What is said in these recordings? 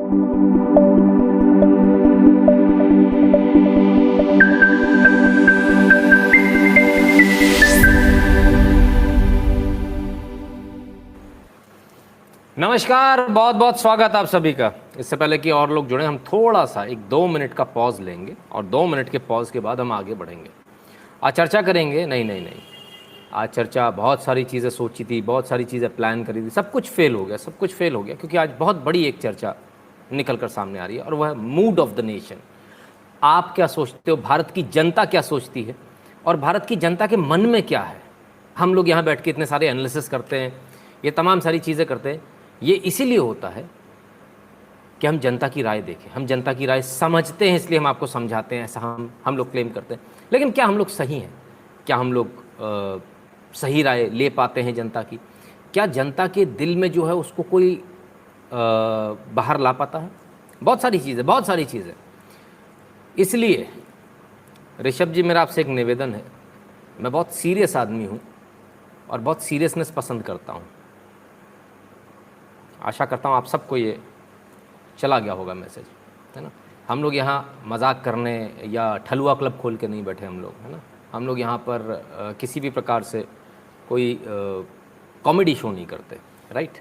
नमस्कार, बहुत बहुत स्वागत आप सभी का। इससे पहले कि और लोग जुड़े, हम थोड़ा सा एक 2 मिनट का पॉज लेंगे और 2 मिनट के पॉज के बाद हम आगे बढ़ेंगे। आज चर्चा करेंगे। नहीं, आज चर्चा बहुत सारी चीज़ें सोची थी, बहुत सारी चीज़ें प्लान करी थी, सब कुछ फेल हो गया क्योंकि आज बहुत बड़ी एक चर्चा निकल कर सामने आ रही है और वह है मूड ऑफ द नेशन। आप क्या सोचते हो, भारत की जनता क्या सोचती है और भारत की जनता के मन में क्या है? हम लोग यहाँ बैठ के इतने सारे एनालिसिस करते हैं, ये तमाम सारी चीज़ें करते हैं। ये इसीलिए होता है कि हम जनता की राय देखें, हम जनता की राय समझते हैं, इसलिए हम आपको समझाते हैं, ऐसा हम लोग क्लेम करते हैं। लेकिन क्या हम लोग सही हैं? क्या हम लोग सही राय ले पाते हैं जनता की? क्या जनता के दिल में जो है उसको कोई बाहर ला पाता है? बहुत सारी चीज़ें। इसलिए ऋषभ जी, मेरा आपसे एक निवेदन है। मैं बहुत सीरियस आदमी हूँ और बहुत सीरियसनेस पसंद करता हूँ। आशा करता हूँ आप सबको ये चला गया होगा मैसेज, है ना। हम लोग यहाँ मजाक करने या ठलुआ क्लब खोल के नहीं बैठे हम लोग, है ना। हम लोग यहाँ पर किसी भी प्रकार से कोई कॉमेडी शो नहीं करते, right.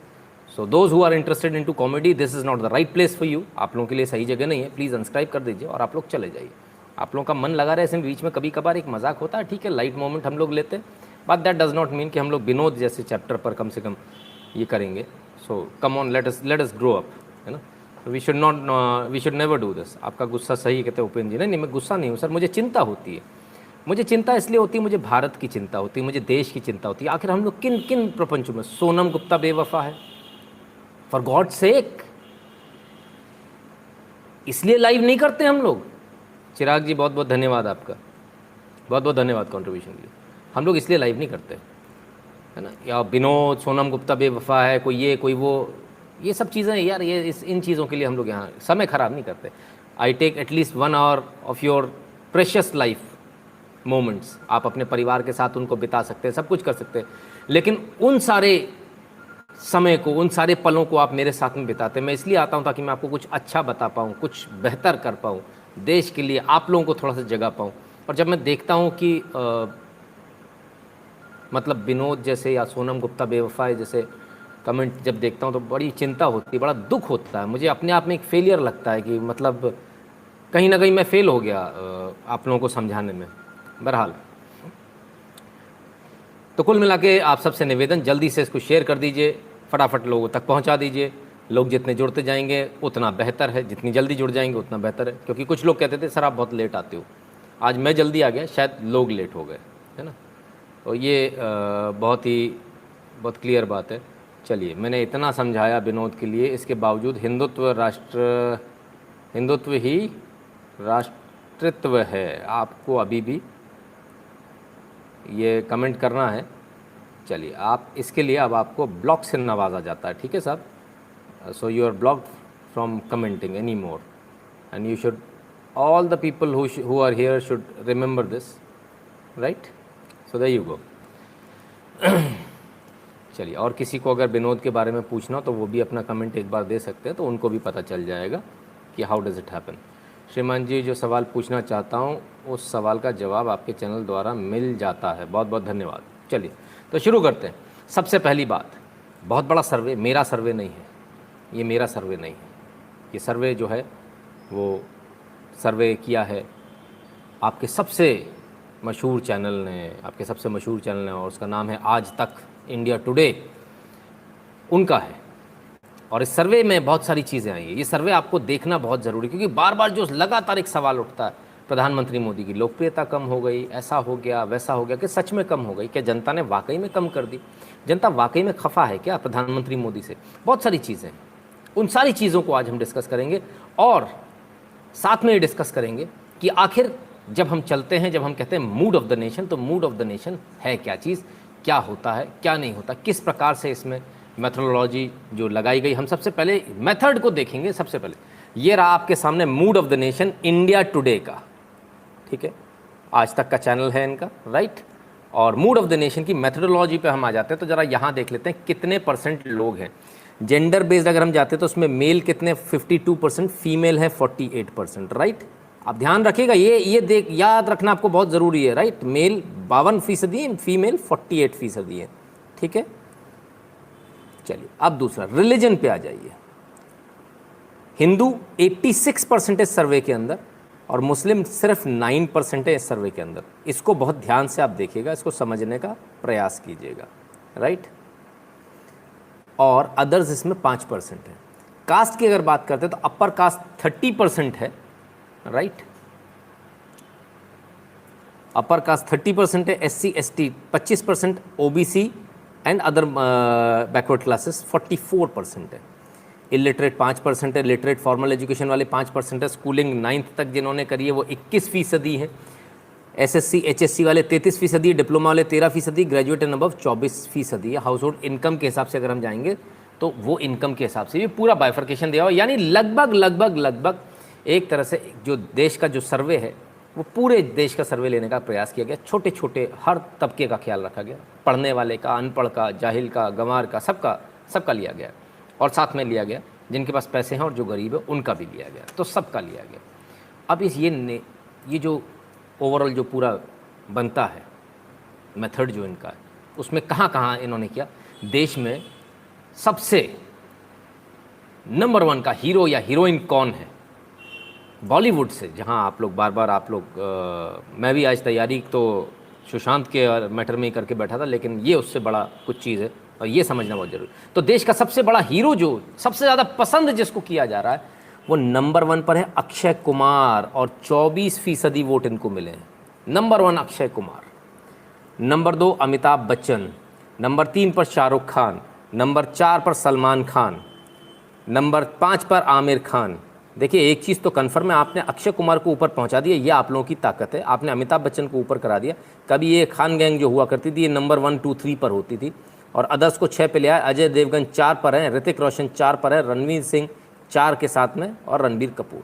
So those who are interested into comedy, this is not the right place for you. आप लोगों के लिए सही जगह नहीं है। प्लीज़ अनस्क्राइब कर दीजिए और आप लोग चले जाइए। आप लोगों का मन लगा रहे, इसमें बीच में कभी कभार एक मजाक होता है, ठीक है, लाइट मोमेंट हम लोग लेते हैं, but that does not mean कि हम लोग विनोद जैसे चैप्टर पर कम से कम ये करेंगे। So come on, let us grow up, है ना। We should never do this. आपका गुस्सा सही कहते हैं उपेंद्र जी। नहीं, मैं गुस्सा नहीं हूँ सर, मुझे चिंता होती है। मुझे चिंता इसलिए होती है, मुझे भारत की चिंता होती है, मुझे देश की चिंता होती है। आखिर हम लोग किन किन प्रपंचों में, सोनम गुप्ता बेवफा है, फॉर गॉड सेक, इसलिए लाइव नहीं करते हम लोग। चिराग जी, बहुत बहुत धन्यवाद आपका, बहुत बहुत धन्यवाद कंट्रीब्यूशन के लिए। हम लोग इसलिए लाइव नहीं करते, है ना। या विनोद, सोनम गुप्ता बेवफा है, कोई ये कोई वो, ये सब चीज़ें यार, ये इन चीज़ों के लिए हम लोग यहाँ समय ख़राब नहीं करते। I take at least 1 hour of your precious life moments. आप अपने परिवार के साथ उनको बिता सकते हैं, सब कुछ कर सकते हैं, लेकिन उन सारे समय को, उन सारे पलों को आप मेरे साथ में बिताते हैं। मैं इसलिए आता हूँ ताकि मैं आपको कुछ अच्छा बता पाऊँ, कुछ बेहतर कर पाऊँ, देश के लिए आप लोगों को थोड़ा सा जगा पाऊँ। और जब मैं देखता हूँ कि मतलब विनोद जैसे या सोनम गुप्ता बेवफाई जैसे कमेंट जब देखता हूँ तो बड़ी चिंता होती है, बड़ा दुख होता है। मुझे अपने आप में एक फेलियर लगता है कि मतलब कहीं ना कहीं मैं फेल हो गया आप लोगों को समझाने में। बहरहाल, तो कुल मिला के आप सबसे निवेदन, जल्दी से इसको शेयर कर दीजिए, फटाफट लोगों तक पहुंचा दीजिए। लोग जितने जुड़ते जाएंगे उतना बेहतर है, जितनी जल्दी जुड़ जाएंगे उतना बेहतर है। क्योंकि कुछ लोग कहते थे सर आप बहुत लेट आते हो, आज मैं जल्दी आ गया, शायद लोग लेट हो गए, है ना। तो ये बहुत क्लियर बात है। चलिए, मैंने इतना समझाया विनोद के लिए, इसके बावजूद हिंदुत्व ही राष्ट्रत्व है, आपको अभी भी ये कमेंट करना है। चलिए, आप इसके लिए अब आपको ब्लॉक से नवाजा जाता है, ठीक है साहब। So you are blocked from commenting any more and you should, all the people who are here should remember this, right. So there you go. चलिए, और किसी को अगर विनोद के बारे में पूछना हो तो वो भी अपना कमेंट एक बार दे सकते हैं, तो उनको भी पता चल जाएगा कि हाउ डज़ इट हैपन। श्रीमान जी, जो सवाल पूछना चाहता हूँ उस सवाल का जवाब आपके चैनल द्वारा मिल जाता है। बहुत बहुत धन्यवाद। चलिए, तो शुरू करते हैं। सबसे पहली बात, बहुत बड़ा सर्वे, मेरा सर्वे नहीं है ये, मेरा सर्वे नहीं है ये। सर्वे जो है वो सर्वे किया है आपके सबसे मशहूर चैनल ने, और उसका नाम है आज तक इंडिया टुडे, उनका है। और इस सर्वे में बहुत सारी चीज़ें आई हैं। ये सर्वे आपको देखना बहुत ज़रूरी, क्योंकि बार बार जो लगातार एक सवाल उठता है, प्रधानमंत्री मोदी की लोकप्रियता कम हो गई, ऐसा हो गया, वैसा हो गया, कि सच में कम हो गई क्या? जनता ने वाकई में कम कर दी? जनता वाकई में खफा है क्या प्रधानमंत्री मोदी से? बहुत सारी चीज़ें, उन सारी चीज़ों को आज हम डिस्कस करेंगे। और साथ में ये डिस्कस करेंगे कि आखिर जब हम चलते हैं, जब हम कहते हैं मूड ऑफ द नेशन, तो मूड ऑफ द नेशन है क्या चीज़, क्या होता है, क्या नहीं होता, किस प्रकार से इसमें मेथोडोलॉजी जो लगाई गई। हम सबसे पहले मेथड को देखेंगे। सबसे पहले ये रहा आपके सामने mood off the nation India today का, ठीक है, आज तक का चैनल है इनका, राइट। और मूड ऑफ द नेशन की मेथोडोलॉजी पे हम आ जाते हैं। तो ज़रा यहाँ देख लेते हैं कितने % लोग हैं। जेंडर बेस्ड अगर हम जाते हैं तो उसमें मेल कितने 52%, फीमेल है 48%, राइट। आप ध्यान रखिएगा, ये देख याद रखना आपको बहुत ज़रूरी है, राइट। मेल 52%, फीमेल 48% है, ठीक है। चलिए अब दूसरा रिलीजन पे आ जाइए। हिंदू 86% है सर्वे के अंदर और मुस्लिम सिर्फ 9% है इस सर्वे के अंदर। इसको बहुत ध्यान से आप देखिएगा, इसको समझने का प्रयास कीजिएगा, राइट। और अदर्स इसमें 5% है। कास्ट की अगर बात करते हैं तो अपर कास्ट 30% है, राइट। अपर कास्ट 30% है, SC ST 25%, OBC and other backward classes 44% है। इलिटरेट 5% है, लिटरेट फॉर्मल एजुकेशन वाले 5% है, स्कूलिंग 9th तक जिन्होंने करी है वो 21% है, SSC HSC वाले 33%, डिप्लोमा वाले 13%, ग्रेजुएट एंड अबव 24% है। हाउस होल्ड इनकम के हिसाब से अगर हम जाएंगे तो वो इनकम के हिसाब से भी पूरा बाइफर्केशन दिया हुआ, यानी लगभग एक तरह से जो देश का जो सर्वे है वो पूरे देश का सर्वे लेने का प्रयास किया गया। छोटे छोटे हर तबके का ख्याल रखा गया, पढ़ने वाले का, अनपढ़ का, जाहिल का, गंवार का, सबका लिया गया और साथ में लिया गया जिनके पास पैसे हैं और जो गरीब है उनका भी लिया गया, तो सबका लिया गया। अब ये जो ओवरऑल जो पूरा बनता है मेथड जो इनका है उसमें कहाँ इन्होंने किया, देश में सबसे नंबर 1 का हीरो या हीरोइन कौन है बॉलीवुड से, जहां आप लोग बार मैं भी आज तैयारी तो सुशांत के मैटर में ही करके बैठा था, लेकिन ये उससे बड़ा कुछ चीज़ है और ये समझना बहुत जरूरी। तो देश का सबसे बड़ा हीरो जो सबसे ज़्यादा पसंद जिसको किया जा रहा है वो नंबर 1 पर है अक्षय कुमार और 24% वोट इनको मिले हैं। Number 1 Akshay Kumar, number 2 Amitabh Bachchan, number 3 पर शाहरुख खान, नंबर 4 पर सलमान खान, नंबर 5 पर आमिर खान। देखिए एक चीज़ तो कन्फर्म है, आपने अक्षय कुमार को ऊपर पहुंचा दिया, ये आप लोगों की ताकत है। आपने अमिताभ बच्चन को ऊपर करा दिया। कभी ये खान गैंग जो हुआ करती थी ये नंबर 1, 2, 3 पर होती थी और अदर्स को 6 पे ले आया। अजय देवगन 4 पर है, ऋतिक रोशन 4 पर है, रणवीर सिंह 4 के साथ में और रणबीर कपूर।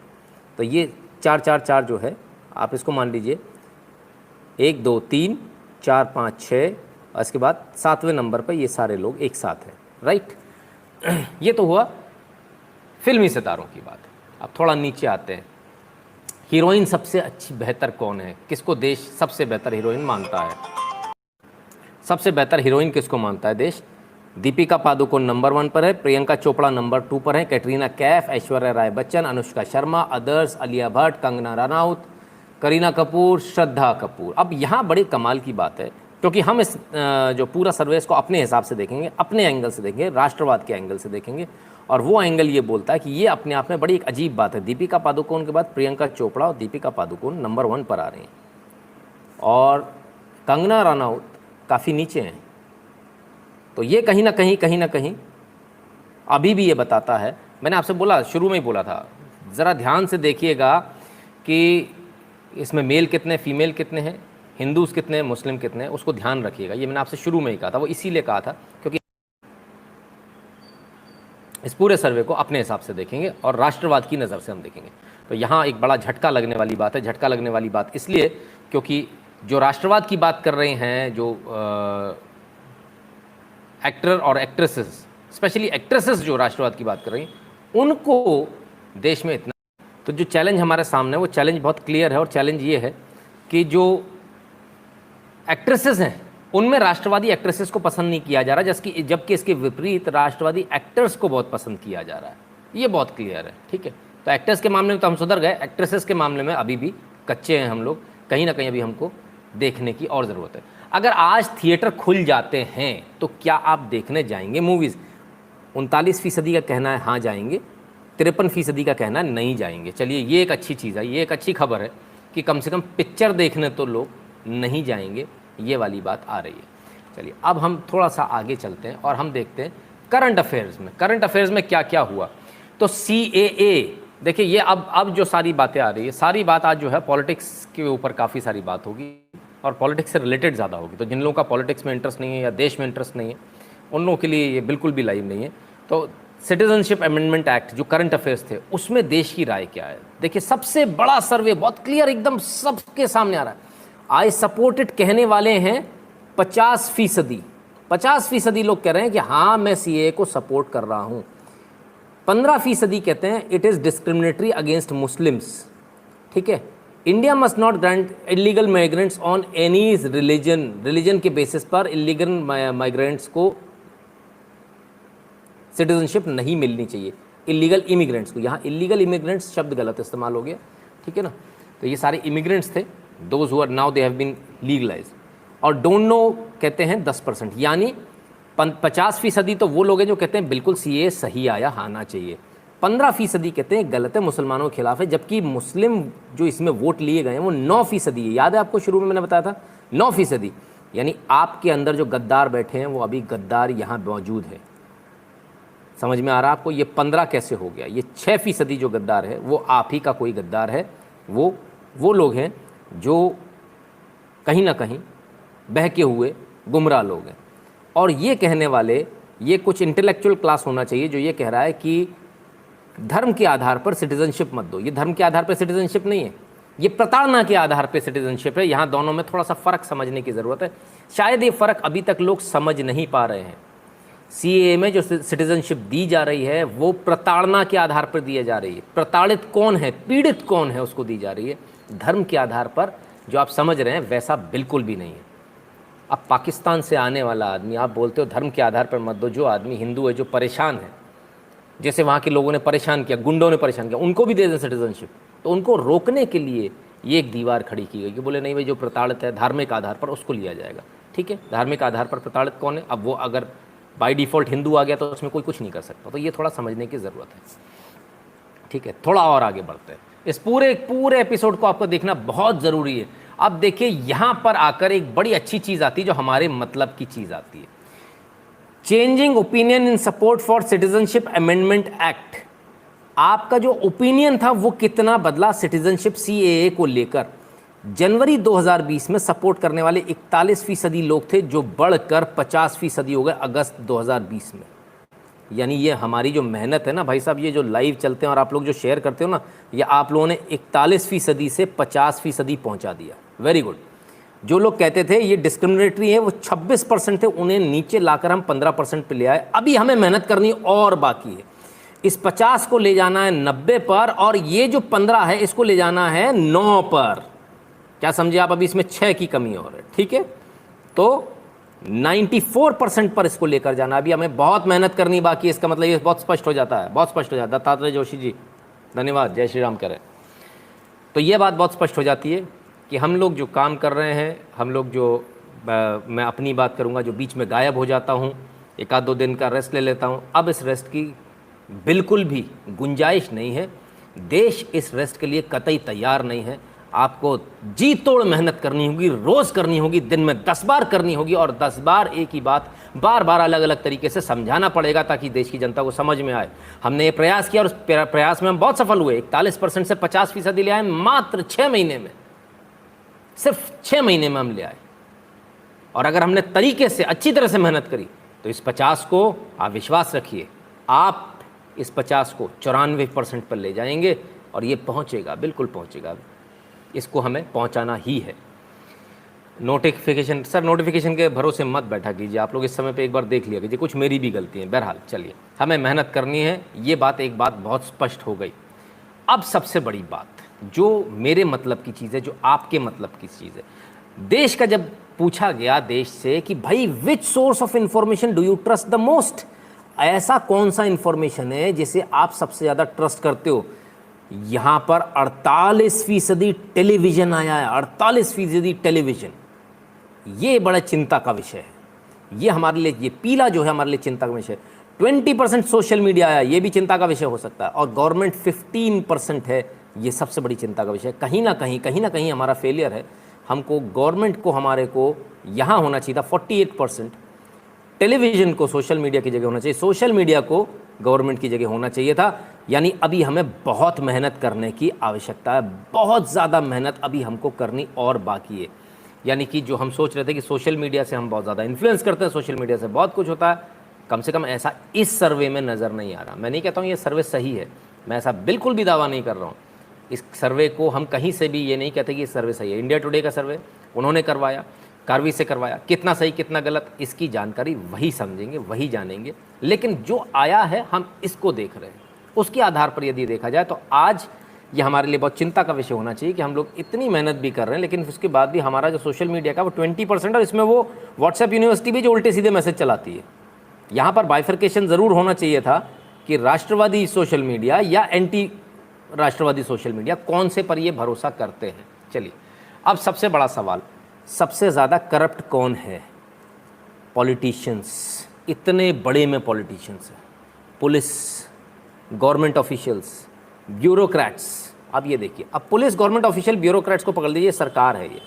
तो ये 4 जो है आप इसको मान लीजिए 1, 2, 3, 4, 5, 6 और इसके बाद 7वें नंबर पर ये सारे लोग एक साथ हैं, राइट। ये तो हुआ फिल्मी सितारों की बात। अब थोड़ा नीचे आते हैं, हीरोइन सबसे अच्छी बेहतर कौन है, किसको देश सबसे बेहतर हीरोइन मानता है। सबसे बेहतर हीरोइन किसको मानता है देश? दीपिका पादुकोण नंबर 1 पर है, प्रियंका चोपड़ा नंबर 2 पर है, कैटरीना कैफ, ऐश्वर्या राय बच्चन, अनुष्का शर्मा, अदर्स आलिया भट्ट, कंगना रनौत, करीना कपूर, श्रद्धा कपूर। अब यहाँ बड़ी कमाल की बात है क्योंकि हम इस जो पूरा सर्वे इसको अपने हिसाब से देखेंगे, अपने एंगल से देखेंगे, राष्ट्रवाद के एंगल से देखेंगे और वो एंगल ये बोलता है कि ये अपने आप में बड़ी एक अजीब बात है। दीपिका पादुकोण के बाद प्रियंका चोपड़ा और दीपिका पादुकोण नंबर 1 पर आ रही हैं और कंगना रनौत काफ़ी नीचे हैं। तो ये कहीं ना कहीं अभी भी ये बताता है, मैंने आपसे बोला शुरू में ही बोला था, ज़रा ध्यान से देखिएगा कि इसमें मेल कितने, फीमेल कितने हैं, हिंदूज़ कितने हैं, मुस्लिम कितने हैं, उसको ध्यान रखिएगा। ये मैंने आपसे शुरू में ही कहा था, वो इसीलिए कहा था क्योंकि इस पूरे सर्वे को अपने हिसाब से देखेंगे और राष्ट्रवाद की नज़र से हम देखेंगे। तो यहाँ एक बड़ा झटका लगने वाली बात है। झटका लगने वाली बात इसलिए क्योंकि जो राष्ट्रवाद की बात कर रहे हैं, जो एक्टर और एक्ट्रेसेस, स्पेशली एक्ट्रेसेस जो राष्ट्रवाद की बात कर रही हैं, उनको देश में इतना, तो जो चैलेंज हमारे सामने है वो चैलेंज बहुत क्लियर है और चैलेंज ये है कि जो एक्ट्रेसेस हैं उनमें राष्ट्रवादी एक्ट्रेसेस को पसंद नहीं किया जा रहा, जबकि इसके विपरीत राष्ट्रवादी एक्टर्स को बहुत पसंद किया जा रहा है। ये बहुत क्लियर है, ठीक है। तो एक्टर्स के मामले में तो हम सुधर गए, एक्ट्रेसेस के मामले में अभी भी कच्चे हैं हम लोग, कहीं ना कहीं अभी हमको देखने की और ज़रूरत है। अगर आज थिएटर खुल जाते हैं तो क्या आप देखने जाएंगे मूवीज़? 39% का कहना है हाँ जाएंगे, 53% का कहना है नहीं जाएंगे। चलिए ये एक अच्छी चीज़ है, ये एक अच्छी खबर है कि कम से कम पिक्चर देखने तो लोग नहीं जाएंगे, ये वाली बात आ रही है। चलिए अब हम थोड़ा सा आगे चलते हैं और हम देखते हैं करंट अफेयर्स में क्या क्या हुआ। तो CAA, देखिए ये अब जो सारी बातें आ रही है, सारी बात आज जो है पॉलिटिक्स के ऊपर काफ़ी सारी बात होगी और पॉलिटिक्स से रिलेटेड ज़्यादा होगी। तो जिन लोगों का पॉलिटिक्स में इंटरेस्ट नहीं है या देश में इंटरेस्ट नहीं है उन लोगों के लिए ये बिल्कुल भी लाइव नहीं है। तो सिटीजनशिप अमेंडमेंट एक्ट जो करंट अफेयर्स थे उसमें देश की राय क्या है। देखिए सबसे बड़ा सर्वे बहुत क्लियर एकदम सबके सामने आ रहा है। आई सपोर्ट इट कहने वाले हैं 50%, 50% लोग कह रहे हैं कि हाँ मैं सीएए को सपोर्ट कर रहा हूँ। 15% कहते हैं it is discriminatory against Muslims. ठीक है, India must not grant illegal migrants on any religion के बेसिस पर इलीगल माइग्रेंट्स को सिटीजनशिप नहीं मिलनी चाहिए। इलीगल इमिग्रेंट्स को, यहाँ इलीगल इमिग्रेंट्स शब्द गलत इस्तेमाल हो गया, ठीक है ना। तो ये सारे इमिग्रेंट्स थे, those who are now they have been legalise. और डोंट नो कहते हैं 10%, यानी 50% तो वो लोग हैं जो कहते हैं बिल्कुल सीए सही आया, आना चाहिए। 15% कहते हैं गलत है, मुसलमानों के खिलाफ है, जबकि मुस्लिम जो इसमें वोट लिए गए हैं वो 9% है। याद है आपको, शुरू में मैंने बताया था 9%, यानी आपके अंदर जो गद्दार बैठे हैं वो अभी गद्दार यहाँ मौजूद है। समझ में आ रहा है आपको, ये 15 कैसे हो गया। ये 6% जो गद्दार है वो आप ही का कोई गद्दार है, वो लोग हैं जो कहीं ना कहीं बहके हुए गुमराह लोग हैं। और ये कहने वाले, ये कुछ इंटेलेक्चुअल क्लास होना चाहिए जो ये कह रहा है कि धर्म के आधार पर सिटीजनशिप मत दो। ये धर्म के आधार पर सिटीजनशिप नहीं है, ये प्रताड़ना के आधार पर सिटीजनशिप है। यहाँ दोनों में थोड़ा सा फ़र्क समझने की ज़रूरत है। शायद ये फ़र्क अभी तक लोग समझ नहीं पा रहे हैं। सीएए में जो सिटीजनशिप दी जा रही है वो प्रताड़ना के आधार पर दी जा रही है। प्रताड़ित कौन है, पीड़ित कौन है, उसको दी जा रही है। धर्म के आधार पर जो आप समझ रहे हैं वैसा बिल्कुल भी नहीं है। अब पाकिस्तान से आने वाला आदमी, आप बोलते हो धर्म के आधार पर मत दो। जो आदमी हिंदू है, जो परेशान है, जैसे वहाँ के लोगों ने परेशान किया, गुंडों ने परेशान किया, उनको भी दे दें सिटीजनशिप। तो उनको रोकने के लिए ये एक दीवार खड़ी की गई कि बोले नहीं भाई, जो प्रताड़ित है धार्मिक आधार पर उसको लिया जाएगा। ठीक है, धार्मिक आधार पर प्रताड़ित कौन है? अब वो अगर बाय डिफ़ॉल्ट हिंदू आ गया तो उसमें कोई कुछ नहीं कर सकता। तो ये थोड़ा समझने की ज़रूरत है। ठीक है, थोड़ा और आगे बढ़ते हैं। इस पूरे एपिसोड को आपको देखना बहुत ज़रूरी है। अब देखिए, यहाँ पर आकर एक बड़ी अच्छी चीज़ आती है जो हमारे मतलब की चीज़ आती है। Changing opinion in support for citizenship amendment act. आपका जो ओपिनियन था वो कितना बदला सिटीजनशिप सीएए को लेकर। जनवरी 2020 में सपोर्ट करने वाले 41% लोग थे, जो बढ़कर 50% हो गए अगस्त 2020 में। यानी ये हमारी जो मेहनत है ना भाई साहब, ये जो लाइव चलते हैं और आप लोग जो शेयर करते हो ना, ये आप लोगों ने 41% से 50% पहुंचा दिया। Very good. जो लोग कहते थे ये डिस्क्रिमिनेटरी है, वो 26% थे, उन्हें नीचे लाकर हम 15% पे ले आए। अभी हमें मेहनत करनी और बाकी है। इस 50 को ले जाना है 90 पर, और ये जो 15 है इसको ले जाना है 9 पर। क्या समझे आप? अभी इसमें 6 की कमी और है। ठीक है, तो 94% पर इसको लेकर जाना। अभी हमें बहुत मेहनत करनी बाकी है। इसका मतलब ये बहुत स्पष्ट हो जाता है, बहुत स्पष्ट हो जाता है। दत्तात्रेय जोशी जी धन्यवाद, जय श्री राम करें। तो ये बात बहुत स्पष्ट हो जाती है कि हम लोग जो काम कर रहे हैं, हम लोग जो मैं अपनी बात करूंगा, जो बीच में गायब हो जाता हूं, 1-2 दिन का रेस्ट ले लेता हूं, अब इस रेस्ट की बिल्कुल भी गुंजाइश नहीं है। देश इस रेस्ट के लिए कतई तैयार नहीं है। आपको जी तोड़ मेहनत करनी होगी, रोज़ करनी होगी, दिन में 10 बार करनी होगी, और 10 बार एक ही बात बार बार अलग अलग तरीके से समझाना पड़ेगा ताकि देश की जनता को समझ में आए। हमने ये प्रयास किया और उस प्रयास में हम बहुत सफल हुए। 41% से 50% ले आए मात्र 6 महीने में। सिर्फ 6 महीने में हम ले आए। और अगर हमने तरीके से अच्छी तरह से मेहनत करी तो इस 50 को आप विश्वास रखिए, आप इस 50 को 94% पर ले जाएंगे और ये पहुंचेगा, बिल्कुल पहुंचेगा। इसको हमें पहुंचाना ही है। नोटिफिकेशन, सर नोटिफिकेशन के भरोसे मत बैठा कीजिए। आप लोग इस समय पे एक बार देख लिया कीजिए, कुछ मेरी भी गलती है। बहरहाल चलिए, हमें मेहनत करनी है। ये बात, एक बात बहुत स्पष्ट हो गई। अब सबसे बड़ी बात जो मेरे मतलब की चीज़ है, जो आपके मतलब की चीज़ है, देश का जब पूछा गया देश से कि भाई which source of information do you trust the most, ऐसा कौन सा इंफॉर्मेशन है जिसे आप सबसे ज़्यादा ट्रस्ट करते हो, यहाँ पर 48% टेलीविज़न आया है। 48% टेलीविज़न। ये बड़ा चिंता का विषय है। ये हमारे लिए, ये पीला जो है हमारे लिए चिंता का विषय है। 20% सोशल मीडिया आया, ये भी चिंता का विषय हो सकता है। और गवर्नमेंट 15% है, ये सबसे बड़ी चिंता का विषय है। कहीं ना कहीं हमारा फेलियर है। हमको, गवर्नमेंट को, हमारे को यहाँ होना चाहिए था 48%। टेलीविज़न को सोशल मीडिया की जगह होना चाहिए, सोशल मीडिया को गवर्नमेंट की जगह होना चाहिए था। यानी अभी हमें बहुत मेहनत करने की आवश्यकता है, बहुत ज़्यादा मेहनत अभी हमको करनी और बाकी है। यानी कि जो हम सोच रहे थे कि सोशल मीडिया से हम बहुत ज़्यादा इन्फ्लुएंस करते हैं, सोशल मीडिया से बहुत कुछ होता है, कम से कम ऐसा इस सर्वे में नज़र नहीं आ रहा। मैं नहीं कहता हूँ ये सर्वे सही है, मैं ऐसा बिल्कुल भी दावा नहीं कर रहा हूँ। इस सर्वे को हम कहीं से भी ये नहीं कहते कि ये सर्वे सही है। इंडिया टुडे का सर्वे उन्होंने करवाया, कार्रवाई से करवाया, कितना सही कितना गलत इसकी जानकारी वही समझेंगे, वही जानेंगे। लेकिन जो आया है हम इसको देख रहे हैं, उसके आधार पर यदि देखा जाए तो आज ये हमारे लिए बहुत चिंता का विषय होना चाहिए कि हम लोग इतनी मेहनत भी कर रहे हैं, लेकिन उसके बाद भी हमारा जो सोशल मीडिया का वो 20%, और इसमें वो व्हाट्सएप यूनिवर्सिटी भी जो उल्टे सीधे मैसेज चलाती है। यहाँ पर बाइफर्केशन ज़रूर होना चाहिए था कि राष्ट्रवादी सोशल मीडिया या एंटी राष्ट्रवादी सोशल मीडिया, कौन से पर ये भरोसा करते हैं। चलिए अब सबसे बड़ा सवाल, सबसे ज़्यादा करप्ट कौन है? पॉलिटिशियंस, इतने बड़े में पॉलिटिशियंस हैं, पुलिस, गवर्नमेंट ऑफिशियल्स, ब्यूरोक्रेट्स। अब ये देखिए, अब पुलिस, गवर्नमेंट ऑफिशियल, ब्यूरोक्रेट्स को पकड़ लीजिए, सरकार है ये,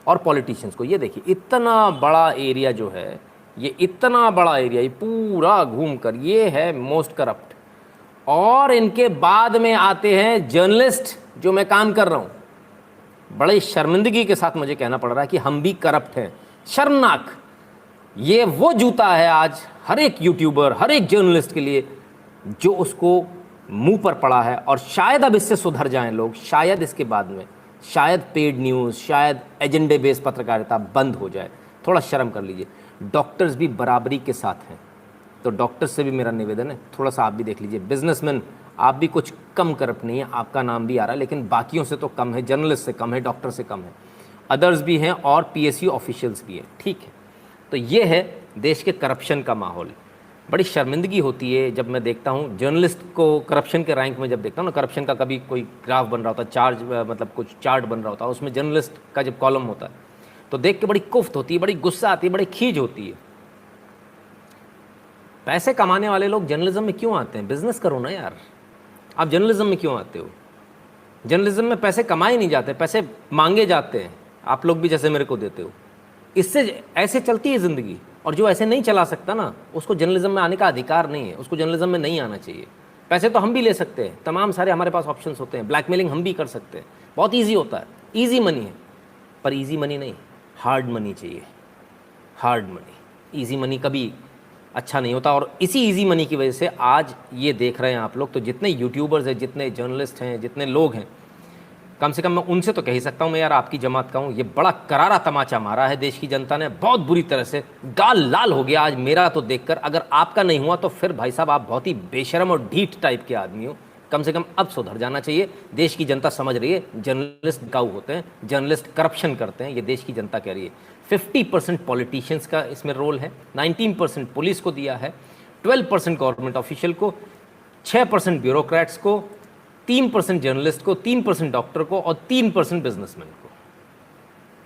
और पॉलिटिशियंस को। ये देखिए इतना बड़ा एरिया जो है, ये इतना बड़ा एरिया, ये पूरा घूम कर ये है मोस्ट करप्ट। और इनके बाद में आते हैं जर्नलिस्ट, जो मैं काम कर रहा हूँ। बड़े शर्मिंदगी के साथ मुझे कहना पड़ रहा है कि हम भी करप्ट हैं, शर्मनाक। ये वो जूता है आज हर एक यूट्यूबर, हर एक जर्नलिस्ट के लिए, जो उसको मुंह पर पड़ा है। और शायद अब इससे सुधर जाएं लोग, शायद इसके बाद में, शायद पेड न्यूज़, शायद एजेंडे बेस्ड पत्रकारिता बंद हो जाए। थोड़ा शर्म कर लीजिए। डॉक्टर्स भी बराबरी के साथ हैं, तो डॉक्टर्स से भी मेरा निवेदन है, थोड़ा सा आप भी देख लीजिए। बिजनेसमैन, आप भी कुछ कम करप्ट नहीं है, आपका नाम भी आ रहा है, लेकिन बाकियों से तो कम है, जर्नलिस्ट से कम है, डॉक्टर से कम है, अदर्स भी हैं और पीएसयू ऑफिशियल्स भी हैं। ठीक है, तो ये है देश के करप्शन का माहौल। बड़ी शर्मिंदगी होती है जब मैं देखता हूँ जर्नलिस्ट को करप्शन के रैंक में, जब देखता हूँ ना, करप्शन का कभी कोई ग्राफ बन रहा होता, चार्ज मतलब कुछ चार्ट बन रहा होता है, उसमें जर्नलिस्ट का जब कॉलम होता है तो देख के बड़ी कुफ्त होती है, बड़ी गुस्सा आती है, बड़ी खीज होती है। पैसे कमाने वाले लोग जर्नलिज्म में क्यों आते हैं? बिजनेस करो ना यार, आप जर्नलिज्म में क्यों आते हो? जर्नलिज्म में पैसे कमाए नहीं जाते, पैसे मांगे जाते हैं। आप लोग भी जैसे मेरे को देते हो, इससे ऐसे चलती है ज़िंदगी। और जो ऐसे नहीं चला सकता ना, उसको जर्नलिज्म में आने का अधिकार नहीं है, उसको जर्नलिज्म में नहीं आना चाहिए। पैसे तो हम भी ले सकते हैं, तमाम सारे हमारे पास ऑप्शंस होते हैं, ब्लैकमेलिंग हम भी कर सकते हैं, बहुत ईजी होता है, ईजी मनी है। पर ईजी मनी नहीं, हार्ड मनी चाहिए, हार्ड मनी। ईजी मनी कभी अच्छा नहीं होता। और इसी ईजी मनी की वजह से आज ये देख रहे हैं आप लोग, तो जितने यूट्यूबर्स हैं, जितने जर्नलिस्ट हैं, जितने लोग हैं, कम से कम मैं उनसे तो कह ही सकता हूँ, मैं यार आपकी जमात का हूँ। ये बड़ा करारा तमाचा मारा है देश की जनता ने, बहुत बुरी तरह से, गाल लाल हो गया आज मेरा तो देखकर। अगर आपका नहीं हुआ तो फिर भाई साहब आप बहुत ही बेशरम और ढीठ टाइप के आदमी हो। कम से कम अब सुधर जाना चाहिए। देश की जनता समझ रही है, जर्नलिस्ट बिकाऊ होते हैं, जर्नलिस्ट करप्शन करते हैं, ये देश की जनता कह रही है। 50% पॉलिटिशियंस का इसमें रोल है, 19% पुलिस को दिया है, 12% गवर्नमेंट ऑफिशियल को, 6% ब्यूरोक्रेट्स को, 3% जर्नलिस्ट को, 3% डॉक्टर को और 3% बिजनेसमैन को।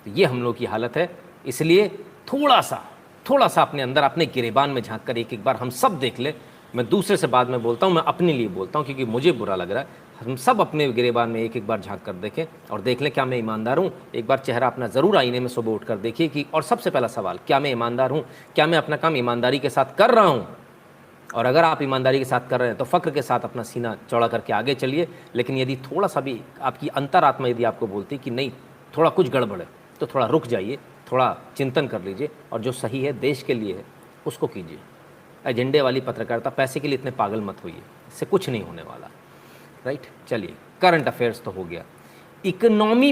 तो ये हम लोग की हालत है। इसलिए थोड़ा सा अपने अंदर, अपने गिरेबान में झांक कर एक एक बार हम सब देख ले। मैं दूसरे से बाद में बोलता हूँ, मैं अपने लिए बोलता हूँ क्योंकि मुझे बुरा लग रहा है। हम सब अपने गिरेबान में एक एक बार झांक कर देखें और देख लें क्या मैं ईमानदार हूँ। एक बार चेहरा अपना ज़रूर आईने में सुबह उठ कर देखिए कि, और सबसे पहला सवाल, क्या मैं ईमानदार हूँ? क्या मैं अपना काम ईमानदारी के साथ कर रहा हूँ? और अगर आप ईमानदारी के साथ कर रहे हैं तो फ़ख्र के साथ अपना सीना चौड़ा करके आगे चलिए। लेकिन यदि थोड़ा सा भी आपकी अंतरात्मा यदि आपको बोलती कि नहीं, थोड़ा कुछ गड़बड़ है, तो थोड़ा रुक जाइए, थोड़ा चिंतन कर लीजिए और जो सही है देश के लिए है उसको कीजिए। एजेंडे वाली पत्रकारिता, पैसे के लिए इतने पागल मत होइए, इससे कुछ नहीं होने वाला। राइट, चलिए करंट अफेयर्स तो हो गया। इकोनॉमी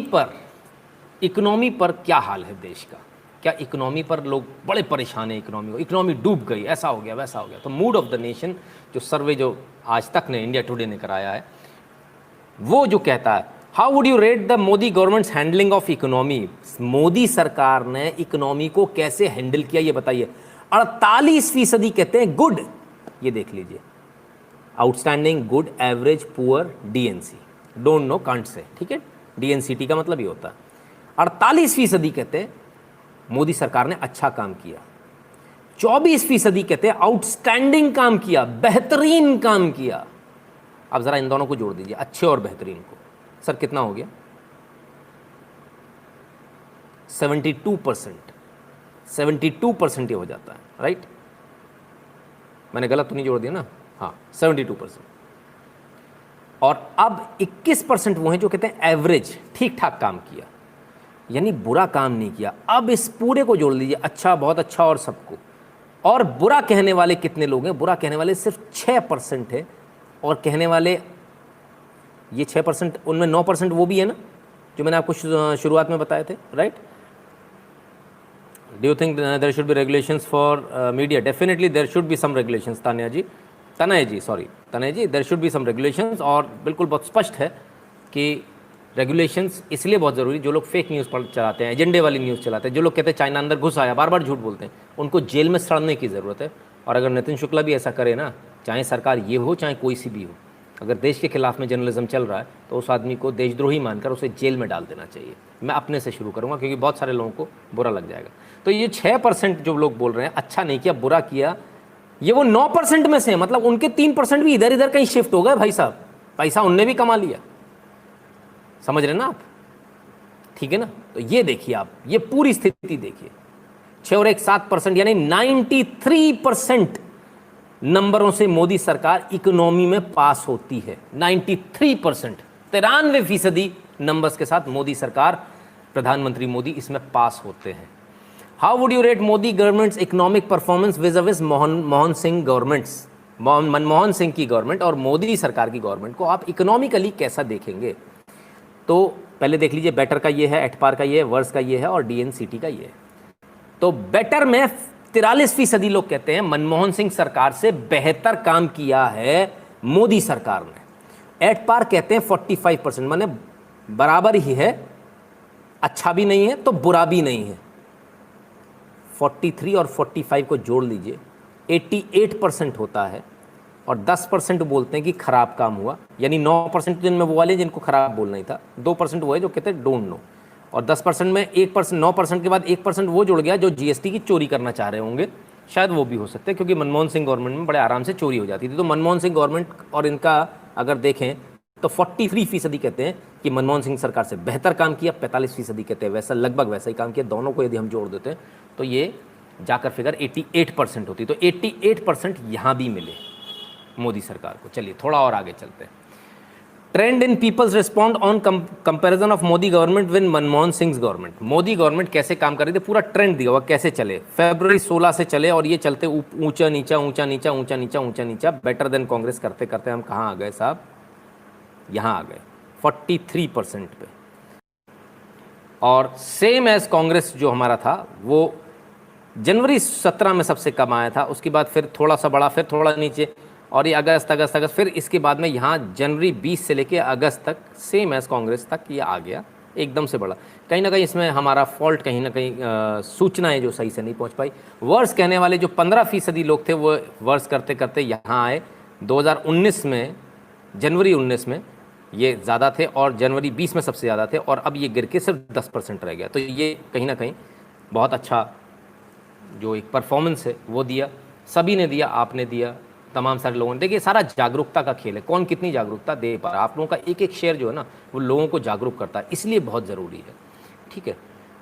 पर क्या हाल है देश का? क्या इकोनॉमी पर लोग बड़े परेशान हैं? इकोनॉमी डूब गई, ऐसा हो गया, वैसा हो गया। तो मूड ऑफ द नेशन जो सर्वे जो आज तक ने इंडिया टुडे ने कराया है, वो जो कहता है, how would you rate the Modi government's handling of economy? Modi सरकार ने इकोनॉमी को कैसे हैंडल किया ये बताइए। 48% कहते हैं गुड। ये देख लीजिए, outstanding, good, average, poor, DNC, don't know, can't say. ठीक है, डीएनसीटी का मतलब ये होता है। 48% कहते हैं मोदी सरकार ने अच्छा काम किया। 24% कहते हैं आउटस्टैंडिंग काम किया, बेहतरीन काम किया। अब जरा इन दोनों को जोड़ दीजिए, अच्छे और बेहतरीन को। सर कितना हो गया? 72%। 72% ये हो जाता है। राइट, मैंने गलत तो नहीं जोड़ दिया ना? हाँ, 72%। और अब 21% वो हैं जो कहते हैं एवरेज, ठीक ठाक काम किया, यानी बुरा काम नहीं किया। अब इस पूरे को जोड़ लीजिए, अच्छा, बहुत अच्छा और सबको। और बुरा कहने वाले कितने लोग हैं? बुरा कहने वाले सिर्फ 6% है। और कहने वाले ये 6%, उनमें 9% वो भी है ना जो मैंने आपको शुरुआत में बताए थे। Right, do you think there should be regulations for media? Definitely there should be some regulations, Tanay ji there should be some regulations. और बिल्कुल बहुत स्पष्ट है कि रेगुलेशंस इसलिए बहुत ज़रूरी, जो लोग फेक न्यूज़ पर चलाते हैं, एजेंडे वाली न्यूज़ चलाते हैं, जो लोग कहते हैं चाइना अंदर घुस आया, बार बार झूठ बोलते हैं, उनको जेल में सड़ने की ज़रूरत है। और अगर नितिन शुक्ला भी ऐसा करे ना, चाहे सरकार ये हो चाहे कोई सी भी हो, अगर देश के खिलाफ में जर्नलिज्म चल रहा है तो उस आदमी को देशद्रोही मानकर उसे जेल में डाल देना चाहिए। मैं अपने से शुरू करूँगा क्योंकि बहुत सारे लोगों को बुरा लग जाएगा। तो ये 6% जो लोग बोल रहे हैं अच्छा नहीं किया, बुरा किया, ये वो 9% में से है, मतलब उनके 3% भी इधर इधर कहीं शिफ्ट हो गए भाई साहब, पैसा उनने भी कमा लिया। समझ रहे ना आप? ठीक है ना? तो ये देखिए आप, ये पूरी स्थिति देखिए, 6 और 1 7%, यानी 93% नंबरों से मोदी सरकार इकोनॉमी में पास होती है। 93%, 93% नंबर्स के साथ मोदी सरकार, प्रधानमंत्री मोदी इसमें पास होते हैं। How would you rate Modi governments economic performance विज़ Manmohan Singh governments? Manmohan Singh की गवर्नमेंट और मोदी सरकार की गवर्नमेंट को आप इकोनॉमिकली कैसा देखेंगे? तो पहले देख लीजिए, बेटर का ये है, एटपार का ये है, वर्स का ये है और डीएनसीटी का ये है। तो बेटर में 43% लोग कहते हैं मनमोहन सिंह सरकार से बेहतर काम किया है मोदी सरकार ने। एटपार कहते हैं 45%, माने बराबर ही है, अच्छा भी नहीं है तो बुरा भी नहीं है। 43 और 45 को जोड़ लीजिए, 88% होता है। और 10% बोलते हैं कि खराब काम हुआ, यानी 9% जिनमें वो वाले जिनको खराब बोलना ही था, 2% वो है जो कहते हैं डोंट नो, और 10% में 1%, 9% के बाद 1% वो जुड़ गया जो जीएसटी की चोरी करना चाह रहे होंगे, शायद वो भी हो सकते हैं, क्योंकि मनमोहन सिंह गवर्नमेंट में बड़े आराम से चोरी हो जाती थी। तो मनमोहन सिंह गवर्नमेंट और इनका अगर देखें तो 43% कहते हैं कि मनमोहन सिंह सरकार से बेहतर काम किया, 45% कहते हैं वैसा, लगभग वैसा ही काम किया। दोनों को यदि हम जोड़ देते हैं तो ये जाकर फिगर 88% होती। तो 88% यहाँ भी मिले मोदी सरकार को। चलिए थोड़ा और आगे चलते हैं। Trend in people's respond on comparison of Modi government with Manmohan Singh government. Modi government कैसे काम कर रही थी, पूरा ट्रेंड दिया हुआ कैसे चले। फरवरी 16 से चले और ये चलते ऊंचा नीचा ऊंचा नीचा ऊंचा नीचा ऊंचा नीचा, बेटर देन कांग्रेस करते करते हम कहाँ आ गए साहब, यहाँ आ गए 43% पे। और सेम एज कांग्रेस जो हमारा था वो जनवरी 17 में सबसे कम आया था, उसके बाद फिर थोड़ा सा बढ़ा, फिर थोड़ा नीचे, और ये अगस्त, फिर इसके बाद में यहाँ जनवरी 20 से लेके अगस्त तक सेम एज कांग्रेस तक ये आ गया, एकदम से बढ़ा। कहीं ना कहीं इसमें हमारा फॉल्ट, कहीं ना कहीं सूचनाएं जो सही से नहीं पहुँच पाई। वर्स कहने वाले जो 15% लोग थे वो वर्स करते करते यहाँ आए 2019 में, जनवरी 19 में ये ज़्यादा थे और जनवरी 20 में सबसे ज़्यादा थे, और अब ये गिर के सिर्फ 10% रह गया। तो ये कहीं ना कहीं बहुत अच्छा जो एक परफॉर्मेंस है वो दिया, सभी ने दिया, आपने दिया, तमाम सारे लोगों ने। देखिए सारा जागरूकता का खेल है, कौन कितनी जागरूकता दे पा रहा है। आप लोगों का एक एक शेयर जो है ना वो लोगों को जागरूक करता है, इसलिए बहुत ज़रूरी है। ठीक है,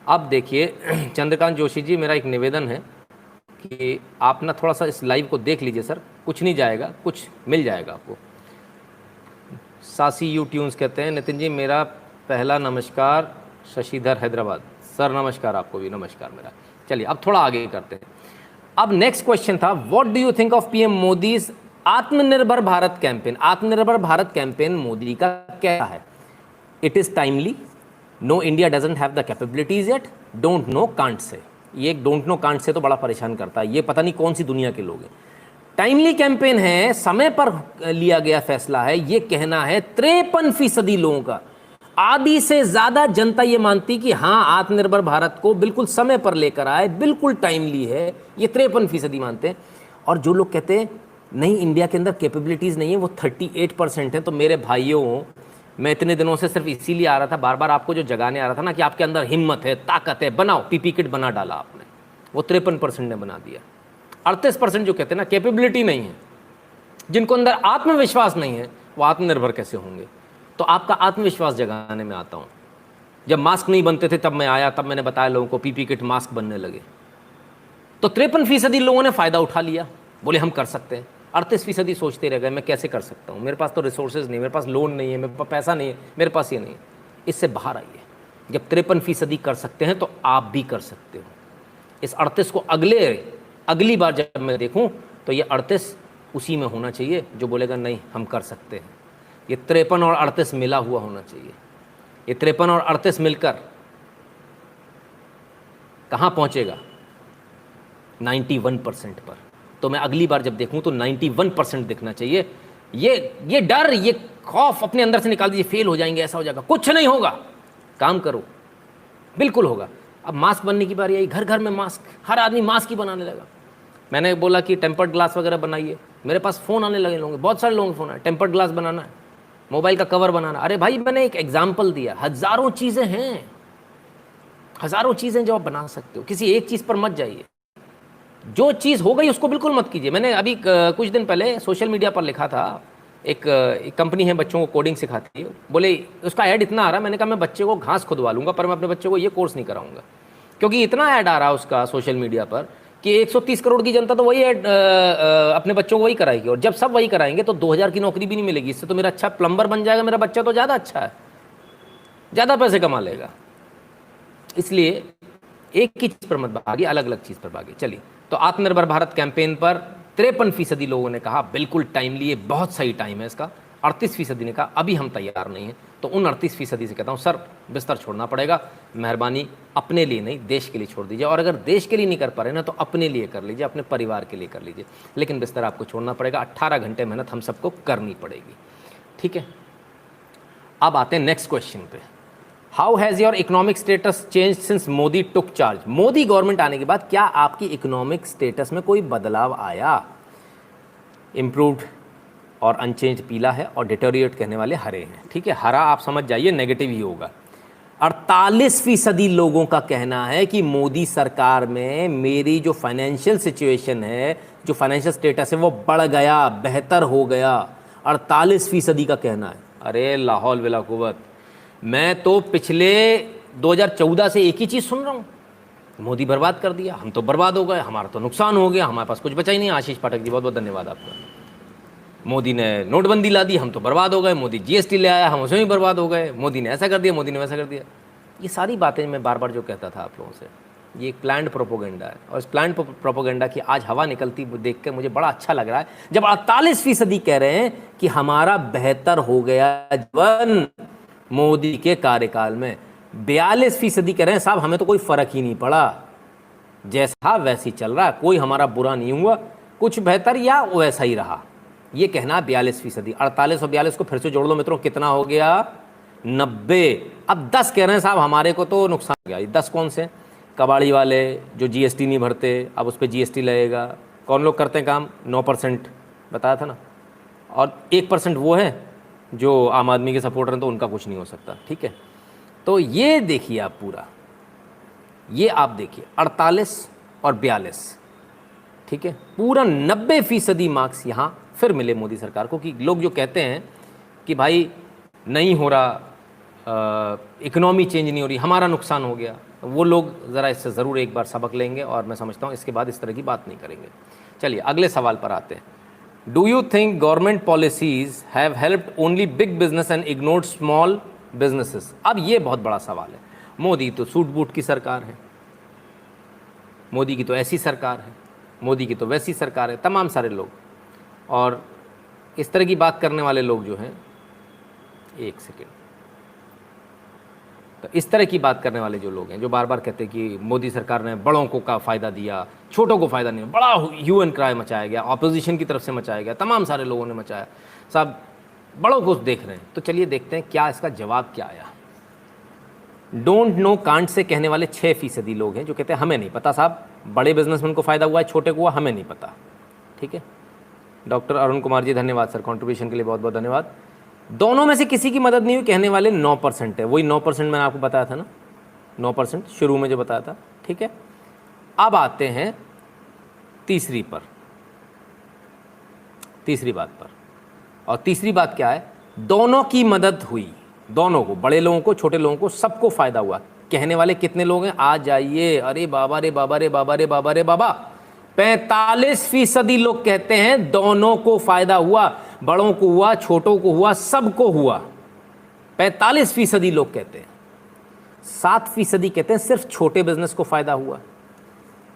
अब देखिए चंद्रकांत जोशी जी, मेरा एक निवेदन है कि आप ना थोड़ा सा इस लाइव को देख लीजिए सर, कुछ नहीं जाएगा, कुछ मिल जाएगा आपको। सासी यू ट्यून्स कहते हैं, नितिन जी मेरा पहला नमस्कार, शशिधर हैदराबाद। सर नमस्कार, आपको भी नमस्कार मेरा। चलिए अब थोड़ा आगे करते हैं। अब नेक्स्ट क्वेश्चन था, what do you think of PM Modi's आत्मनिर्भर भारत कैंपेन? आत्मनिर्भर भारत कैंपेन मोदी का क्या है? It is timely, no India doesn't have the capabilities yet, don't know can't say. ये डोंट नो कांट से तो बड़ा परेशान करता है, ये पता नहीं कौन सी दुनिया के लोग हैं। टाइमली कैंपेन है, समय पर लिया गया फैसला है, ये कहना है 53% लोगों का। आधी से ज्यादा जनता ये मानती कि हाँ आत्मनिर्भर भारत को बिल्कुल समय पर लेकर आए, बिल्कुल टाइमली है, ये 53% मानते हैं। और जो लोग कहते हैं नहीं इंडिया के अंदर कैपेबिलिटीज नहीं है, वो 38% है। तो मेरे भाइयों, मैं इतने दिनों से सिर्फ इसीलिए आ रहा था, बार बार आपको जो जगाने आ रहा था ना कि आपके अंदर हिम्मत है, ताकत है, बनाओ, पीपी किट बना डाला आपने, वो 53% ने बना दिया। 38% जो कहते हैं ना कैपेबिलिटी नहीं है, जिनको अंदर आत्मविश्वास नहीं है, वो आत्मनिर्भर कैसे होंगे? तो आपका आत्मविश्वास जगाने में आता हूं। जब मास्क नहीं बनते थे तब मैं आया, तब मैंने बताया लोगों को, पीपी किट मास्क बनने लगे। तो 53% लोगों ने फायदा उठा लिया, बोले हम कर सकते हैं। 38% सोचते रह गए मैं कैसे कर सकता हूं, मेरे पास तो रिसोर्सेज नहीं, मेरे पास लोन नहीं है, मेरे पास पैसा नहीं है, मेरे पास ये नहीं है। इससे बाहर आइए, जब 53% कर सकते हैं तो आप भी कर सकते हो। इस 38 को अगली बार जब मैं देखूं तो ये 38 उसी में होना चाहिए जो बोलेगा नहीं हम कर सकते हैं। ये 53 और 38 मिला हुआ होना चाहिए। ये 53 और 38 मिलकर कहाँ पहुँचेगा? 91% पर। तो मैं अगली बार जब देखूं तो 91% दिखना चाहिए। ये डर, ये खौफ अपने अंदर से निकाल दीजिए, फेल हो जाएंगे, ऐसा हो जाएगा। कुछ नहीं होगा, काम करो, बिल्कुल होगा। अब मास्क बनने की बारी आई, घर घर में मास्क, हर आदमी मास्क ही बनाने लगा। मैंने बोला कि टेम्पर्ड ग्लास वगैरह बनाइए, मेरे पास फ़ोन आने लगे लोगों के, बहुत सारे लोगों के फ़ोन आए, टेम्पर्ड ग्लास बनाना है, मोबाइल का कवर बनाना। अरे भाई, मैंने एक एग्जाम्पल दिया, हज़ारों चीज़ें हैं, हज़ारों चीज़ें जो आप बना सकते हो। किसी एक चीज़ पर मत जाइए, जो चीज़ हो गई उसको बिल्कुल मत कीजिए। मैंने अभी कुछ दिन पहले सोशल मीडिया पर लिखा था, एक कंपनी है बच्चों को कोडिंग सिखाती है, बोले उसका ऐड इतना आ रहा है, मैंने कहा मैं बच्चे को घास खुदवा लूँगा पर मैं अपने बच्चे को ये कोर्स नहीं कराऊंगा, क्योंकि इतना ऐड आ रहा है उसका सोशल मीडिया पर कि 130 करोड़ की जनता तो वही ऐड अपने बच्चों को वही कराएगी, और जब सब वही कराएंगे तो 2000 की नौकरी भी नहीं मिलेगी। इससे तो मेरा अच्छा प्लम्बर बन जाएगा मेरा बच्चा, तो ज़्यादा अच्छा है, ज़्यादा पैसे कमा लेगा। इसलिए एक ही चीज़ पर मत भागिए, अलग अलग चीज़ पर भागिए। चलिए, तो आत्मनिर्भर भारत कैंपेन पर 53% लोगों ने कहा बिल्कुल टाइमली, ये बहुत सही टाइम है इसका। 38% ने कहा अभी हम तैयार नहीं हैं। तो उन 38% से कहता हूँ सर, बिस्तर छोड़ना पड़ेगा, मेहरबानी अपने लिए नहीं देश के लिए छोड़ दीजिए, और अगर देश के लिए नहीं कर पा रहे ना तो अपने लिए कर लीजिए, अपने परिवार के लिए कर लीजिए, लेकिन बिस्तर आपको छोड़ना पड़ेगा। 18 घंटे मेहनत हम सबको करनी पड़ेगी, ठीक है। अब आते हैं नेक्स्ट क्वेश्चन पे, how has your economic status change since Modi took charge. Modi government आने के बाद क्या आपकी इकोनॉमिक स्टेटस में कोई बदलाव आया। इम्प्रूव्ड और अनचेंज पीला है, और डिटोरिएट कहने वाले हरे हैं, ठीक है। हरा आप समझ जाइए नेगेटिव ही होगा। 48% लोगों का कहना है कि मोदी सरकार में मेरी जो फाइनेंशियल सिचुएशन है, जो फाइनेंशियल स्टेटस है वो बढ़ गया, बेहतर हो गया। 48% का कहना है। अरे लाहौल विला कुव्वत, मैं तो पिछले 2014 से एक ही चीज़ सुन रहा हूँ, मोदी बर्बाद कर दिया, हम तो बर्बाद हो गए, हमारा तो नुकसान हो गया, हमारे पास कुछ बचा ही नहीं। आशीष पाठक जी बहुत बहुत धन्यवाद आपका। मोदी ने नोटबंदी ला दी, हम तो बर्बाद हो गए। मोदी जीएसटी ले आया, हम उसमें भी बर्बाद हो गए। मोदी ने ऐसा कर दिया, मोदी ने वैसा कर दिया। ये सारी बातें मैं बार बार जो कहता था आप लोगों से, ये एक प्लान्ड प्रोपोगेंडा है, और इस प्लान्ड प्रोपोगेंडा की आज हवा निकलती देख कर मुझे बड़ा अच्छा लग रहा है, जब 48% कह रहे हैं कि हमारा बेहतर हो गया जीवन मोदी के कार्यकाल में। 42% कह रहे हैं साहब हमें तो कोई फ़र्क ही नहीं पड़ा, जैसा वैसे ही चल रहा है, कोई हमारा बुरा नहीं हुआ, कुछ बेहतर या वैसा ही रहा। ये कहना 42%। 48 और 42 को फिर से जोड़ लो मित्रों, कितना हो गया, 90। अब 10 कह रहे हैं साहब हमारे को तो नुकसान हो गया। ये 10 कौन से? कबाड़ी वाले जो जीएसटी नहीं भरते, अब उस पर जीएसटी लगेगा। कौन लोग करते हैं काम? 9% बताया था ना, और 1% वो है जो आम आदमी के सपोर्टर हैं, तो उनका कुछ नहीं हो सकता, ठीक है। तो ये देखिए आप पूरा, ये आप देखिए 48 और 42, ठीक है, पूरा 90% मार्क्स यहाँ फिर मिले मोदी सरकार को। कि लोग जो कहते हैं कि भाई नहीं हो रहा, इकोनॉमी चेंज नहीं हो रही, हमारा नुकसान हो गया, वो लोग ज़रा इससे ज़रूर एक बार सबक लेंगे, और मैं समझता हूँ इसके बाद इस तरह की बात नहीं करेंगे। चलिए अगले सवाल पर आते हैं। Do you think government policies have helped only big business and ignored small businesses. अब ये बहुत बड़ा सवाल है। मोदी तो सूट बूट की सरकार है, मोदी की तो ऐसी सरकार है, मोदी की तो वैसी सरकार है, तमाम सारे लोग, और इस तरह की बात करने वाले लोग जो हैं, एक सेकेंड, तो इस तरह की बात करने वाले जो लोग हैं, जो बार बार कहते हैं कि मोदी सरकार ने बड़ों को का फ़ायदा दिया, छोटों को फ़ायदा नहीं, बड़ा ह्यू एंड क्राई मचाया गया, ऑपोजिशन की तरफ से मचाया गया, तमाम सारे लोगों ने मचाया, सब बड़ों को देख रहे हैं। तो चलिए देखते हैं क्या इसका जवाब क्या आया। डोंट नो कांट से कहने वाले 6% लोग हैं जो कहते हैं हमें नहीं पता साहब, बड़े बिजनेसमैन को फ़ायदा हुआ है, छोटे को हुआ, हमें नहीं पता, ठीक है। डॉक्टर अरुण कुमार जी धन्यवाद सर, कंट्रीब्यूशन के लिए बहुत बहुत धन्यवाद। दोनों में से किसी की मदद नहीं हुई कहने वाले 9% है। वही 9% मैंने आपको बताया था ना, 9% शुरू में जो बताया था, ठीक है। अब आते हैं तीसरी बात पर, और तीसरी बात क्या है? दोनों की मदद हुई, दोनों को, बड़े लोगों को, छोटे लोगों को, सबको फायदा हुआ। कहने वाले कितने लोग हैं? आ जाइए। अरे बाबा रे बाबा रे बाबा रे बाबा रे बाबा, 45% लोग कहते हैं दोनों को फायदा हुआ, बड़ों को हुआ, छोटों को हुआ, सबको हुआ। 45% लोग कहते हैं। 7% कहते हैं सिर्फ छोटे बिजनेस को फायदा हुआ,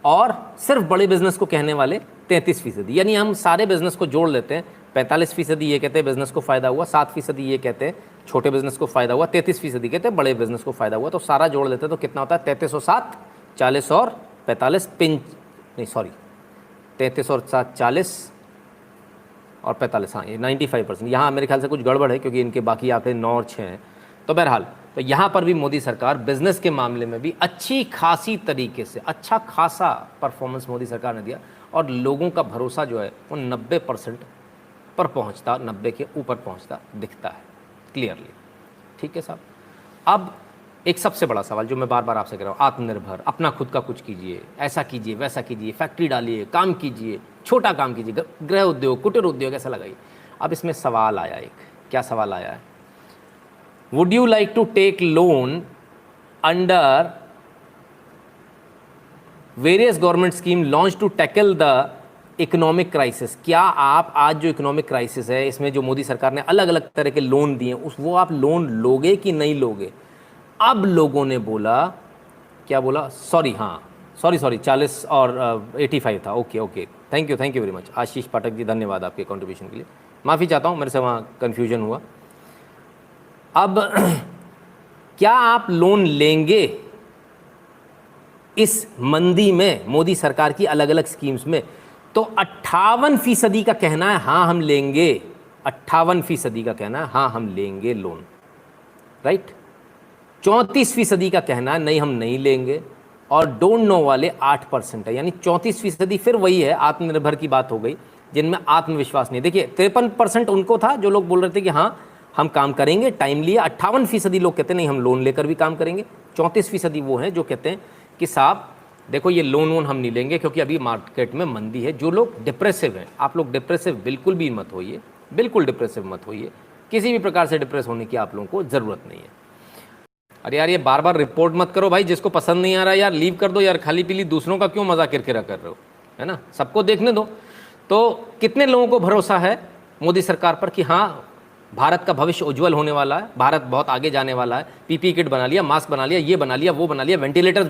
और सिर्फ बड़े बिजनेस को कहने वाले 33%। यानी हम सारे बिजनेस को जोड़ लेते हैं, 45% ये कहते हैं बिजनेस को फायदा हुआ, 7% ये कहते हैं छोटे बिजनेस को फायदा हुआ, 33% कहते हैं बड़े बिजनेस को फायदा हुआ। तो सारा जोड़ लेते हैं तो कितना होता है? 33 और 7 40 और 45 नहीं सॉरी 33 और 7 40 और 45, हाँ ये 95%। यहाँ मेरे ख्याल से कुछ गड़बड़ है क्योंकि इनके बाकी आंकड़े 9 और 6 हैं। तो बहरहाल तो यहाँ पर भी मोदी सरकार बिजनेस के मामले में भी अच्छी खासी तरीके से अच्छा खासा परफॉर्मेंस मोदी सरकार ने दिया और लोगों का भरोसा जो है वो 90% पर पहुँचता, 90 के ऊपर पहुँचता दिखता है क्लियरली। ठीक है साहब। अब एक सबसे बड़ा सवाल जो मैं बार बार आपसे कह रहा हूँ, आत्मनिर्भर, अपना खुद का कुछ कीजिए, ऐसा कीजिए वैसा कीजिए, फैक्ट्री डालिए, काम कीजिए, छोटा काम कीजिए, गृह उद्योग, कुटीर उद्योग ऐसा लगाइए। अब इसमें सवाल आया एक, क्या सवाल आया है? Would you like to take loan under various government scheme launch to tackle the economic crisis? क्या आप आज जो इकोनॉमिक क्राइसिस है इसमें जो मोदी सरकार ने अलग अलग तरह के लोन दिए वो आप लोन लोगे कि नहीं लोगे? अब लोगों ने बोला, क्या बोला, सॉरी हाँ सॉरी 40 और 85 था। Okay thank you very much Ashish Pathak ji, धन्यवाद आपके कंट्रीब्यूशन के लिए। माफ़ी चाहता हूँ मेरे से वहाँ कन्फ्यूजन हुआ। अब क्या आप लोन लेंगे इस मंदी में मोदी सरकार की अलग अलग स्कीम्स में? तो 58% का कहना है हाँ हम लेंगे, 58% का कहना है हाँ हम लेंगे लोन, राइट। 34% का कहना है नहीं हम नहीं लेंगे, और डोंट नो वाले 8% है। यानी 34% फिर वही है, आत्मनिर्भर की बात हो गई, जिनमें आत्मविश्वास नहीं। देखिए 53% उनको था जो लोग बोल रहे थे कि हाँ हम काम करेंगे, टाइम लिया। 58% लोग कहते नहीं हम लोन लेकर भी काम करेंगे। 34% वो हैं जो कहते हैं कि साहब देखो ये लोन वोन हम नहीं लेंगे क्योंकि अभी मार्केट में मंदी है। जो लोग डिप्रेसिव हैं, आप लोग डिप्रेसिव बिल्कुल भी मत होइए, बिल्कुल डिप्रेसिव मत होइए, किसी भी प्रकार से डिप्रेस होने की आप लोगों को ज़रूरत नहीं है। अरे यार ये बार बार रिपोर्ट मत करो भाई, जिसको पसंद नहीं आ रहा यार लीव कर दो यार, खाली पीली दूसरों का क्यों मजाक किरकिरा कर रहे हो, है ना, सबको देखने दो। तो कितने लोगों को भरोसा है मोदी सरकार पर कि हाँ भारत का भविष्य उज्जवल होने वाला है, भारत बहुत आगे जाने वाला है, पीपी किट बना लिया, मास्क बना लिया, ये बना लिया, वो बना लिया, वेंटिलेटर्स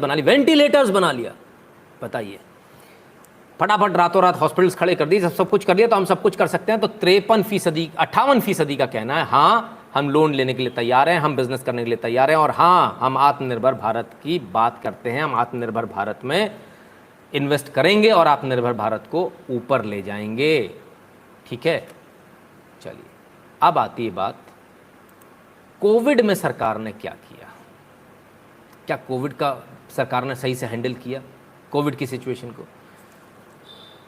बना लिया, बताइए फटाफट रातों रात हॉस्पिटल्स खड़े कर दिए, सब कुछ कर लिया, तो हम सब कुछ कर सकते हैं। तो 58% का कहना है हाँ हम लोन लेने के लिए तैयार हैं, हम बिजनेस करने के लिए तैयार हैं, और हाँ हम आत्मनिर्भर भारत की बात करते हैं, हम आत्मनिर्भर भारत में इन्वेस्ट करेंगे और आत्मनिर्भर भारत को ऊपर ले जाएंगे। ठीक है, चलिए अब आती है बात कोविड में सरकार ने क्या किया। क्या कोविड का सरकार ने सही से हैंडल किया कोविड की सिचुएशन को?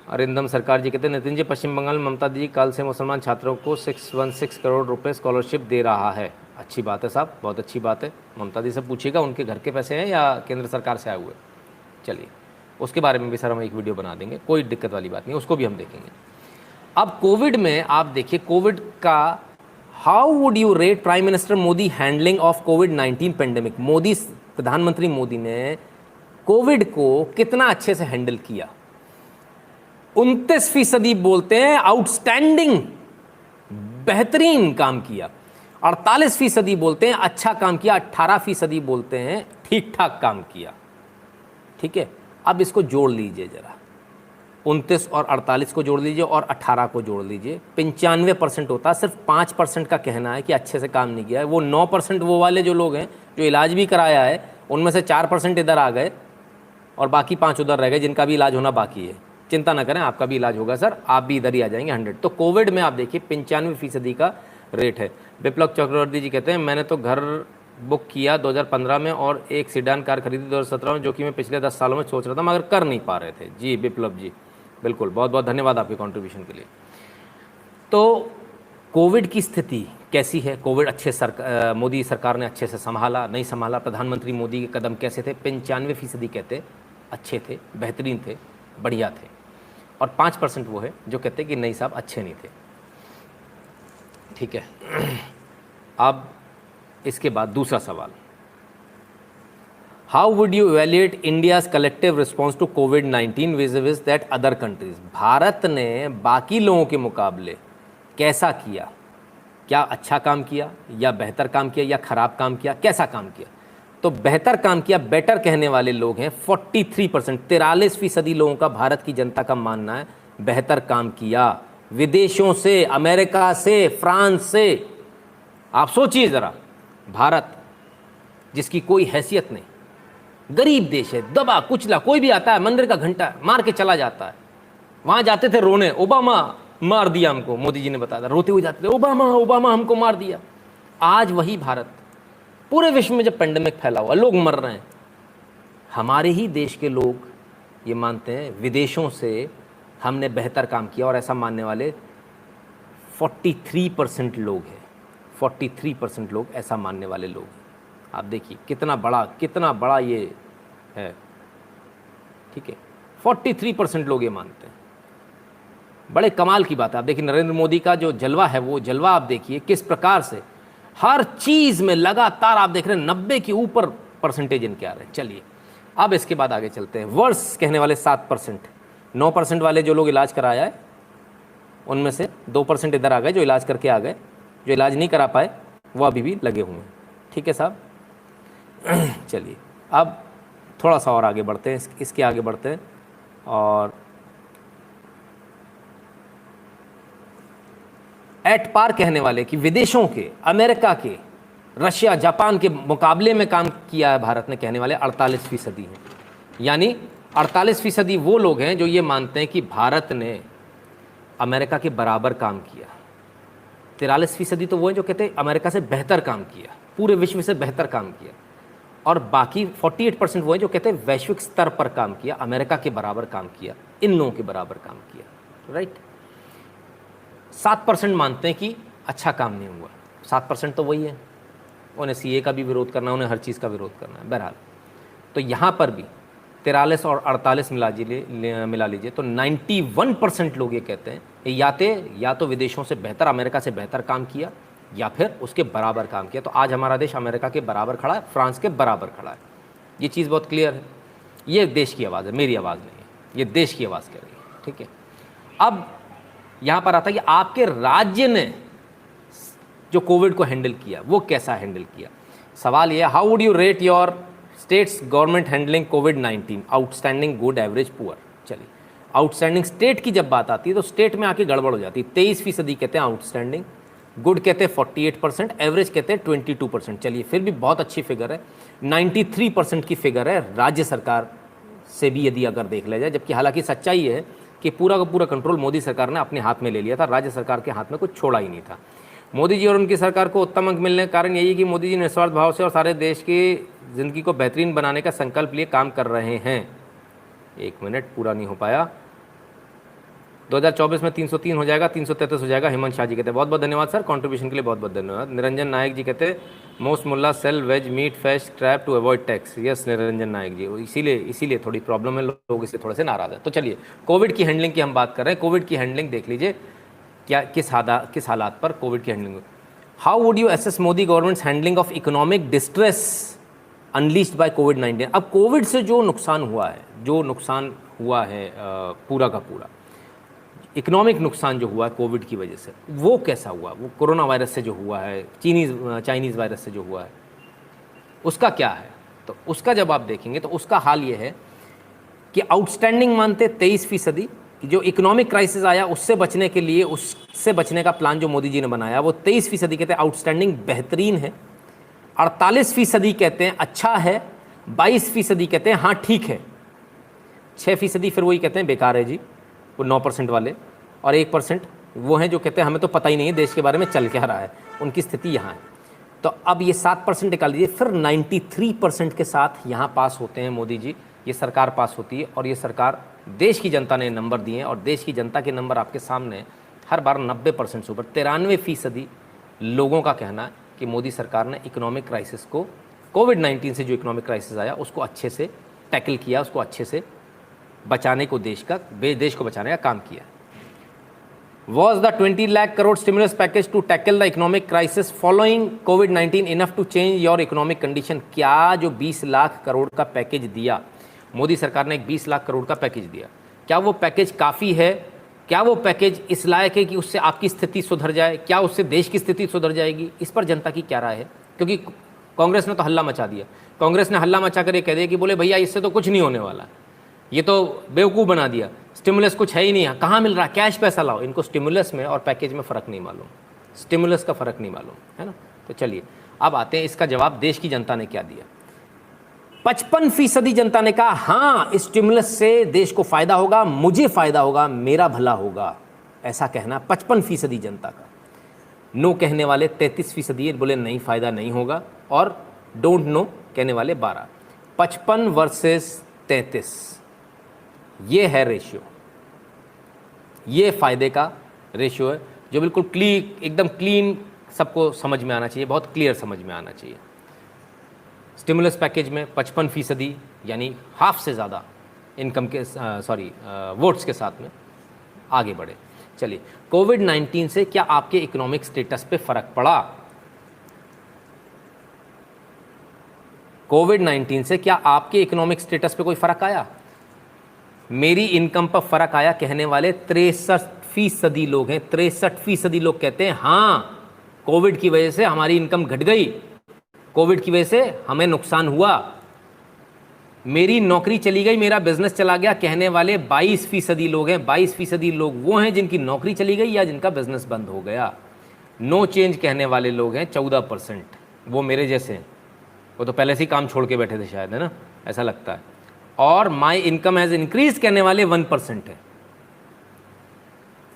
अरिंदम सरकार जी कहते हैं नितिन जी पश्चिम बंगाल में ममता दी कल से मुसलमान छात्रों को 616 करोड़ रुपए स्कॉलरशिप दे रहा है। अच्छी बात है साहब, बहुत अच्छी बात है। ममता दी से पूछिएगा उनके घर के पैसे हैं या केंद्र सरकार से आए हुए। चलिए उसके बारे में भी सर हम एक वीडियो बना देंगे, कोई दिक्कत वाली बात नहीं, उसको भी हम देखेंगे। अब कोविड में आप देखिए कोविड का how would you rate prime minister Modi handling of covid pandemic. Modi, प्रधानमंत्री मोदी ने कोविड को कितना अच्छे से हैंडल किया। 29% बोलते हैं आउटस्टैंडिंग, बेहतरीन काम किया। 48% बोलते हैं अच्छा काम किया। 18% बोलते हैं ठीक ठाक काम किया। ठीक है, अब इसको जोड़ लीजिए जरा, 29 और 48 को जोड़ लीजिए और 18 को जोड़ लीजिए, 95% होता है। सिर्फ 5% का कहना है कि अच्छे से काम नहीं किया है। वो 9% वो वाले जो लोग हैं जो इलाज भी कराया है, उनमें से 4% इधर आ गए और बाकी 5 उधर रह गए जिनका भी इलाज होना बाकी है। चिंता ना करें, आपका भी इलाज होगा सर, आप भी इधर ही आ जाएंगे 100। तो कोविड में आप देखिए 95% का रेट है। विप्लव चक्रवर्ती जी कहते हैं मैंने तो घर बुक किया 2015 में और एक सीडान कार खरीदी 2017 में, जो कि मैं पिछले 10 सालों में सोच रहा था मगर कर नहीं पा रहे थे। जी विप्लव जी बिल्कुल, बहुत बहुत धन्यवाद आपके कॉन्ट्रीब्यूशन के लिए। तो कोविड की स्थिति कैसी है? कोविड मोदी सरकार ने अच्छे से संभाला, नहीं संभाला? प्रधानमंत्री मोदी के कदम कैसे थे? 95% कहते अच्छे थे, बेहतरीन थे, बढ़िया थे, और 5% वो है जो कहते कि नहीं साहब अच्छे नहीं थे। ठीक है, अब इसके बाद दूसरा सवाल, how would you evaluate India's collective response to कोविड-19 vis that other countries. Bharat ने बाकी लोगों के मुकाबले कैसा किया? क्या अच्छा काम किया या बेहतर काम किया या खराब काम किया? कैसा काम किया? तो बेहतर काम किया, बेटर कहने वाले लोग हैं 43%, 43% लोगों का भारत की जनता का मानना है बेहतर काम किया। विदेशों से, अमेरिका से, फ्रांस से, आप सोचिए ज़रा, भारत जिसकी कोई हैसियत नहीं, गरीब देश है, दबा कुचला, कोई भी आता है मंदिर का घंटा मार के चला जाता है। वहां जाते थे रोने, ओबामा मार दिया हमको, मोदी जी ने बताया था, रोते हुए जाते थे, ओबामा ओबामा हमको मार दिया। आज वही भारत, पूरे विश्व में जब पेंडेमिक फैला हुआ, लोग मर रहे हैं, हमारे ही देश के लोग ये मानते हैं विदेशों से हमने बेहतर काम किया, और ऐसा मानने वाले 43% लोग हैं। 43% लोग ऐसा मानने वाले लोग हैं। आप देखिए कितना बड़ा ये है, ठीक है। 43% लोग ये मानते हैं, बड़े कमाल की बात है। आप देखिए नरेंद्र मोदी का जो जलवा है, वो जलवा आप देखिए किस प्रकार से हर चीज़ में लगातार आप देख रहे हैं 90 के ऊपर परसेंटेज इनके आ रहे हैं। चलिए अब इसके बाद आगे चलते हैं। वर्स कहने वाले 7%, 9% वाले जो लोग इलाज कराया है उनमें से 2% इधर आ गए, जो इलाज करके आ गए, जो इलाज नहीं करा पाए वो अभी भी लगे हुए हैं। ठीक है साहब। चलिए अब थोड़ा सा और आगे बढ़ते हैं, इसके आगे बढ़ते हैं। और एट पार कहने वाले कि विदेशों के, अमेरिका के, रशिया, जापान के मुकाबले में काम किया है भारत ने कहने वाले 48% हैं। यानी 48% वो लोग हैं जो ये मानते हैं कि भारत ने अमेरिका के बराबर काम किया। 43% तो वो हैं जो कहते हैं अमेरिका से बेहतर काम किया, पूरे विश्व से बेहतर काम किया। और बाकी 48% वो हैं जो कहते हैं वैश्विक स्तर पर काम किया, अमेरिका के बराबर काम किया, इन लोगों के बराबर काम किया। राइट। 7% मानते हैं कि अच्छा काम नहीं हुआ। 7% तो वही है, उन्हें सीए का भी विरोध करना, उन्हें हर चीज़ का विरोध करना है। बहरहाल तो यहाँ पर भी 43 और 48 मिला लीजिए तो 91% लोग ये कहते हैं या तो विदेशों से बेहतर, अमेरिका से बेहतर काम किया, या फिर उसके बराबर काम किया। तो आज हमारा देश अमेरिका के बराबर खड़ा है, फ्रांस के बराबर खड़ा है। ये चीज़ बहुत क्लियर है। ये देश की आवाज़ है, मेरी आवाज़ नहीं है, ये देश की आवाज़ कह रही है। ठीक है। अब यहाँ पर आता है कि आपके राज्य ने जो कोविड को हैंडल किया वो कैसा हैंडल किया। सवाल ये है, how would you rate your states government handling covid, outstanding, good, average, poor. चलिए आउटस्टैंडिंग स्टेट की जब बात आती है तो स्टेट में आके गड़बड़ हो जाती है। 23% कहते हैं आउटस्टैंडिंग, गुड कहते हैं 48%, एवरेज कहते हैं 22%। चलिए फिर भी बहुत अच्छी फिगर है। 93% की फिगर है राज्य सरकार से भी यदि अगर देख लिया जाए, जबकि हालांकि सच्चाई है कि पूरा का पूरा कंट्रोल मोदी सरकार ने अपने हाथ में ले लिया था, राज्य सरकार के हाथ में कुछ छोड़ा ही नहीं था। मोदी जी और उनकी सरकार को उत्तम अंक मिलने का कारण यही है कि मोदी जी निस्वार्थ भाव से और सारे देश की ज़िंदगी को बेहतरीन बनाने का संकल्प लिए काम कर रहे हैं। एक मिनट, पूरा नहीं हो पाया। 2024 में 303 हो जाएगा, 333 हो जाएगा। हेमंत शाह जी कहते हैं बहुत बहुत धन्यवाद सर, कंट्रीब्यूशन के लिए बहुत बहुत धन्यवाद। निरंजन नायक जी कहते हैं most mullahs sell veg meat fish crab to avoid tax. Yes Niranjan Nayak ji, इसीलिए थोड़ी प्रॉब्लम है, लोग इससे थोड़े से नाराज हैं। तो चलिए कोविड की हैंडलिंग की हम बात कर रहे हैं। कोविड की हैंडलिंग देख लीजिए क्या किस हालात पर कोविड की handling. How would you assess Modi government's handling of economic distress unleashed by कोविड-19। अब कोविड से जो नुकसान हुआ है पूरा का पूरा इकोनॉमिक नुकसान जो हुआ है कोविड की वजह से, वो कैसा हुआ, वो कोरोना वायरस से जो हुआ है, चाइनीज़ वायरस से जो हुआ है, उसका क्या है। तो उसका जब आप देखेंगे तो उसका हाल ये है कि आउटस्टैंडिंग मानते 23%, जो इकोनॉमिक क्राइसिस आया उससे बचने के लिए, उससे बचने का प्लान जो मोदी जी ने बनाया वो 23% कहते हैं आउटस्टैंडिंग बेहतरीन है, 48% कहते हैं अच्छा है, 22% कहते हैं हाँ ठीक है, 6% फिर वही कहते हैं बेकार है जी, वो 9% वाले, और 1% वो हैं जो कहते हैं हमें तो पता ही नहीं है देश के बारे में चल क्या रहा है, उनकी स्थिति यहाँ है। तो अब ये 7% निकाल दीजिए, फिर 93% के साथ यहाँ पास होते हैं मोदी जी, ये सरकार पास होती है। और ये सरकार, देश की जनता ने नंबर दिए हैं और देश की जनता के नंबर आपके सामने हर बार 90% से ऊपर। 93% लोगों का कहना है कि मोदी सरकार ने इकोनॉमिक क्राइसिस को, कोविड-19 से जो इकोनॉमिक क्राइसिस आया उसको अच्छे से टैकल किया, उसको अच्छे से बचाने को, देश को बचाने का काम किया। Was the 20 lakh crore stimulus package to tackle the economic crisis following COVID-19 enough to change your economic condition? क्या जो 20 लाख करोड़ का पैकेज दिया मोदी सरकार ने, एक 20 लाख करोड़ का पैकेज दिया, क्या वो पैकेज काफ़ी है? क्या वो पैकेज इस लायक है कि उससे आपकी स्थिति सुधर जाए? क्या उससे देश की स्थिति सुधर जाएगी? इस पर जनता की क्या राय है? क्योंकि कांग्रेस ने तो हल्ला मचा दिया, कांग्रेस ने हल्ला मचा कर ये कह दिया कि बोले भैया इससे तो कुछ नहीं होने वाला, ये तो बेवकूफ़ बना दिया, स्टिमुलस कुछ है ही नहीं, कहाँ मिल रहा है, कैश पैसा लाओ। इनको स्टिमुलस में और पैकेज में फ़र्क नहीं मालूम, स्टिमुलस का फ़र्क नहीं मालूम है ना। तो चलिए अब आते हैं इसका जवाब देश की जनता ने क्या दिया। 55% जनता ने कहा हाँ, स्टिमुलस से देश को फायदा होगा, मुझे फायदा होगा, मेरा भला होगा, ऐसा कहना 55% जनता का। नो कहने वाले 33%, बोले नहीं फायदा नहीं होगा, और डोंट नो कहने वाले 12। 55 वर्सेस 33, ये है रेशियो, ये फायदे का रेशियो है, जो बिल्कुल एकदम क्लीन सबको समझ में आना चाहिए, बहुत क्लियर समझ में आना चाहिए। स्टिमुलस पैकेज में 55% यानी हाफ से ज़्यादा इनकम के वोट्स के साथ में आगे बढ़े। चलिए, कोविड-19 से क्या आपके इकोनॉमिक स्टेटस पे फर्क पड़ा? कोविड-19 से क्या आपके इकोनॉमिक स्टेटस पे कोई फर्क आया? मेरी इनकम पर फर्क आया कहने वाले 63% लोग हैं। 63% लोग कहते हैं हाँ, कोविड की वजह से हमारी इनकम घट गई, कोविड की वजह से हमें नुकसान हुआ, मेरी नौकरी चली गई, मेरा बिजनेस चला गया, कहने वाले 22% लोग हैं। 22% लोग वो हैं जिनकी नौकरी चली गई या जिनका बिजनेस बंद हो गया। नो चेंज कहने वाले लोग हैं 14%, वो मेरे जैसे हैं, वो तो पहले से ही काम छोड़ के बैठे थे शायद, है ना, ऐसा लगता है। और माई इनकम हैज़ इंक्रीज कहने वाले 1% है।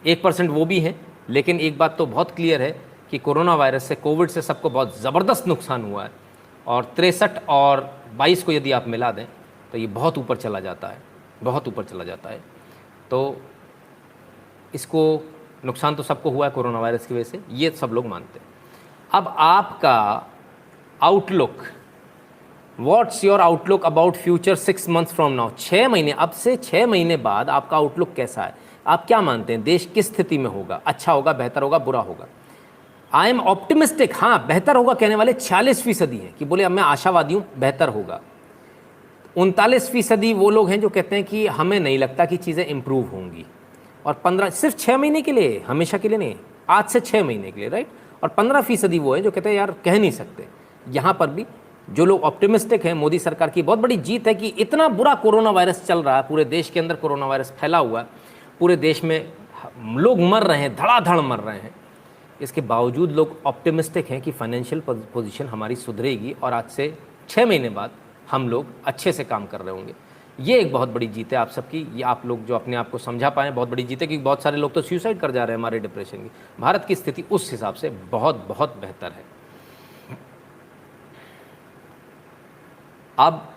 1% वो भी हैं, लेकिन एक बात तो बहुत क्लियर है कि कोरोना वायरस से, कोविड से सबको बहुत ज़बरदस्त नुकसान हुआ है, और 63 और 22 को यदि आप मिला दें तो ये बहुत ऊपर चला जाता है, बहुत ऊपर चला जाता है। तो इसको नुकसान तो सबको हुआ है कोरोना वायरस की वजह से, ये सब लोग मानते हैं। अब आपका outlook, what's your outlook about future 6 months from now? 6 महीने, अब से 6 महीने बाद आपका आउटलुक कैसा है? आप क्या मानते हैं, देश किस स्थिति में होगा? अच्छा होगा, बेहतर होगा, बुरा होगा? आई एम ऑप्टिमिस्टिक, हाँ बेहतर होगा कहने वाले 46% हैं, कि बोले अब मैं आशावादी हूँ, बेहतर होगा। 39% वो लोग हैं जो कहते हैं कि हमें नहीं लगता कि चीज़ें इंप्रूव होंगी। और 15, सिर्फ 6 महीने के लिए, हमेशा के लिए नहीं, आज से 6 महीने के लिए, राइट। और 15% वो हैं जो कहते हैं यार कह नहीं सकते। यहाँ पर भी जो लोग ऑप्टिमिस्टिक हैं, मोदी सरकार की बहुत बड़ी जीत है कि इतना बुरा कोरोना वायरस चल रहा है, पूरे देश के अंदर कोरोना वायरस फैला हुआ है, पूरे देश में लोग मर रहे हैं, धड़ाधड़ मर रहे हैं, इसके बावजूद लोग ऑप्टिमिस्टिक हैं कि फाइनेंशियल पोजीशन हमारी सुधरेगी और आज से 6 महीने बाद हम लोग अच्छे से काम कर रहे होंगे। ये एक बहुत बड़ी जीत है आप सबकी, ये आप लोग जो अपने आप को समझा पाएँ बहुत बड़ी जीत है, क्योंकि बहुत सारे लोग तो सुसाइड कर जा रहे हैं हमारे डिप्रेशन की। भारत की स्थिति उस हिसाब से बहुत बहुत बेहतर है। अब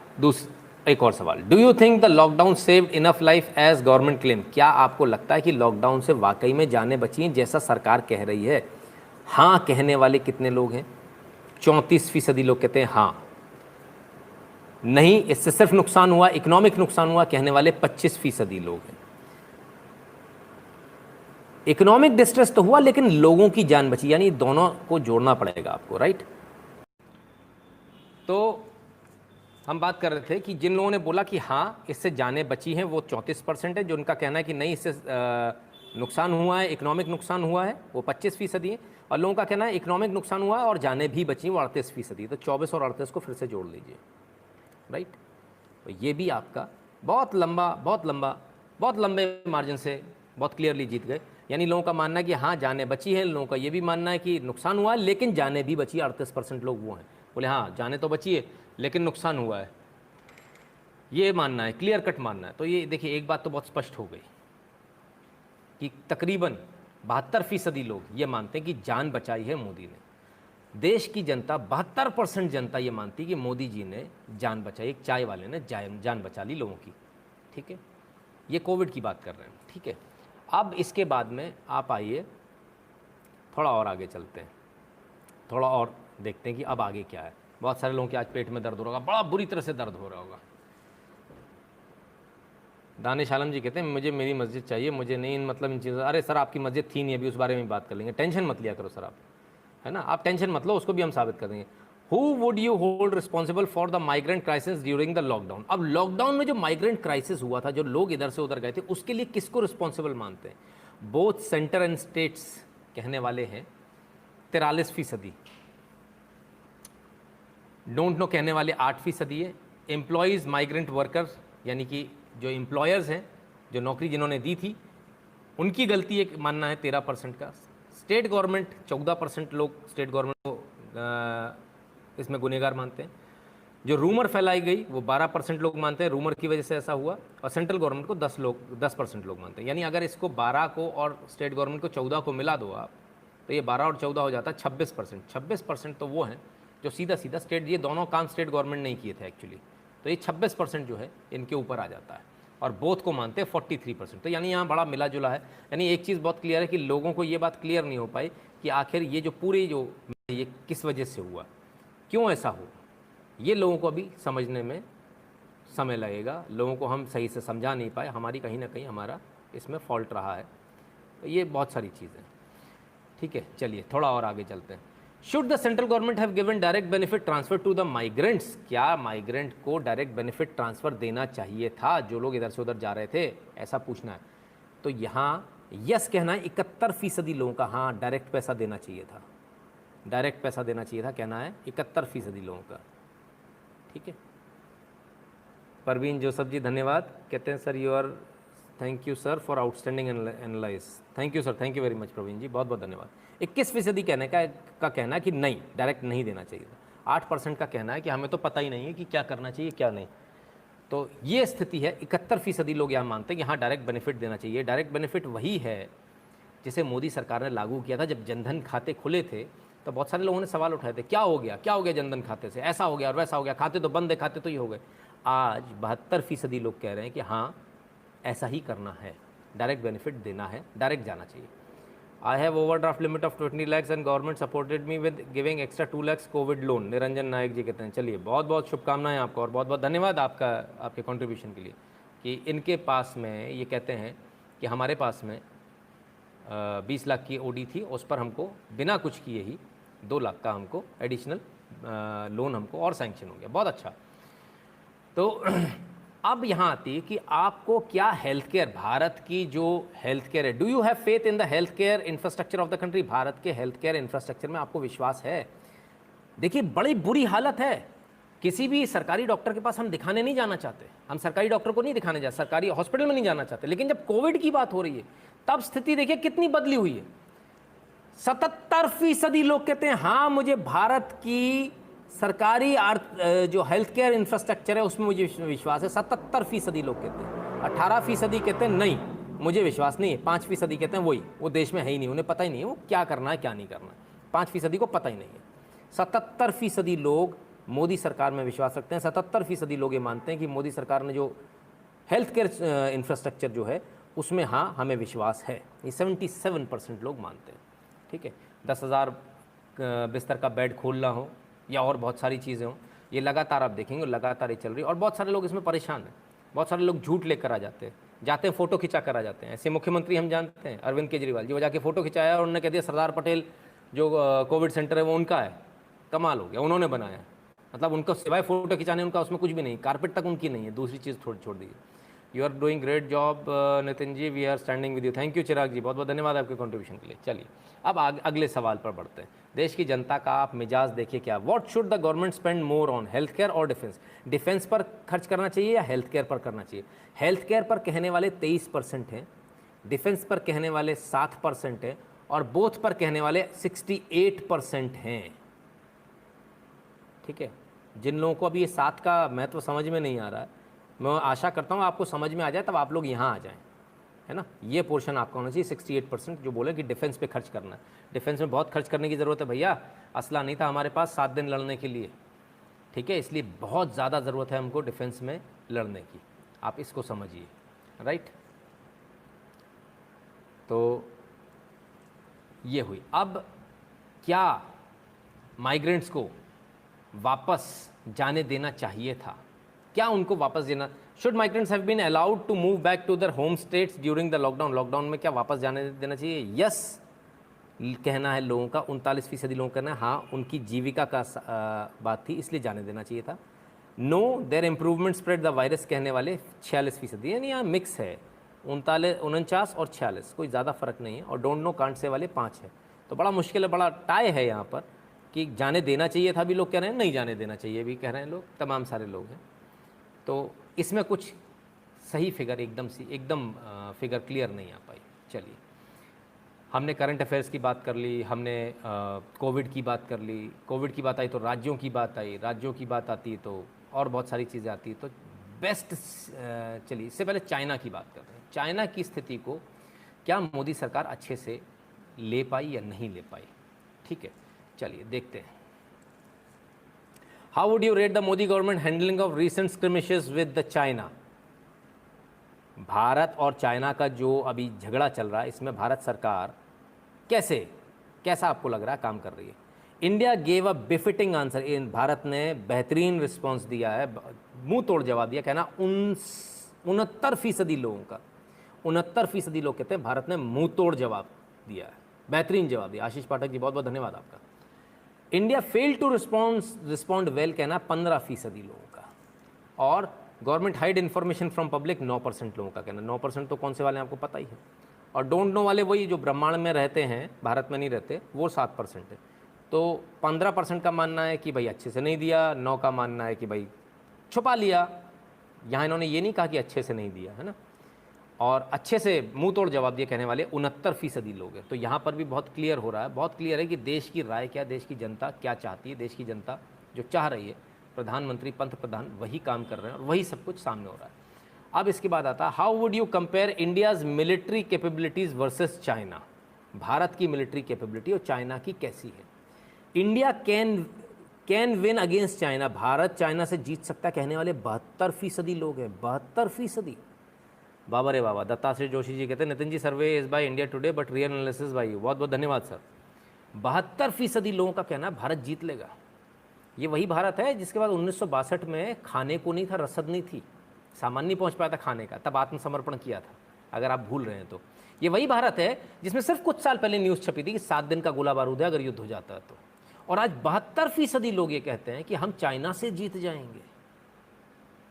एक और सवाल, do you think the lockdown saved enough life as government claim? क्या आपको लगता है कि लॉकडाउन से वाकई में जानें बची हैं जैसा सरकार कह रही है? हाँ कहने वाले कितने लोग हैं? 34% लोग कहते हैं हाँ। नहीं, इससे सिर्फ नुकसान हुआ, इकोनॉमिक नुकसान हुआ कहने वाले 25% लोग हैं। इकोनॉमिक डिस्ट्रेस तो हुआ लेकिन लोगों की जान बची, यानी दोनों को जोड़ना पड़ेगा आपको, राइट। तो हम बात कर रहे थे कि जिन लोगों ने बोला कि हाँ इससे जानें बची हैं वो 34% है, जो उनका कहना है कि नहीं इससे नुकसान हुआ है, इकोनॉमिक नुकसान हुआ है, वो 25% है, और लोगों का कहना है इकोनॉमिक नुकसान हुआ है और जानें भी बची, वो 38%। तो 24 और 38 को फिर से जोड़ लीजिए, राइट। तो ये भी आपका बहुत लंबे मार्जिन से बहुत क्लियरली जीत गए। यानी लोगों का मानना है कि हाँ जानें बची हैं, लोगों का ये भी मानना है कि नुकसान हुआ है लेकिन जानें भी बची। 38% लोग वो हैं बोले हाँ जानें तो बची है लेकिन नुकसान हुआ है, ये मानना है, क्लियर कट मानना है। तो ये देखिए एक बात तो बहुत स्पष्ट हो गई कि तकरीबन 72% लोग ये मानते हैं कि जान बचाई है मोदी ने। देश की जनता 72% जनता ये मानती है कि मोदी जी ने जान बचाई, एक चाय वाले ने जान बचा ली लोगों की, ठीक है। ये कोविड की बात कर रहे हैं, ठीक है। अब इसके बाद में आप आइए थोड़ा और आगे चलते हैं, थोड़ा और देखते हैं कि अब आगे क्या है। बहुत सारे लोगों के आज पेट में दर्द हो रहा होगा, बड़ा बुरी तरह से दर्द हो रहा होगा। दानिश आलम जी कहते हैं मुझे मेरी मस्जिद चाहिए, मुझे नहीं मतलब इन चीज़ों। अरे सर आपकी मस्जिद थी नहीं, अभी उस बारे में बात कर लेंगे, टेंशन मत लिया करो सर आप, है ना, आप टेंशन मत लो, उसको भी हम साबित कर देंगे। Who would you hold responsible for the migrant crisis during the lockdown? अब लॉकडाउन में जो माइग्रेंट क्राइसिस हुआ था, जो लोग इधर से उधर गए थे, उसके लिए किसको रिस्पॉन्सिबल मानते हैं? बोथ सेंटर एंड स्टेट्स कहने वाले हैं 43%, डोंट नो कहने वाले 8% है, एम्प्लॉयज़ माइग्रेंट वर्कर्स यानी कि जो एम्प्लॉयर्स हैं, जो नौकरी जिन्होंने दी थी उनकी गलती एक मानना है 13% का, स्टेट गवर्नमेंट 14% लोग स्टेट गवर्नमेंट को इसमें गुनहगार मानते हैं। जो रूमर फैलाई गई वो 12% लोग मानते हैं रूमर की वजह से ऐसा हुआ, और सेंट्रल गवर्नमेंट को 10% लोग मानते हैं। यानी अगर इसको 12 को और स्टेट गवर्नमेंट को 14 को मिला दो आप, तो ये 12 और 14 हो जाता है 26%। 26% तो वो हैं जो सीधा सीधा स्टेट, ये दोनों काम स्टेट गवर्नमेंट नहीं किए थे एक्चुअली, तो ये 26% जो है इनके ऊपर आ जाता है, और बोथ को मानते हैं 43%। तो यानी यहाँ बड़ा मिला जुला है। यानी एक चीज़ बहुत क्लियर है कि लोगों को ये बात क्लियर नहीं हो पाई कि आखिर ये जो पूरी जो ये किस वजह से हुआ, क्यों ऐसा हुआ, ये लोगों को अभी समझने में समय लगेगा। लोगों को हम सही से समझा नहीं पाए, हमारी कहीं ना कहीं हमारा इसमें फॉल्ट रहा है। तो ये बहुत सारी चीज़ें, ठीक है। चलिए थोड़ा और आगे चलते हैं। Should the central government have given direct benefit transfer to the migrants, क्या माइग्रेंट को डायरेक्ट बेनिफिट ट्रांसफर देना चाहिए था, जो लोग इधर से उधर जा रहे थे, ऐसा पूछना है। तो यहाँ यस कहना है 71% लोगों का, हाँ डायरेक्ट पैसा देना चाहिए था, डायरेक्ट पैसा देना चाहिए था कहना है 71% लोगों का, ठीक है। परवीन जोसफ जी धन्यवाद, कहते हैं sir you are, thank you sir for outstanding analyse, thank you sir, thank you very much Praveen ji, बहुत बहुत धन्यवाद। 21% कहने का कहना है कि नहीं डायरेक्ट नहीं देना चाहिए था। 8% का कहना है कि हमें तो पता ही नहीं है कि क्या करना चाहिए क्या नहीं। तो ये स्थिति है, 71% लोग यहाँ मानते हैं कि हाँ डायरेक्ट बेनिफिट देना चाहिए। डायरेक्ट बेनिफिट वही है जिसे मोदी सरकार ने लागू किया था। जब जनधन खाते खुले थे तो बहुत सारे लोगों ने सवाल उठाए थे, क्या हो गया जनधन खाते से, ऐसा हो गया और वैसा हो गया, खाते तो बंद है, खाते तो ये हो गए। आज 72% लोग कह रहे हैं कि हाँ ऐसा ही करना है, डायरेक्ट बेनिफिट देना है, डायरेक्ट जाना चाहिए। I have overdraft limit of 20 lakhs and government supported me with giving extra 2 lakhs COVID loan, Niranjan Nayak ji कहते हैं। चलिए बहुत बहुत शुभकामनाएं आपको और बहुत बहुत धन्यवाद आपका, आपके कंट्रीब्यूशन के लिए। कि इनके पास में ये कहते हैं कि हमारे पास में 20 लाख की ओडी थी, उस पर हमको बिना कुछ किए ही 2 लाख का हमको एडिशनल लोन हमको और सैंक्शन हो गया, बहुत अच्छा। तो अब यहाँ आती है कि आपको क्या हेल्थ केयर, भारत की जो हेल्थ केयर है, do you have faith in the health care infrastructure of the country, Bharat के हेल्थ केयर इंफ्रास्ट्रक्चर में आपको विश्वास है? देखिए बड़ी बुरी हालत है, किसी भी सरकारी डॉक्टर के पास हम दिखाने नहीं जाना चाहते, हम सरकारी डॉक्टर को नहीं दिखाने जाते, सरकारी हॉस्पिटल में नहीं जाना चाहते, लेकिन जब कोविड की बात हो रही है तब स्थिति देखिए कितनी बदली हुई है। 77% लोग कहते हैं हाँ मुझे भारत की सरकारी जो हेल्थ केयर इंफ्रास्ट्रक्चर है उसमें मुझे विश्वास है, 77% लोग कहते हैं। 18% कहते हैं नहीं मुझे विश्वास नहीं है। 5% कहते हैं वो देश में है ही नहीं, उन्हें पता ही नहीं है वो क्या करना है क्या नहीं करना है, 5% को पता ही नहीं है। 77% लोग मोदी सरकार में विश्वास रखते हैं। 77% लोग ये मानते हैं कि मोदी सरकार ने जो हेल्थ केयर इंफ्रास्ट्रक्चर जो है उसमें हाँ हमें विश्वास है, ये 77% लोग मानते हैं, ठीक है। 10,000 बिस्तर का बेड खोलना हो या और बहुत सारी चीज़ें हों, ये लगातार आप देखेंगे लगातार ये चल रही है। और बहुत सारे लोग इसमें परेशान हैं, बहुत सारे लोग झूठ लेकर आ जाते हैं, फ़ोटो खिंचा कर आ जाते हैं। ऐसे मुख्यमंत्री हम जानते हैं अरविंद केजरीवाल जी, वो जाके फ़ोटो खिंचाया और उन्होंने कह दिया सरदार पटेल जो कोविड सेंटर है वो उनका है, कमाल हो गया, उन्होंने बनाया। मतलब उनको सिवाय फ़ोटो खिंचाने उनका उसमें कुछ भी नहीं, कारपेट तक उनकी नहीं है, दूसरी चीज़ छोड़ दीजिए। You are doing great job Nitin ji, we are standing with you, thank you Chirag ji, बहुत बहुत धन्यवाद आपके कंट्रीब्यूशन के लिए। चलिए अब अगले सवाल पर बढ़ते हैं। देश की जनता का आप मिजाज देखिए क्या, what should the government spend more on, health care और डिफेंस? डिफेंस पर खर्च करना चाहिए या हेल्थ केयर पर करना चाहिए? हेल्थ केयर पर कहने वाले 23% हैं, डिफेंस पर कहने वाले 7% हैं, और बोथ पर कहने वाले 68% हैं, ठीक है। जिन लोगों को अभी ये 7 का महत्व समझ में नहीं आ रहा है, मैं आशा करता हूँ आपको समझ में आ जाए, तब आप लोग यहाँ आ जाएं, है ना। ये पोर्शन आपका होना चाहिए 68% जो बोले कि डिफेंस पे खर्च करना है। डिफेंस में बहुत खर्च करने की ज़रूरत है भैया, असला नहीं था हमारे पास 7 दिन लड़ने के लिए, ठीक है, इसलिए बहुत ज़्यादा ज़रूरत है हमको डिफेंस में लड़ने की, आप इसको समझिए, राइट। तो ये हुई। अब क्या माइग्रेंट्स को वापस जाने देना चाहिए था, क्या उनको वापस देना, should migrants have been allowed to move back to their home states during the lockdown, lockdown में क्या वापस जाने देना चाहिए? यस कहना है लोगों का, 39% लोगों का कहना है हाँ उनकी जीविका का बात थी इसलिए जाने देना चाहिए था। No there improvement spread the virus कहने वाले 46%, यानी यहाँ मिक्स है, 49 और 46, कोई ज़्यादा फर्क नहीं है। और डोंट नो कांट से वाले 5 है। तो बड़ा मुश्किल है, बड़ा टाई है यहाँ पर कि जाने देना चाहिए था भी लोग कह रहे हैं, नहीं जाने देना चाहिए भी कह रहे हैं लोग, तमाम सारे लोग हैं। तो इसमें कुछ सही फिगर एकदम फिगर क्लियर नहीं आ पाई। चलिए हमने करंट अफेयर्स की बात कर ली, हमने कोविड की बात कर ली, कोविड की बात आई तो राज्यों की बात आई, राज्यों की बात आती है तो और बहुत सारी चीज़ें आती है। तो बेस्ट, चलिए इससे पहले चाइना की बात करते हैं। चाइना की स्थिति को क्या मोदी सरकार अच्छे से ले पाई या नहीं ले पाई? ठीक है, चलिए देखते हैं। How would you rate the Modi government handling of recent skirmishes with the China? Bharat और चाइना का जो अभी झगड़ा चल रहा है, इसमें भारत सरकार कैसा आपको लग रहा है काम कर रही है? India gave a befitting answer. इन भारत ने बेहतरीन रिस्पॉन्स दिया है, मुंह तोड़ जवाब दिया। कहना 69% लोगों का, 69% लोग कहते हैं भारत ने मुंह तोड़ जवाब दिया है, बेहतरीन जवाब दिया। आशीष पाठक जी, बहुत बहुत धन्यवाद आपका। India fail to respond well, कहना 15% लोगों का। और government hide information from public, 9% लोगों का कहना। 9% तो कौन से वाले हैं आपको पता ही है। और डोंट नो वाले वही जो ब्रह्मांड में रहते हैं, भारत में नहीं रहते, वो 7% है। तो 15% का मानना है कि भाई अच्छे से नहीं दिया, 9 का मानना है कि भाई छुपा लिया। यहाँ इन्होंने ये नहीं कहा कि अच्छे से नहीं दिया, है ना। और अच्छे से मुंह तोड़ जवाब दिए कहने वाले 69% लोग हैं। तो यहाँ पर भी बहुत क्लियर हो रहा है, बहुत क्लियर है कि देश की राय क्या, देश की जनता क्या चाहती है। देश की जनता जो चाह रही है, प्रधानमंत्री पंत प्रधान वही काम कर रहे हैं और वही सब कुछ सामने हो रहा है। अब इसके बाद आता है, how would you compare India's military capabilities versus China? Bharat की मिलिट्री कैपेबिलिटी और चाइना की कैसी है? India can win against China, Bharat China से जीत सकता है कहने वाले 72% लोग हैं। 72%। बाबा रे बाबा। दत्ताश्री जोशी जी कहते हैं, Nitin ji survey is by India Today but real analysis by you. बहुत बहुत धन्यवाद सर। 72% लोगों का कहना है भारत जीत लेगा। ये वही भारत है जिसके बाद 1962 में खाने को नहीं था, रसद नहीं थी, सामान नहीं पहुंच पाया था खाने का, तब आत्मसमर्पण किया था, अगर आप भूल रहे हैं तो। ये वही भारत है जिसमें सिर्फ कुछ साल पहले न्यूज़ छपी थी कि 7 दिन का गोला बारूद है अगर युद्ध हो जाता है तो। और आज 72% लोग ये कहते हैं कि हम चाइना से जीत जाएंगे।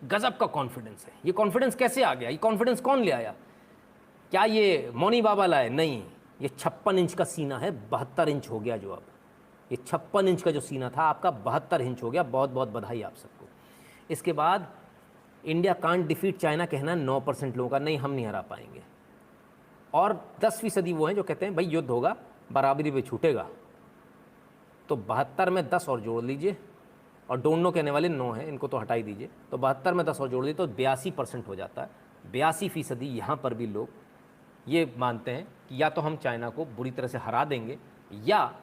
गजब का कॉन्फिडेंस है। ये कॉन्फिडेंस कैसे आ गया? ये कॉन्फिडेंस कौन ले आया? क्या ये मौनी बाबा लाए? नहीं, ये 56 इंच का सीना है, 72 इंच हो गया। जो अब ये 56 इंच का जो सीना था आपका 72 इंच हो गया। बहुत बहुत बधाई आप सबको। इसके बाद इंडिया कांट डिफीट चाइना कहना 9% लोगों का, नहीं हम नहीं हरा पाएंगे। और 10% वो हैं जो कहते हैं भाई युद्ध होगा, बराबरी पे छूटेगा। तो 72 में 10 और जोड़ लीजिए, और डोंट नो कहने वाले 9 हैं, इनको तो हटा ही दीजिए। तो 72 में 10 और जोड़ दीजिए तो 82% हो जाता है। 82% यहाँ पर भी लोग ये मानते हैं कि या तो हम चाइना को बुरी तरह से हरा देंगे, या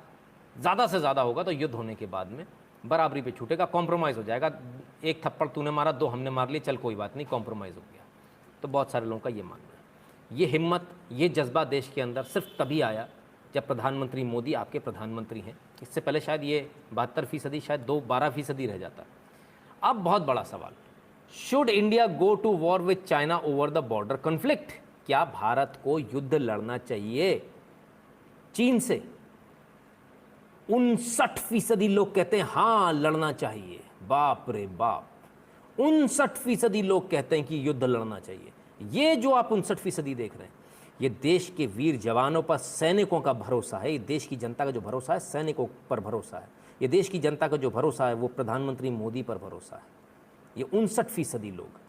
ज़्यादा से ज़्यादा होगा तो युद्ध होने के बाद में बराबरी पे छूटेगा, कॉम्प्रोमाइज़ हो जाएगा। एक थप्पड़ तूने मारा, 2 हमने मार लिए, चल कोई बात नहीं, कॉम्प्रोमाइज़ हो गया। तो बहुत सारे लोगों का ये मानना है। ये हिम्मत, ये जज्बा देश के अंदर सिर्फ तभी आया जब प्रधानमंत्री मोदी आपके प्रधानमंत्री हैं। इससे पहले शायद ये 72% शायद 12% रह जाता। अब बहुत बड़ा सवाल, should India go to war with China over the border conflict? क्या भारत को युद्ध लड़ना चाहिए चीन से? 59% लोग कहते हैं हाँ लड़ना चाहिए। बाप रे बाप, 59% लोग कहते हैं कि युद्ध लड़ना चाहिए। ये जो आप 59% देख रहे हैं, ये देश के वीर जवानों पर, सैनिकों का भरोसा है। ये देश की जनता का जो भरोसा है, सैनिकों पर भरोसा है। ये देश की जनता का जो भरोसा है, वो प्रधानमंत्री मोदी पर भरोसा है। ये 59% लोग।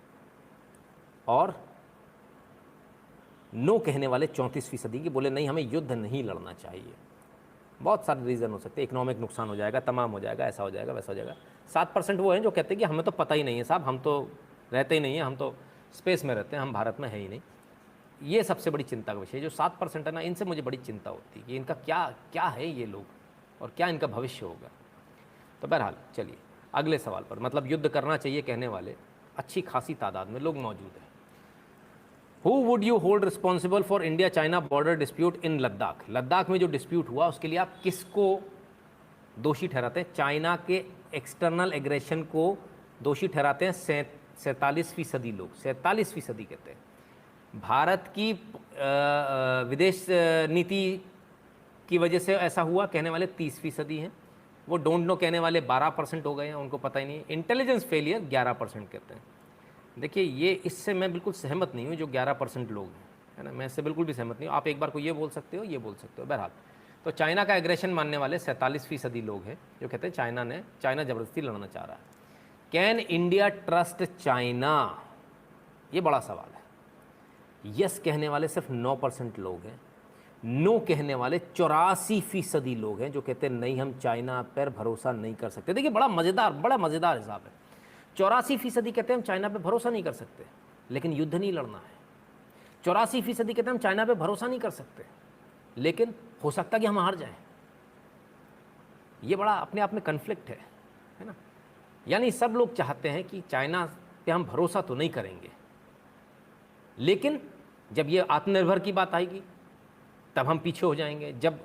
और नो कहने वाले 34% की बोले नहीं हमें युद्ध नहीं लड़ना चाहिए। बहुत सारे रीज़न हो सकते हैं, इकोनॉमिक नुकसान हो जाएगा, तमाम हो जाएगा, ऐसा हो जाएगा, वैसा हो जाएगा। 7% वो हैं जो कहते हैं कि हमें तो पता ही नहीं है साहब, हम तो रहते ही नहीं हैं, हम तो स्पेस में रहते हैं, हम भारत में है ही नहीं। ये सबसे बड़ी चिंता का विषय। जो 7% है ना, इनसे मुझे बड़ी चिंता होती है कि इनका क्या है ये लोग, और क्या इनका भविष्य होगा। तो बहरहाल चलिए अगले सवाल पर, मतलब युद्ध करना चाहिए कहने वाले अच्छी खासी तादाद में लोग मौजूद हैं। Who would you hold responsible for India China border dispute इन लद्दाख? लद्दाख में जो डिस्प्यूट हुआ उसके लिए आप किसको दोषी ठहराते हैं? चाइना के एक्सटर्नल एग्रेशन को दोषी ठहराते हैं 47% लोग। 47% कहते हैं भारत की विदेश नीति की वजह से ऐसा हुआ कहने वाले 30% हैं। वो डोंट नो कहने वाले 12% हो गए हैं, उनको पता ही नहीं। इंटेलिजेंस फेलियर 11% कहते हैं। देखिए ये, इससे मैं बिल्कुल सहमत नहीं हूँ जो 11% लोग हैं, है ना, मैं इससे बिल्कुल भी सहमत नहीं हूँ। आप एक बार को ये बोल सकते हो, ये बोल सकते हो। बहरहाल तो चाइना का एग्रेशन मानने वाले 47% लोग हैं जो कहते हैं चाइना ज़बरदस्ती लड़ना चाह रहा है। Can India trust China? ये बड़ा सवाल है। यस कहने वाले सिर्फ 9% लोग हैं। नो कहने वाले 84% लोग हैं जो कहते हैं नहीं, हम चाइना पर भरोसा नहीं कर सकते। देखिए बड़ा मज़ेदार हिसाब है। 84% कहते हैं हम चाइना पर भरोसा नहीं कर सकते, लेकिन युद्ध नहीं लड़ना है। 84% कहते हैं हम चाइना पर भरोसा नहीं कर सकते, लेकिन हो सकता कि हम हार जाएं। ये बड़ा अपने आप में कन्फ्लिक्ट है ना। यानी सब लोग चाहते हैं कि चाइना पे हम भरोसा तो नहीं करेंगे, लेकिन जब ये आत्मनिर्भर की बात आएगी तब हम पीछे हो जाएंगे, जब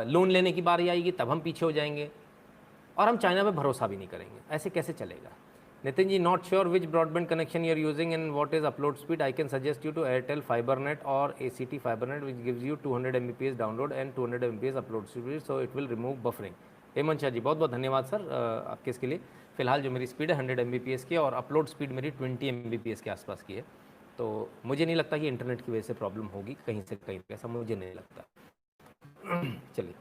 लोन लेने की बारी आएगी तब हम पीछे हो जाएंगे, और हम चाइना पे भरोसा भी नहीं करेंगे। ऐसे कैसे चलेगा? Nitin ji, not sure which broadband connection you are using and what is upload speed. I can suggest you to Airtel fibernet और ACT fibernet which gives you 200 Mbps download and 200 Mbps upload speed, so it will remove buffering. Hemant Shah ji, बहुत बहुत धन्यवाद sir आपके इसके लिए। फिलहाल जो मेरी स्पीड है 100 Mbps की, और अपलोड स्पीड मेरी 20 Mbps के आसपास की है, तो मुझे नहीं लगता कि इंटरनेट की वजह से प्रॉब्लम होगी कहीं से कहीं, ऐसा मुझे नहीं लगता। चलिए,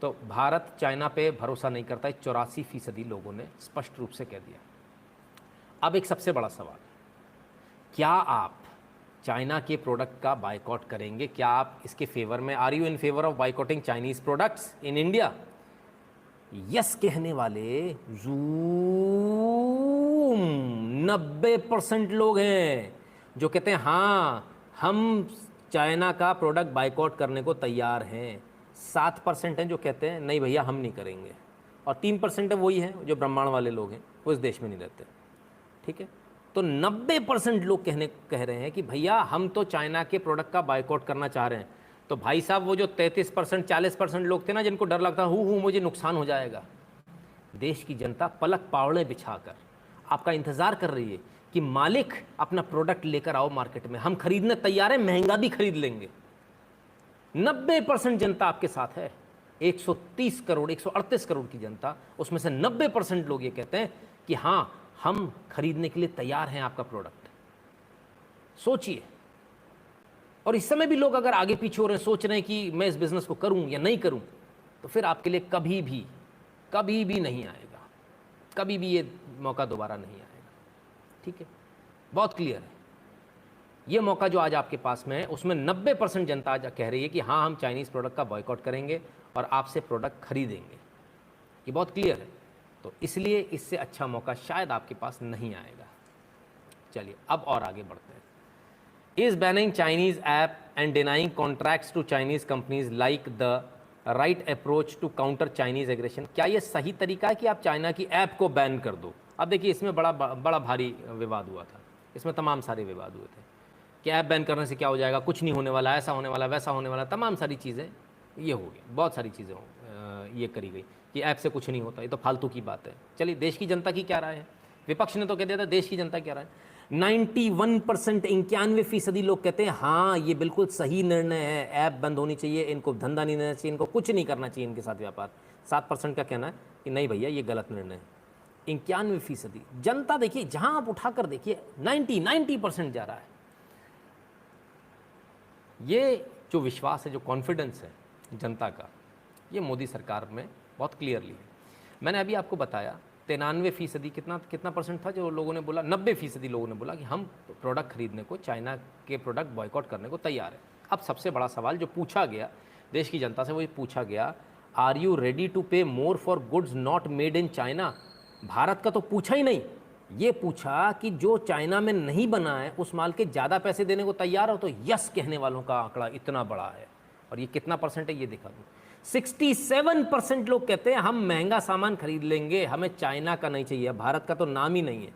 तो भारत चाइना पे भरोसा नहीं करता है, 84% लोगों ने स्पष्ट रूप से कह दिया। अब एक सबसे बड़ा सवाल, क्या आप चाइना के प्रोडक्ट का बायकॉट करेंगे? क्या आप इसके फेवर में, are you in favour of boycotting Chinese products in India? Yes कहने वाले जूम 90% लोग हैं जो कहते हैं हाँ, हम चाइना का प्रोडक्ट बायकॉट करने को तैयार हैं। 7% हैं जो कहते हैं नहीं भैया हम नहीं करेंगे, और 3% है वही हैं जो ब्रह्मांड वाले लोग हैं, वो इस देश में नहीं रहते। ठीक है, तो 90% लोग कह रहे हैं कि भैया हम तो चाइना के प्रोडक्ट का बायकॉट करना चाह रहे हैं। तो भाई साहब, वो जो 33% 40% लोग थे ना जिनको डर लगता हूँ मुझे नुकसान हो जाएगा, देश की जनता पलक पावड़े बिछाकर आपका इंतजार कर रही है कि मालिक अपना प्रोडक्ट लेकर आओ मार्केट में, हम खरीदने तैयार हैं, महंगा भी खरीद लेंगे। 90% जनता आपके साथ है। 130 करोड़ 138 करोड़ की जनता, उसमें से 90% लोग ये कहते हैं कि हाँ, हम खरीदने के लिए तैयार हैं आपका प्रोडक्ट। सोचिए, और इस समय भी लोग अगर आगे पीछे हो रहे हैं, सोच रहे हैं कि मैं इस बिजनेस को करूं या नहीं करूं, तो फिर आपके लिए कभी भी नहीं आएगा, कभी भी ये मौका दोबारा नहीं आएगा। ठीक है, बहुत क्लियर है। ये मौका जो आज आपके पास में है, उसमें 90% जनता आज कह रही है कि हाँ, हम चाइनीज़ प्रोडक्ट का बॉयकॉट करेंगे और आपसे प्रोडक्ट खरीदेंगे। ये बहुत क्लियर है, तो इसलिए इससे अच्छा मौका शायद आपके पास नहीं आएगा। चलिए, अब और आगे बढ़ते हैं। Is banning Chinese app and denying contracts to Chinese companies like the right approach to counter Chinese aggression? क्या ये सही तरीका है कि आप चाइना की ऐप को बैन कर दो? अब देखिए, इसमें बड़ा भारी विवाद हुआ था, इसमें तमाम सारे विवाद हुए थे कि ऐप बैन करने से क्या हो जाएगा, कुछ नहीं होने वाला, ऐसा होने वाला, वैसा होने वाला, तमाम सारी चीज़ें ये हो गई, बहुत सारी चीज़ें ये करी गई कि ऐप से कुछ नहीं होता, ये तो फालतू की बात है। चलिए, देश की जनता की क्या राय है? विपक्ष ने तो कह दिया था, देश की जनता क्या राय? 91% 91% लोग कहते हैं हाँ, ये बिल्कुल सही निर्णय है, ऐप बंद होनी चाहिए, इनको धंधा नहीं देना चाहिए, इनको कुछ नहीं करना चाहिए इनके साथ व्यापार। 7% का कहना है कि नहीं भैया, ये गलत निर्णय है। 91% जनता, देखिए जहां आप उठाकर देखिए, 90% जा रहा है। ये जो विश्वास है, जो कॉन्फिडेंस है जनता का, ये मोदी सरकार में बहुत क्लियरली है। मैंने अभी आपको बताया 93% कितना परसेंट था जो लोगों ने बोला, 90% लोगों ने बोला कि हम प्रोडक्ट खरीदने को, चाइना के प्रोडक्ट बॉयकॉट करने को तैयार है। अब सबसे बड़ा सवाल जो पूछा गया देश की जनता से, वही पूछा गया, आर यू रेडी टू पे more for goods not made in China? Bharat का तो पूछा ही नहीं, ये पूछा कि जो चाइना में नहीं बना है उस माल के ज़्यादा पैसे देने को तैयार हो? तो यस कहने वालों का आंकड़ा इतना बड़ा है, और ये कितना परसेंट है ये दिखा दूँ। 67% लोग कहते हैं हम महंगा सामान खरीद लेंगे, हमें चाइना का नहीं चाहिए, भारत का तो नाम ही नहीं है।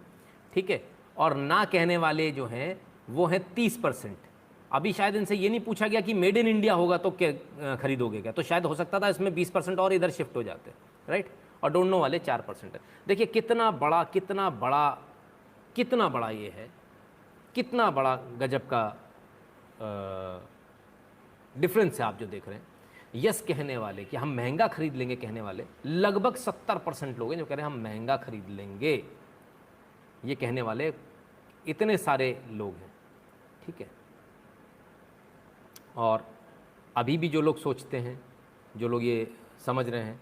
ठीक है, और ना कहने वाले जो हैं वो हैं 30%। अभी शायद इनसे ये नहीं पूछा गया कि मेड इन इंडिया होगा तो क्या खरीदोगे क्या, तो शायद हो सकता था इसमें 20% और इधर शिफ्ट हो जाते, राइट। और डोंट नो वाले 4% है। देखिए कितना बड़ा ये है, कितना बड़ा गजब का डिफरेंस है आप जो देख रहे हैं। यस कहने वाले कि हम महंगा खरीद लेंगे कहने वाले लगभग 70% लोग हैं जो कह रहे हैं हम महंगा खरीद लेंगे, ये कहने वाले इतने सारे लोग हैं। ठीक है, और अभी भी जो लोग सोचते हैं, जो लोग ये समझ रहे हैं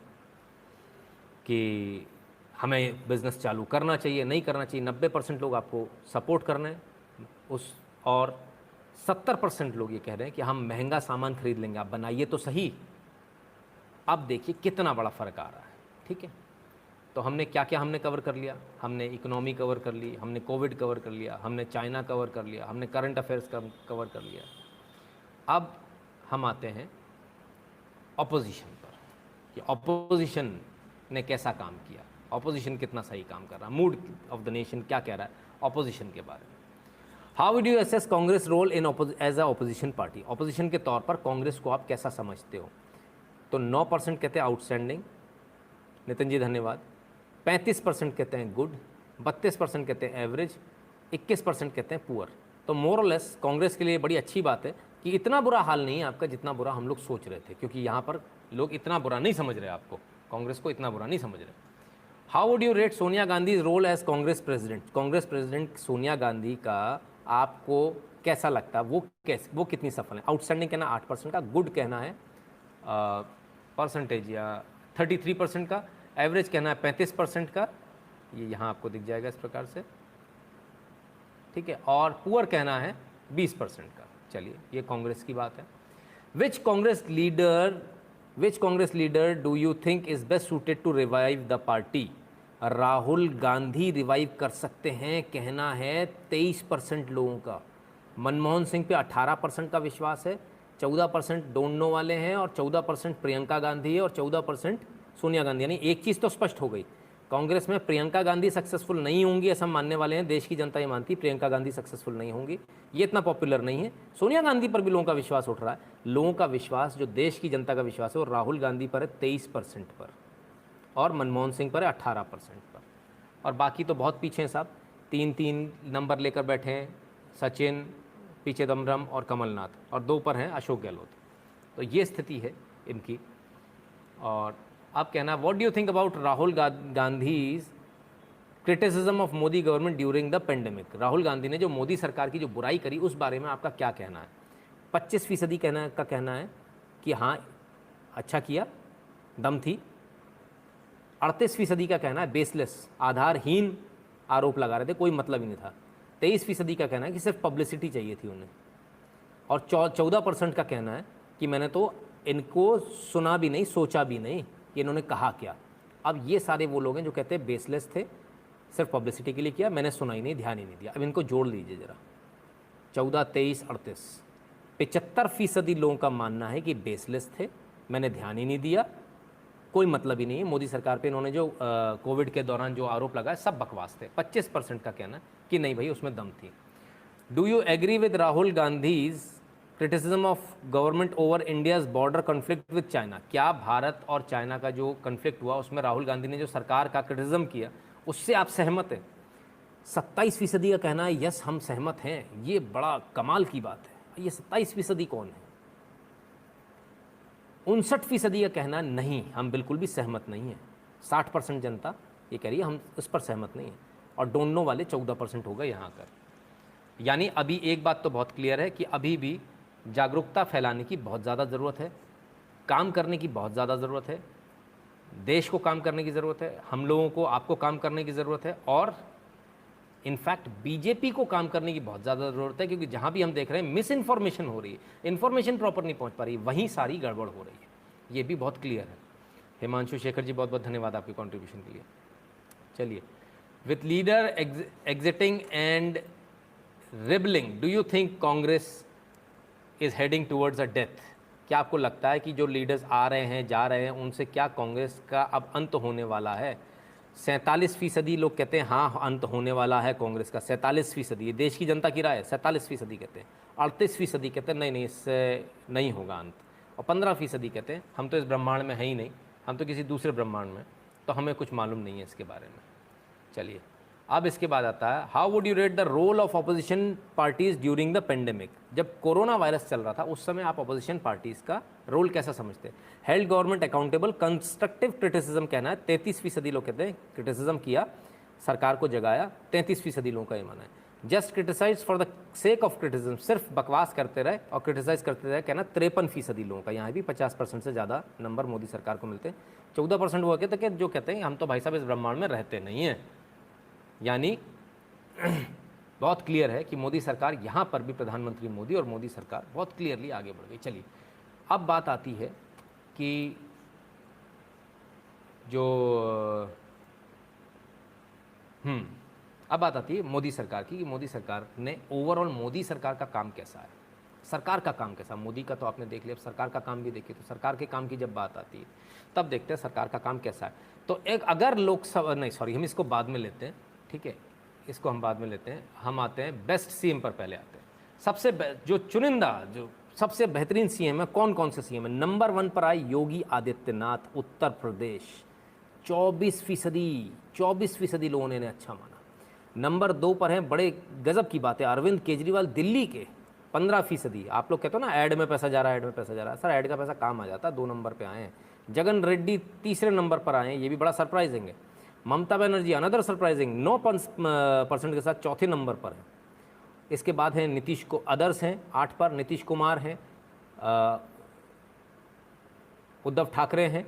कि हमें बिज़नेस चालू करना चाहिए, नहीं करना चाहिए, 90% लोग आपको सपोर्ट कर रहे हैं उस, और 70% लोग ये कह रहे हैं कि हम महंगा सामान खरीद लेंगे, आप बनाइए तो सही। अब देखिए कितना बड़ा फ़र्क आ रहा है। ठीक है, तो हमने क्या क्या हमने कवर कर लिया, हमने इकोनॉमी कवर कर ली, हमने कोविड कवर कर लिया, हमने चाइना कवर कर लिया, हमने करंट अफेयर्स कवर कर लिया। अब हम आते हैं ऑपोजिशन पर कि ऑपोजिशन ने कैसा काम किया, ऑपोजिशन कितना सही काम कर रहा है, मूड ऑफ द नेशन क्या कह रहा है ऑपोजिशन के बारे में। How would you assess Congress role in as a opposition party, opposition के तौर पर कांग्रेस को आप कैसा समझते हो। तो 9% कहते हैं आउटस्टैंडिंग, नितिन जी धन्यवाद। 35% कहते हैं गुड, 32% कहते हैं एवरेज, 21% कहते हैं पुअर। तो मोर और लेस कांग्रेस के लिए बड़ी अच्छी बात है कि इतना बुरा हाल नहीं है आपका जितना बुरा हम लोग सोच रहे थे, क्योंकि यहाँ पर लोग इतना बुरा नहीं समझ रहे आपको, कांग्रेस को इतना बुरा नहीं समझ रहे। How would you rate Sonia Gandhi role as Congress president, Congress president Sonia Gandhi का आपको कैसा लगता है, वो कितनी सफल है। आउटस्टैंडिंग कहना 8% का, गुड कहना है परसेंटेज या 33% का, एवरेज कहना है 35% का, ये यहाँ आपको दिख जाएगा इस प्रकार से। ठीक है, और पुअर कहना है 20% का। चलिए, ये कांग्रेस की बात है। Which Congress leader do you think is best suited to revive the party, Rahul Gandhi revive कर सकते हैं कहना है 23% लोगों का। मनमोहन सिंह पे 18% का विश्वास है, 14% डोंट नो वाले हैं, और 14% प्रियंका गांधी है, और 14% सोनिया गांधी। यानी एक चीज़ तो स्पष्ट हो गई, कांग्रेस में प्रियंका गांधी सक्सेसफुल नहीं होंगी, ऐसा मानने वाले हैं। देश की जनता ये मानती प्रियंका गांधी सक्सेसफुल नहीं होंगी, ये इतना पॉपुलर नहीं है। सोनिया गांधी पर भी लोगों का विश्वास उठ रहा है। लोगों का विश्वास, जो देश की जनता का विश्वास है, वो राहुल गांधी पर है 23% पर, और मनमोहन सिंह पर है 18% पर, और बाकी तो बहुत पीछे हैं साहब, 3-3 नंबर लेकर बैठे हैं, सचिन, पीछे दमरम और कमलनाथ, और 2 पर हैं अशोक गहलोत। तो ये स्थिति है इनकी। और आप कहना, what do you think about Rahul Gandhi's criticism of Modi government during the pandemic, Rahul Gandhi ने जो मोदी सरकार की जो बुराई करी उस बारे में आपका क्या कहना है। 25% कहना है कि हाँ अच्छा किया, दम थी। 38% का कहना है बेसलेस, आधारहीन आरोप लगा रहे थे, कोई मतलब ही नहीं था। 23% का कहना है कि सिर्फ पब्लिसिटी चाहिए थी उन्हें, और 14% का कहना है कि मैंने तो इनको सुना भी नहीं, सोचा भी नहीं कि इन्होंने कहा क्या। अब ये सारे वो लोग हैं जो कहते हैं बेसलेस थे, सिर्फ पब्लिसिटी के लिए किया, मैंने सुना ही नहीं, ध्यान ही नहीं दिया। अब इनको जोड़ लीजिए ज़रा, 14, 23, 38, 75% लोगों का मानना है कि बेसलेस थे, मैंने ध्यान ही नहीं दिया, कोई मतलब ही नहीं है। मोदी सरकार पे इन्होंने जो कोविड के दौरान जो आरोप लगाए सब बकवास थे। 25% का कहना है कि नहीं भाई उसमें दम थी। Do you agree with Rahul Gandhi's criticism of government over India's border conflict with China, क्या भारत और चाइना का जो कन्फ्लिक्ट हुआ उसमें राहुल गांधी ने जो सरकार का क्रिटिसिज्म किया उससे आप सहमत हैं। 27% का कहना है यस हम सहमत हैं। ये बड़ा कमाल की बात है। ये 27% कौन है। 59% का कहना नहीं हम बिल्कुल भी सहमत नहीं हैं। 60% जनता ये कह रही है हम इस पर सहमत नहीं हैं, और डोंट नो वाले 14% हो गए यहाँ कर। यानी अभी एक बात तो बहुत क्लियर है कि अभी भी जागरूकता फैलाने की बहुत ज़्यादा ज़रूरत है, काम करने की बहुत ज़्यादा ज़रूरत है, देश को काम करने की ज़रूरत है, हम लोगों को आपको काम करने की ज़रूरत है, और इनफैक्ट बीजेपी को काम करने की बहुत ज़्यादा ज़रूरत है, क्योंकि जहाँ भी हम देख रहे हैं मिस इन्फॉर्मेशन हो रही है, इन्फॉर्मेशन प्रॉपर नहीं पहुँच पा रही, वहीं सारी गड़बड़ हो रही है। ये भी बहुत क्लियर है। हिमांशु शेखर जी बहुत बहुत धन्यवाद आपके कॉन्ट्रीब्यूशन के लिए। चलिए, with leader exiting and rebelling do you think Congress is heading towards a death, क्या आपको लगता है कि जो लीडर्स आ रहे हैं जा रहे हैं उनसे क्या कांग्रेस का अब अंत होने वाला है। 47% लोग कहते हैं हाँ अंत होने वाला है कांग्रेस का। 47% ये देश की जनता की राय है। 47% कहते हैं, 38% कहते हैं नहीं नहीं इससे नहीं होगा अंत, और 15% कहते हैं हम तो इस ब्रह्मांड में है ही नहीं, हम तो किसी दूसरे ब्रह्मांड में, तो हमें कुछ मालूम नहीं है इसके बारे में। चलिए, अब इसके बाद आता है how would you rate the role of opposition parties during the pandemic, जब कोरोना वायरस चल रहा था उस समय आप अपोजिशन पार्टीज का रोल कैसा समझते हैं। Held government accountable, constructive criticism कहना है 33% लोग कहते हैं क्रिटिसिज्म किया, सरकार को जगाया, 33% लोगों का ये मानना है। Just criticise for the sake of criticism, सिर्फ बकवास करते रहे और क्रिटिसाइज करते रहे कहना 53% लोगों का। यहाँ भी 50% से ज़्यादा नंबर मोदी सरकार को मिलते हैं। 14% वो कहते हैं जो कहते हैं हम तो भाई साहब इस ब्रह्मांड में रहते नहीं हैं, यानी बहुत क्लियर है कि मोदी सरकार, यहाँ पर भी प्रधानमंत्री मोदी और मोदी सरकार बहुत क्लियरली आगे बढ़ गई। चलिए अब बात आती है कि जो अब बात आती है मोदी सरकार की, कि मोदी सरकार ने ओवरऑल मोदी सरकार का काम कैसा है, सरकार का काम कैसा। मोदी का तो आपने देख लिया, अब सरकार का काम भी देखिए। तो सरकार के काम की जब बात आती है तब देखते हैं सरकार का काम कैसा है। तो एक अगर लोकसभा, नहीं सॉरी, हम इसको बाद में लेते हैं, ठीक है, इसको हम बाद में लेते हैं। हम आते हैं बेस्ट सीएम पर, पहले आते हैं सबसे जो चुनिंदा, जो सबसे बेहतरीन सीएम है, कौन कौन से सीएम है। नंबर 1 पर आए योगी आदित्यनाथ, उत्तर प्रदेश, 24% लोगों ने अच्छा माना। नंबर 2 पर हैं, बड़े गजब की बात है, अरविंद केजरीवाल, दिल्ली के, 15%। आप लोग कहते हो ना ऐड में पैसा जा रहा है, ऐड में पैसा जा रहा है, सर ऐड का पैसा काम आ जाता है। 2 नंबर पे आए हैं। जगन रेड्डी तीसरे नंबर पर आए हैं, ये भी बड़ा सरप्राइजिंग है। ममता बनर्जी अनदर सरप्राइजिंग, 9% के साथ चौथे नंबर पर है। इसके बाद हैं नीतीश को, अदर्स हैं 8 पर, नीतीश कुमार हैं, उद्धव ठाकरे हैं,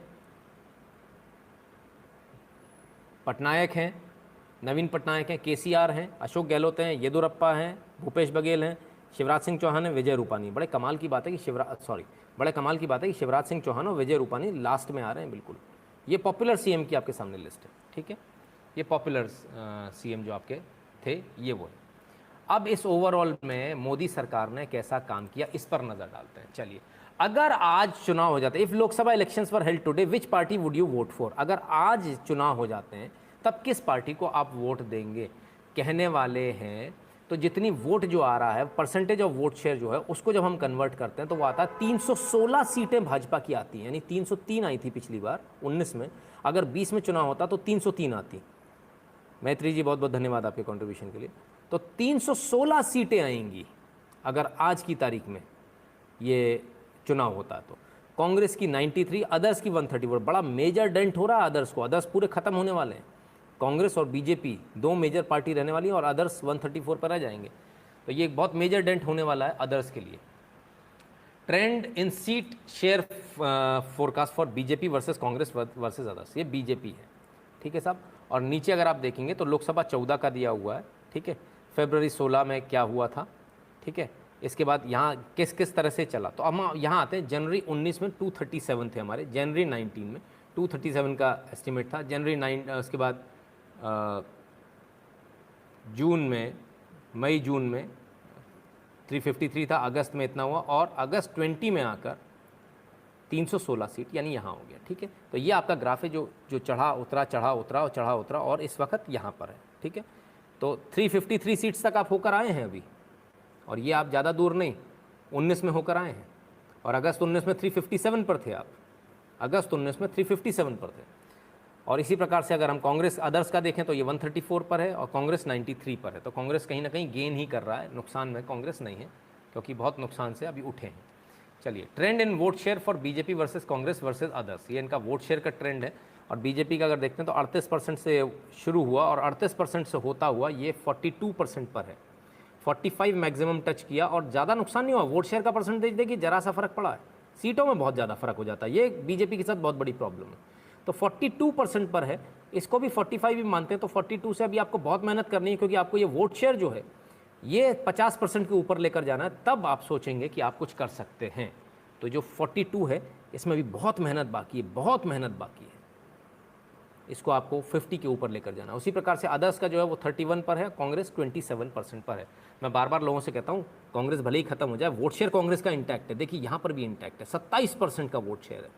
पटनायक हैं, नवीन पटनायक हैं, केसीआर हैं, अशोक गहलोत हैं, येदुरप्पा हैं, भूपेश बघेल हैं, शिवराज सिंह चौहान है, विजय रूपानी। बड़े कमाल की बात है कि शिवराज सिंह चौहान और विजय रूपानी लास्ट में आ रहे हैं। बिल्कुल ये पॉपुलर सीएम की आपके सामने लिस्ट है, ठीक है, ये पॉपुलर सीएम जो आपके थे ये वो है। अब इस ओवरऑल में मोदी सरकार ने कैसा काम किया, इस पर नजर डालते हैं। चलिए, अगर आज चुनाव हो जाते, if Lok Sabha elections were held today, which party would you won't for. अगर आज चुनाव हो जाते हैं तब किस पार्टी को आप वोट देंगे। कहने वाले हैं तो जितनी वोट जो आ रहा है, परसेंटेज ऑफ वोट शेयर जो है, उसको जब हम कन्वर्ट करते हैं तो वो आता है 316 सीटें भाजपा की आती हैं, यानी 303 आई थी पिछली बार 19 में। अगर 20 में चुनाव होता तो 303 आती। मैत्री जी बहुत बहुत धन्यवाद आपके कंट्रीब्यूशन के लिए। तो 316 सीटें आएंगी अगर आज की तारीख में ये चुनाव होता है। तो कांग्रेस की 93, अदर्स की 134। बड़ा मेजर डेंट हो रहा है अदर्स को, अदर्स पूरे खत्म होने वाले हैं। कांग्रेस और बीजेपी 2 मेजर पार्टी रहने वाली है और अदर्स 134 पर आ जाएंगे। तो ये एक बहुत मेजर डेंट होने वाला है अदर्स के लिए। Trend in seat share forecast for BJP versus Congress versus others, ये बीजेपी है, ठीक है साहब। और नीचे अगर आप देखेंगे तो लोकसभा 14 का दिया हुआ है, ठीक है, फरवरी 16 में क्या हुआ था, ठीक है। इसके बाद यहाँ किस किस तरह से चला, तो हम यहाँ आते हैं। जनवरी 19 में 237 थे हमारे, जनवरी 19 में 237 का एस्टिमेट था, जनवरी 9, उसके बाद जून में, मई जून में 353 था, अगस्त में इतना हुआ, और अगस्त 20 में आकर 316 सीट, यानी यहाँ हो गया, ठीक है। तो ये आपका ग्राफ है जो चढ़ा उतरा, चढ़ा उतरा और चढ़ा उतरा, और इस वक्त यहाँ पर है, ठीक है। तो 353 सीट्स तक आप होकर आए हैं अभी, और ये आप ज़्यादा दूर नहीं, 19 में होकर आए हैं, और अगस्त 19 में 357 पर थे आप, अगस्त 19 में 357 पर थे। और इसी प्रकार से अगर हम कांग्रेस अदर्स का देखें तो ये 134 पर है और कांग्रेस 93 पर है। तो कांग्रेस कहीं ना कहीं गेन ही कर रहा है, नुकसान में कांग्रेस नहीं है, क्योंकि बहुत नुकसान से अभी उठे हैं। चलिए, trend in vote share for BJP versus Congress versus others, ये इनका वोट शेयर का ट्रेंड है। और बीजेपी का अगर देखते हैं तो 38% से शुरू हुआ और 38% से होता हुआ ये 42% पर है, 45 मैक्सिमम टच किया, और ज़्यादा नुकसान नहीं हुआ। वोट शेयर का परसेंटेज देखिए जरा सा फर्क पड़ा है, सीटों में बहुत ज़्यादा फर्क हो जाता है, ये बीजेपी के साथ बहुत बड़ी प्रॉब्लम है। तो 42% पर है, इसको भी 45 भी मानते हैं। तो 42 से अभी आपको बहुत मेहनत करनी है, क्योंकि आपको ये वोट शेयर जो है ये 50% के ऊपर लेकर जाना है, तब आप सोचेंगे कि आप कुछ कर सकते हैं। तो जो 42 है इसमें भी बहुत मेहनत बाकी है, बहुत मेहनत बाकी है, इसको आपको 50 के ऊपर लेकर जाना। उसी प्रकार से अदर्स का जो है वो 31 पर है, कांग्रेस 27% पर है। मैं बार बार लोगों से कहता हूँ कांग्रेस भले ही खत्म हो जाए, वोट शेयर कांग्रेस का इंटैक्ट है। देखिए यहाँ पर भी इंटैक्ट है, 27% का वोट शेयर है।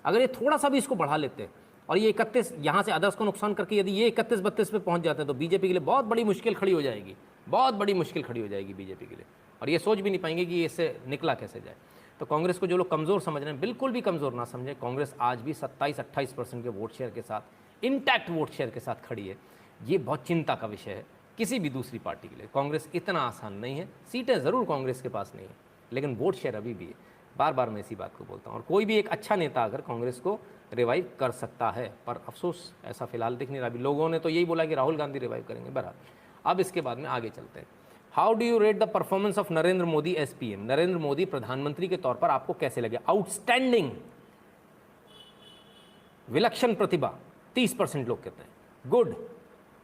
अगर ये थोड़ा सा भी इसको बढ़ा लेते हैं और ये 31 यहाँ से अदर्स को नुकसान करके यदि ये 31-32 पे पहुँच जाते हैं तो बीजेपी के लिए बहुत बड़ी मुश्किल खड़ी हो जाएगी, बहुत बड़ी मुश्किल खड़ी हो जाएगी बीजेपी के लिए, और ये सोच भी नहीं पाएंगे कि इससे निकला कैसे जाए। तो कांग्रेस को जो लोग कमज़ोर समझ रहे हैं, बिल्कुल भी कमज़ोर ना समझें। कांग्रेस आज भी 27-28% के वोट शेयर के साथ, इंटैक्ट वोट शेयर के साथ खड़ी है। ये बहुत चिंता का विषय है किसी भी दूसरी पार्टी के लिए। कांग्रेस इतना आसान नहीं है, सीटें ज़रूर कांग्रेस के पास नहीं है, लेकिन वोट शेयर अभी भी है। बार बार मैं इसी बात को बोलता हूँ। और कोई भी एक अच्छा नेता अगर कांग्रेस को रिवाइव कर सकता है, पर अफसोस ऐसा फिलहाल दिख नहीं रहा। अभी लोगों ने तो यही बोला कि राहुल गांधी रिवाइव करेंगे, बहरहाल अब इसके बाद में आगे चलते हैं। How do you rate the performance of Narendra Modi as PM. Narendra Modi प्रधानमंत्री के तौर पर आपको कैसे लगे। आउटस्टैंडिंग, विलक्षण प्रतिभा 30% लोग कहते हैं, गुड,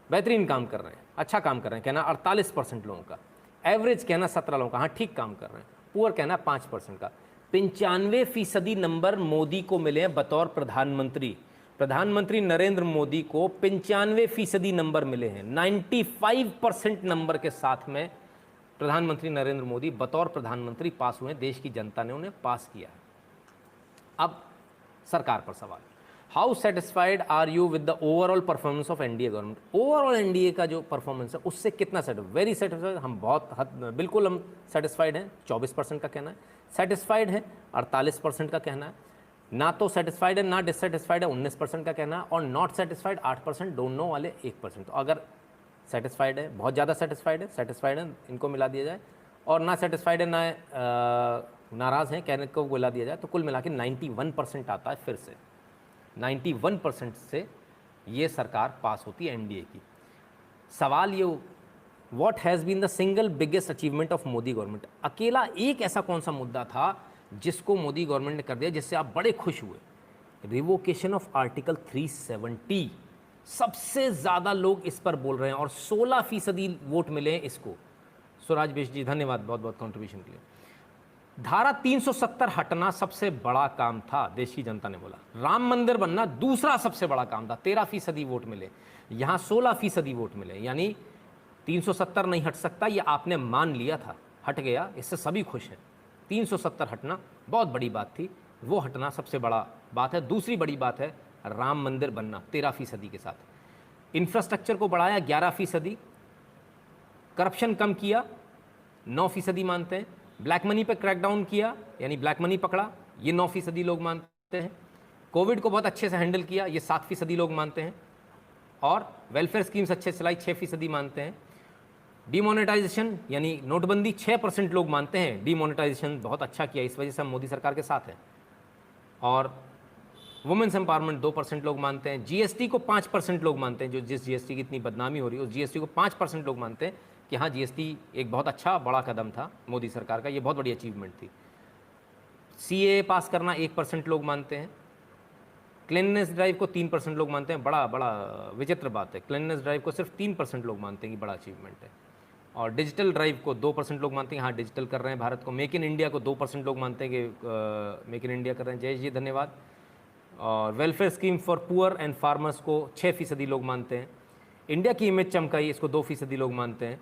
बेहतरीन काम कर रहे हैं, अच्छा काम कर रहे हैं कहना 48% लोगों का, एवरेज कहना 17 लोगों का, हाँ ठीक काम कर रहे हैं, पुअर कहना 5% का। 95% नंबर मोदी को मिले हैं बतौर प्रधानमंत्री। प्रधानमंत्री नरेंद्र मोदी को 95% नंबर मिले हैं। 95% नंबर के साथ में प्रधानमंत्री नरेंद्र मोदी बतौर प्रधानमंत्री पास हुए, देश की जनता ने उन्हें पास किया है। अब सरकार पर सवाल, how satisfied are you with the overall performance of NDA government. Overall NDA का जो परफॉर्मेंस है उससे कितना सेटिस्फाइड, वेरी सेटिस्फाइड, हम बहुत बिल्कुल हम सेटिस्फाइड हैं, 24% का कहना है। सेटिस्फाइड है 48% का कहना है। ना तो सेटिस्फाइड है ना डिससेटिस्फाइड है 19% का कहना है। और नॉट सेटिस्फाइड 8%, डोंट नो वाले 1%। तो अगर सेटिस्फाइड है, बहुत ज़्यादा सेटिस्फाइड है, इनको मिला दिया जाए, और ना सेटिस्फाइड है ना नाराज़ हैं कहने को मिला दिया जाए, तो कुल मिला के 91% आता है। फिर से 91% से ये सरकार पास होती है एनडीए की। सवाल ये, what has been the single biggest achievement of Modi government. अकेला एक ऐसा कौन सा मुद्दा था जिसको मोदी गवर्नमेंट ने कर दिया जिससे आप बड़े खुश हुए। रिवोकेशन ऑफ आर्टिकल 370, सबसे ज़्यादा लोग इस पर बोल रहे हैं और 16% वोट मिले हैं इसको। स्वराज बेश जी धन्यवाद बहुत बहुत कंट्रीब्यूशन के लिए। धारा 370 हटना सबसे बड़ा काम था, देश की जनता ने बोला। राम मंदिर बनना दूसरा सबसे बड़ा काम था, 13% वोट मिले, यहाँ 16% वोट मिले। यानी 370 नहीं हट सकता, ये आपने मान लिया था, हट गया, इससे सभी खुश हैं। 370 हटना बहुत बड़ी बात थी, वो हटना सबसे बड़ा बात है। दूसरी बड़ी बात है राम मंदिर बनना 13% के साथ। इंफ्रास्ट्रक्चर को बढ़ाया 11%, करप्शन कम किया 9% मानते हैं, ब्लैक मनी पे क्रैकडाउन किया यानी ब्लैक मनी पकड़ा, ये 9% लोग मानते हैं। कोविड को बहुत अच्छे से हैंडल किया, ये 7% लोग मानते हैं। और वेलफेयर स्कीम्स अच्छे से चलाई, 6% मानते हैं। डीमोनेटाइजेशन यानी नोटबंदी 6% लोग मानते हैं, डीमोनेटाइजेशन बहुत अच्छा किया, इस वजह से हम मोदी सरकार के साथ हैं। और वुमेन्स एम्पावरमेंट 2% लोग मानते हैं। जीएसटी को 5% लोग मानते हैं, जो जिस जीएसटी की इतनी बदनामी हो रही है उस जीएसटी को 5% लोग मानते हैं कि हाँ जीएसटी एक बहुत अच्छा बड़ा कदम था मोदी सरकार का, ये बहुत बड़ी अचीवमेंट थी। सीए पास करना 1% लोग मानते हैं। क्लीननेस ड्राइव को 3% लोग मानते हैं, बड़ा बड़ा विचित्र बात है, क्लीननेस ड्राइव को सिर्फ 3% लोग मानते हैं कि बड़ा अचीवमेंट है। और डिजिटल ड्राइव को 2% लोग मानते हैं, हाँ डिजिटल कर रहे हैं भारत को। मेक इन इंडिया को 2% लोग मानते हैं कि मेक इन इंडिया कर रहे हैं, जय जी धन्यवाद। और welfare scheme for poor and farmers को 6% लोग मानते हैं। इंडिया की इमेज चमकाई, इसको 2% लोग मानते हैं।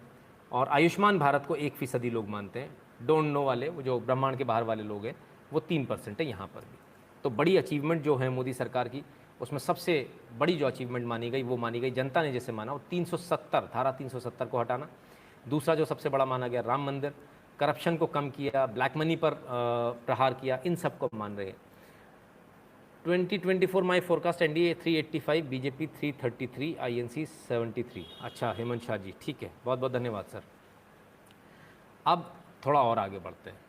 और आयुष्मान भारत को 1% लोग मानते हैं। डोंट नो वाले, वो जो ब्रह्मांड के बाहर वाले लोग हैं, वो 3% है यहाँ पर भी। तो बड़ी अचीवमेंट जो है मोदी सरकार की, उसमें सबसे बड़ी जो अचीवमेंट मानी गई वो मानी गई, जनता ने जैसे माना वो 370 धारा 370 को हटाना। दूसरा जो सबसे बड़ा माना गया राम मंदिर, करप्शन को कम किया, ब्लैक मनी पर प्रहार किया, इन सब को मान रहे हैं। 2024 माई फोरकास्ट एनडीए 385, बीजेपी 333, आईएनसी 73। अच्छा हेमंत शाह जी ठीक है, बहुत बहुत धन्यवाद सर। अब थोड़ा और आगे बढ़ते हैं।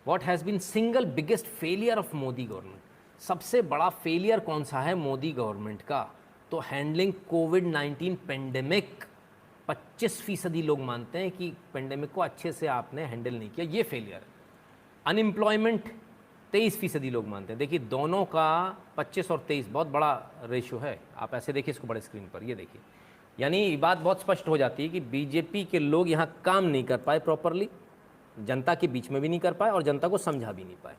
What has been single biggest failure of Modi government. सबसे बड़ा फेलियर कौन सा है मोदी गवर्नमेंट का? तो हैंडलिंग कोविड-19 पेंडेमिक। 25% लोग मानते हैं कि पेंडेमिक को अच्छे से आपने हैंडल नहीं किया, ये फेलियर है। अनएम्प्लॉयमेंट 23% लोग मानते हैं। देखिए दोनों का 25 और 23 बहुत बड़ा रेशियो है, आप ऐसे देखिए इसको बड़े स्क्रीन पर, ये देखिए। यानी ये बात बहुत स्पष्ट हो जाती है कि बीजेपी के लोग यहाँ काम नहीं कर पाए प्रॉपरली, जनता के बीच में भी नहीं कर पाए और जनता को समझा भी नहीं पाए।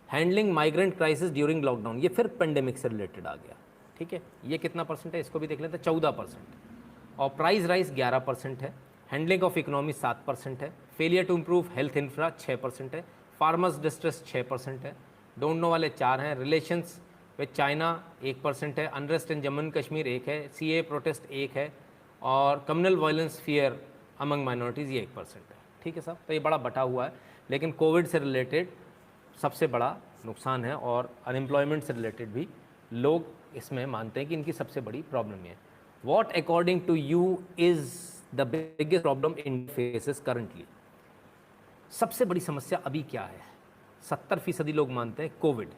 Handling migrant crisis during lockdown, ये फिर पेंडेमिक से रिलेटेड आ गया, ठीक है। ये कितना परसेंट है इसको भी देख लेते हैं, 14%। और प्राइस राइज 11% है। हैंडलिंग ऑफ इकोनॉमी 7% है। Failure to improve health infra 6% है। फार्मर्स डिस्ट्रेस 6% है। डोंट नो वाले 4 हैं। रिलेशंस विद चाइना 1% है। Unrest in Jammu and Kashmir 1 है। सीए प्रोटेस्ट 1 है। और communal violence fear among minorities ये 1% है, ठीक है साहब। तो ये बड़ा बटा हुआ है, लेकिन कोविड से रिलेटेड सबसे बड़ा नुकसान है और अनएम्प्लॉयमेंट से रिलेटेड भी लोग इसमें मानते हैं कि इनकी सबसे बड़ी प्रॉब्लम है। What according to you is the biggest problem India faces currently. सबसे बड़ी समस्या अभी क्या है? 70% लोग मानते हैं कोविड।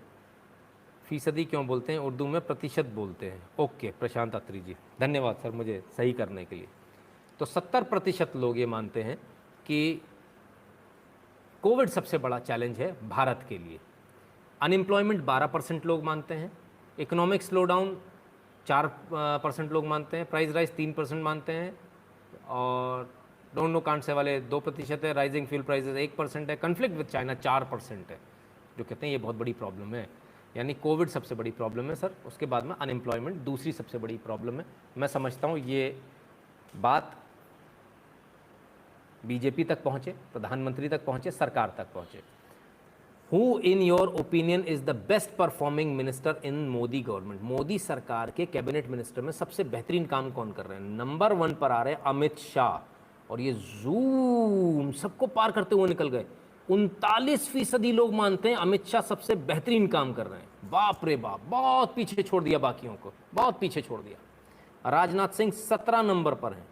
फीसदी क्यों बोलते हैं, उर्दू में प्रतिशत बोलते हैं। ओके प्रशांत अत्री जी धन्यवाद सर मुझे सही करने के लिए। तो 70% लोग ये मानते हैं कि कोविड सबसे बड़ा चैलेंज है भारत के लिए। अनएम्प्लॉयमेंट 12% लोग मानते हैं। इकोनॉमिक स्लो डाउन 4% लोग मानते हैं। प्राइस राइज 3% मानते हैं। और डोंट नो कांट से वाले 2% है, राइजिंग फ्यूल प्राइसेस 1% है, कन्फ्लिक्ट विद चाइना 4% है, जो कहते हैं ये बहुत बड़ी प्रॉब्लम है। यानी कोविड सबसे बड़ी प्रॉब्लम है सर, उसके बाद में अनएम्प्लॉयमेंट दूसरी सबसे बड़ी प्रॉब्लम है। मैं समझता हूँ ये बात बीजेपी तक पहुँचे, प्रधानमंत्री तक पहुँचे, सरकार तक पहुँचे। Who in your opinion is the best performing minister in Modi government? Modi सरकार के कैबिनेट मिनिस्टर में सबसे बेहतरीन काम कौन कर रहे हैं? नंबर 1 पर आ रहे हैं अमित शाह, और ये जूम सबको पार करते हुए निकल गए। 39% लोग मानते हैं अमित शाह सबसे बेहतरीन काम कर रहे हैं। बाप रे बाप, बहुत पीछे छोड़ दिया बाकियों को, बहुत पीछे छोड़ दिया। राजनाथ सिंह 17 नंबर पर हैं,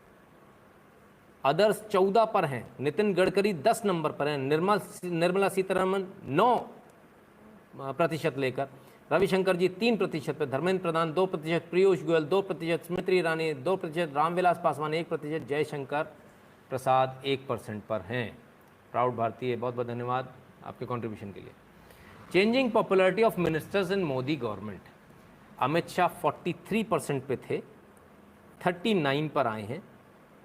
अदर्स 14 पर हैं, नितिन गडकरी 10 नंबर पर हैं, निर्मला सीतारमन 9% लेकर, रविशंकर जी 3% पर, धर्मेंद्र प्रधान 2%, पीयूष गोयल 2%, स्मृति ईरानी 2%, रामविलास पासवान 1%, जयशंकर प्रसाद 1% पर हैं। प्राउड भारतीय, बहुत बहुत धन्यवाद आपके कंट्रीब्यूशन के लिए। Changing popularity of ministers in Modi government, Amit Shah 43% पे थे, 39 पर आए हैं,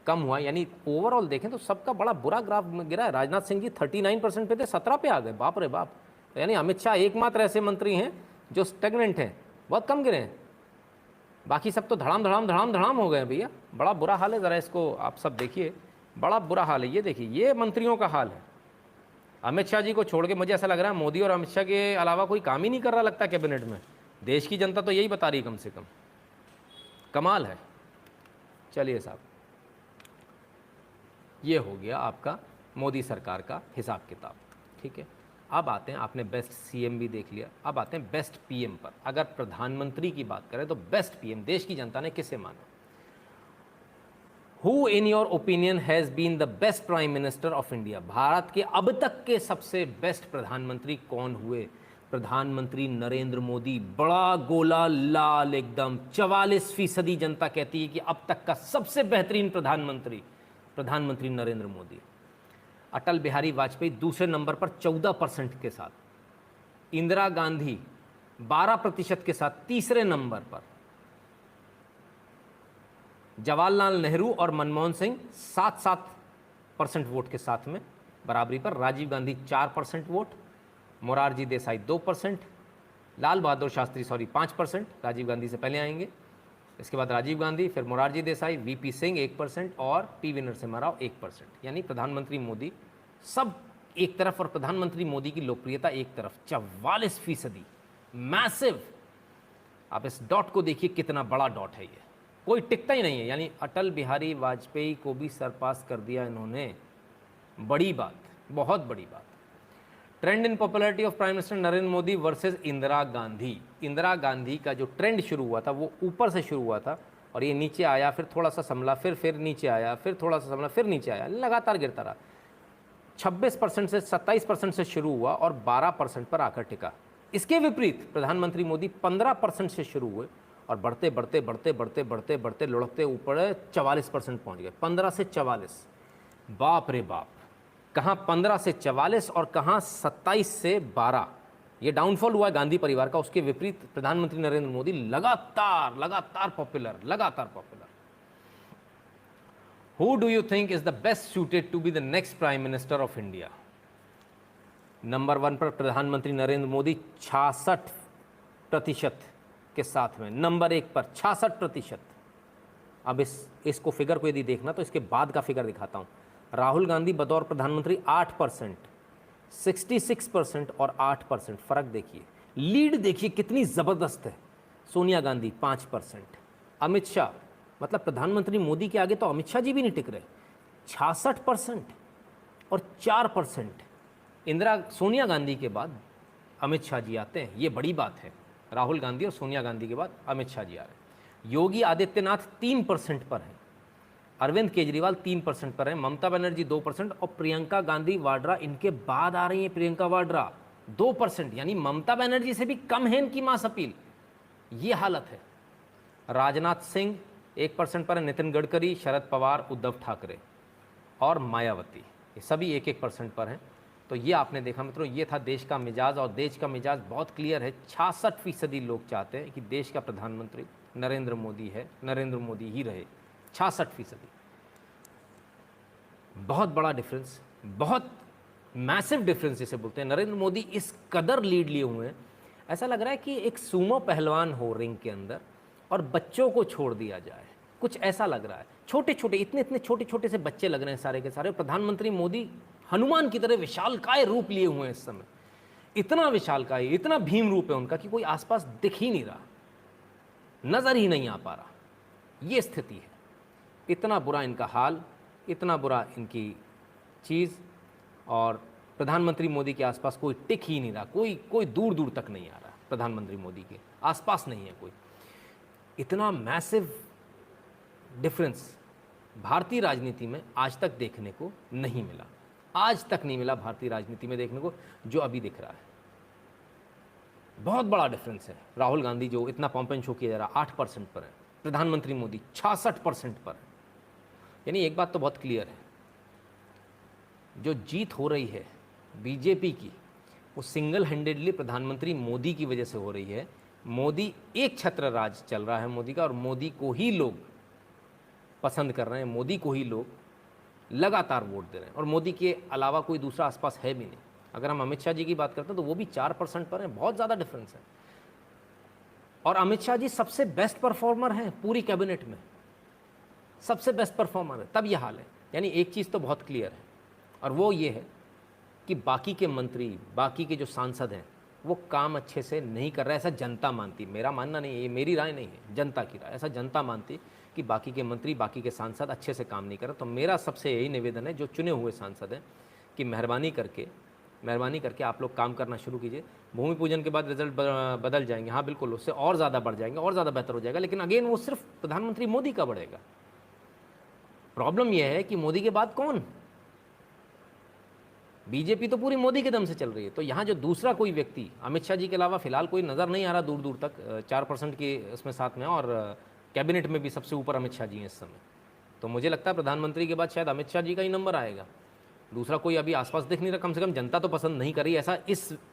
कम हुआ। यानी ओवरऑल देखें तो सबका बड़ा बुरा ग्राफ गिरा है। राजनाथ सिंह जी 39% पे थे, 17 पे आ गए, बाप रे बाप। यानी अमित शाह एकमात्र ऐसे मंत्री हैं जो स्टेगनेंट हैं, बहुत कम गिरे हैं, बाकी सब तो धड़ाम धड़ाम धड़ाम धड़ाम हो गए हैं भैया। बड़ा बुरा हाल है, ज़रा इसको आप सब देखिए, बड़ा बुरा हाल है। ये देखिए, ये मंत्रियों का हाल है। अमित शाह जी को छोड़ के मुझे ऐसा लग रहा है मोदी और अमित शाह के अलावा कोई काम ही नहीं कर रहा लगता कैबिनेट में। देश की जनता तो यही बता रही है कम से कम, कमाल है। चलिए साहब, ये हो गया आपका मोदी सरकार का हिसाब किताब, ठीक है। अब आते हैं, आपने बेस्ट सीएम भी देख लिया, अब आते हैं बेस्ट पीएम पर। अगर प्रधानमंत्री की बात करें तो बेस्ट पीएम देश की जनता ने किसे माना? Who in your opinion has been the best prime minister of India? Bharat के अब तक के सबसे बेस्ट प्रधानमंत्री कौन हुए? प्रधानमंत्री नरेंद्र मोदी। बड़ा गोला लाल एकदम, 44% जनता कहती है कि अब तक का सबसे बेहतरीन प्रधानमंत्री नरेंद्र मोदी। अटल बिहारी वाजपेयी दूसरे नंबर पर 14% के साथ, इंदिरा गांधी 12% के साथ तीसरे नंबर पर, जवाहरलाल नेहरू और मनमोहन सिंह 7% वोट के साथ में बराबरी पर, राजीव गांधी 4% वोट, मोरारजी देसाई 2%, लाल बहादुर शास्त्री 5%, राजीव गांधी से पहले आएंगे, इसके बाद राजीव गांधी, फिर मोरारजी देसाई, वीपी सिंह 1% और पी नरसिम्हा राव 1%। यानी प्रधानमंत्री मोदी सब एक तरफ और प्रधानमंत्री मोदी की लोकप्रियता एक तरफ, 44%, मैसिव। आप इस डॉट को देखिए, कितना बड़ा डॉट है, ये कोई टिकता ही नहीं है। यानी अटल बिहारी वाजपेयी को भी सरपास कर दिया इन्होंने, बड़ी बात, बहुत बड़ी बात। Trend in popularity of prime minister Narendra Modi versus Indira Gandhi. Indira Gandhi का जो ट्रेंड शुरू हुआ था वो ऊपर से शुरू हुआ था और ये नीचे आया, फिर थोड़ा सा संभला, फिर नीचे आया, फिर थोड़ा सा संभला, फिर नीचे आया, लगातार गिरता रहा। 26% से 27% से शुरू हुआ और 12% पर आकर टिका। इसके विपरीत प्रधानमंत्री मोदी 15% से शुरू हुए और बढ़ते बढ़ते बढ़ते बढ़ते बढ़ते बढ़ते लुढ़कते ऊपर 44% पहुंच गए। 15 से 44, बाप रे बाप। कहाँ 15 से 44 और कहाँ 27 से 12। ये डाउनफॉल हुआ है गांधी परिवार का। उसके विपरीत प्रधानमंत्री नरेंद्र मोदी लगातार popular. Who do you think is the best suited to be the next Prime Minister of India? Number 1 पर प्रधानमंत्री नरेंद्र मोदी 66% के साथ में, नंबर 1 पर 66%। अब इसको फिगर को यदि देखना तो इसके बाद का फिगर दिखाता हूँ। राहुल गांधी बतौर प्रधानमंत्री 8%, 66% और 8%, फर्क देखिए, लीड देखिए कितनी ज़बरदस्त है। सोनिया गांधी 5%, अमित शाह, मतलब प्रधानमंत्री मोदी के आगे तो अमित शाह जी भी नहीं टिक रहे, 66% और 4%। सोनिया गांधी के बाद अमित शाह जी आते हैं, ये बड़ी बात है। राहुल गांधी और सोनिया गांधी के बाद अमित शाह जी आ रहे हैं। योगी आदित्यनाथ 3% पर हैं, अरविंद केजरीवाल 3% पर हैं, ममता बनर्जी 2% और प्रियंका गांधी वाड्रा इनके बाद आ रही हैं। प्रियंका वाड्रा 2%, यानी ममता बनर्जी से भी कम है इनकी मास अपील। ये हालत है। राजनाथ सिंह 1% पर है, नितिन गडकरी, शरद पवार, उद्धव ठाकरे और मायावती, ये सभी 1% पर हैं। तो ये आपने देखा मित्रों, ये था देश का मिजाज, और देश का मिजाज बहुत क्लियर है। 66% लोग चाहते हैं कि देश का प्रधानमंत्री नरेंद्र मोदी है, नरेंद्र मोदी ही रहे, 66%। बहुत बड़ा डिफरेंस, बहुत मैसिव डिफरेंस जिसे बोलते हैं। नरेंद्र मोदी इस कदर लीड लिए हुए हैं, ऐसा लग रहा है कि एक सूमो पहलवान हो रिंग के अंदर और बच्चों को छोड़ दिया जाए, कुछ ऐसा लग रहा है। छोटे छोटे, इतने इतने छोटे छोटे से बच्चे लग रहे हैं सारे के सारे। प्रधानमंत्री मोदी हनुमान की तरह विशालकाय रूप लिए हुए हैं इस समय, इतना विशालकाय, इतना भीम रूप है उनका कि कोई आसपास दिख ही नहीं रहा, नजर ही नहीं आ पा रहा। ये स्थिति है, इतना बुरा इनका हाल, इतना बुरा इनकी चीज़, और प्रधानमंत्री मोदी के आसपास कोई टिक ही नहीं रहा, कोई दूर दूर तक नहीं आ रहा, प्रधानमंत्री मोदी के आसपास नहीं है कोई। इतना मैसिव डिफरेंस भारतीय राजनीति में आज तक देखने को नहीं मिला, आज तक नहीं मिला भारतीय राजनीति में देखने को, जो अभी दिख रहा है। बहुत बड़ा डिफरेंस है। राहुल गांधी जो इतना पॉम्पेन शो किया जा रहा 8% पर है, प्रधानमंत्री मोदी 66% पर है। यानी एक बात तो बहुत क्लियर है, जो जीत हो रही है बीजेपी की, वो सिंगल हैंडेडली प्रधानमंत्री मोदी की वजह से हो रही है। मोदी, एक छत्र राज चल रहा है मोदी का, और मोदी को ही लोग पसंद कर रहे हैं, मोदी को ही लोग लगातार वोट दे रहे हैं, और मोदी के अलावा कोई दूसरा आसपास है भी नहीं। अगर हम अमित शाह जी की बात करते हैं तो वो भी 4% पर हैं, बहुत ज़्यादा डिफरेंस है। और अमित शाह जी सबसे बेस्ट परफॉर्मर हैं पूरी कैबिनेट में, सबसे बेस्ट परफॉर्मर है, तब यह हाल है। यानी एक चीज़ तो बहुत क्लियर है, और वो ये है कि बाकी के मंत्री, बाकी के जो सांसद हैं, वो काम अच्छे से नहीं कर रहे, ऐसा जनता मानती। मेरा मानना नहीं है, ये मेरी राय नहीं है, जनता की राय, ऐसा जनता मानती कि बाकी के मंत्री, बाकी के सांसद अच्छे से काम नहीं कर रहे। तो मेरा सबसे यही निवेदन है, जो चुने हुए सांसद हैं, कि मेहरबानी करके आप लोग काम करना शुरू कीजिए। भूमि पूजन के बाद रिजल्ट बदल जाएंगे, हाँ बिल्कुल, उससे और ज़्यादा बढ़ जाएंगे, और ज़्यादा बेहतर हो जाएगा, लेकिन अगेन वो सिर्फ प्रधानमंत्री मोदी का बढ़ेगा। प्रॉब्लम यह है कि मोदी के बाद कौन? बीजेपी तो पूरी मोदी के दम से चल रही है। तो यहाँ जो दूसरा कोई व्यक्ति, अमित शाह जी के अलावा फिलहाल कोई नज़र नहीं आ रहा दूर दूर तक, 4% की इसमें साथ में, और कैबिनेट में भी सबसे ऊपर अमित शाह जी हैं इस समय। तो मुझे लगता है प्रधानमंत्री के बाद शायद अमित शाह जी का ही नंबर आएगा, दूसरा कोई अभी आसपास दिख नहीं रहा। कम से कम जनता तो पसंद नहीं कर रही, ऐसा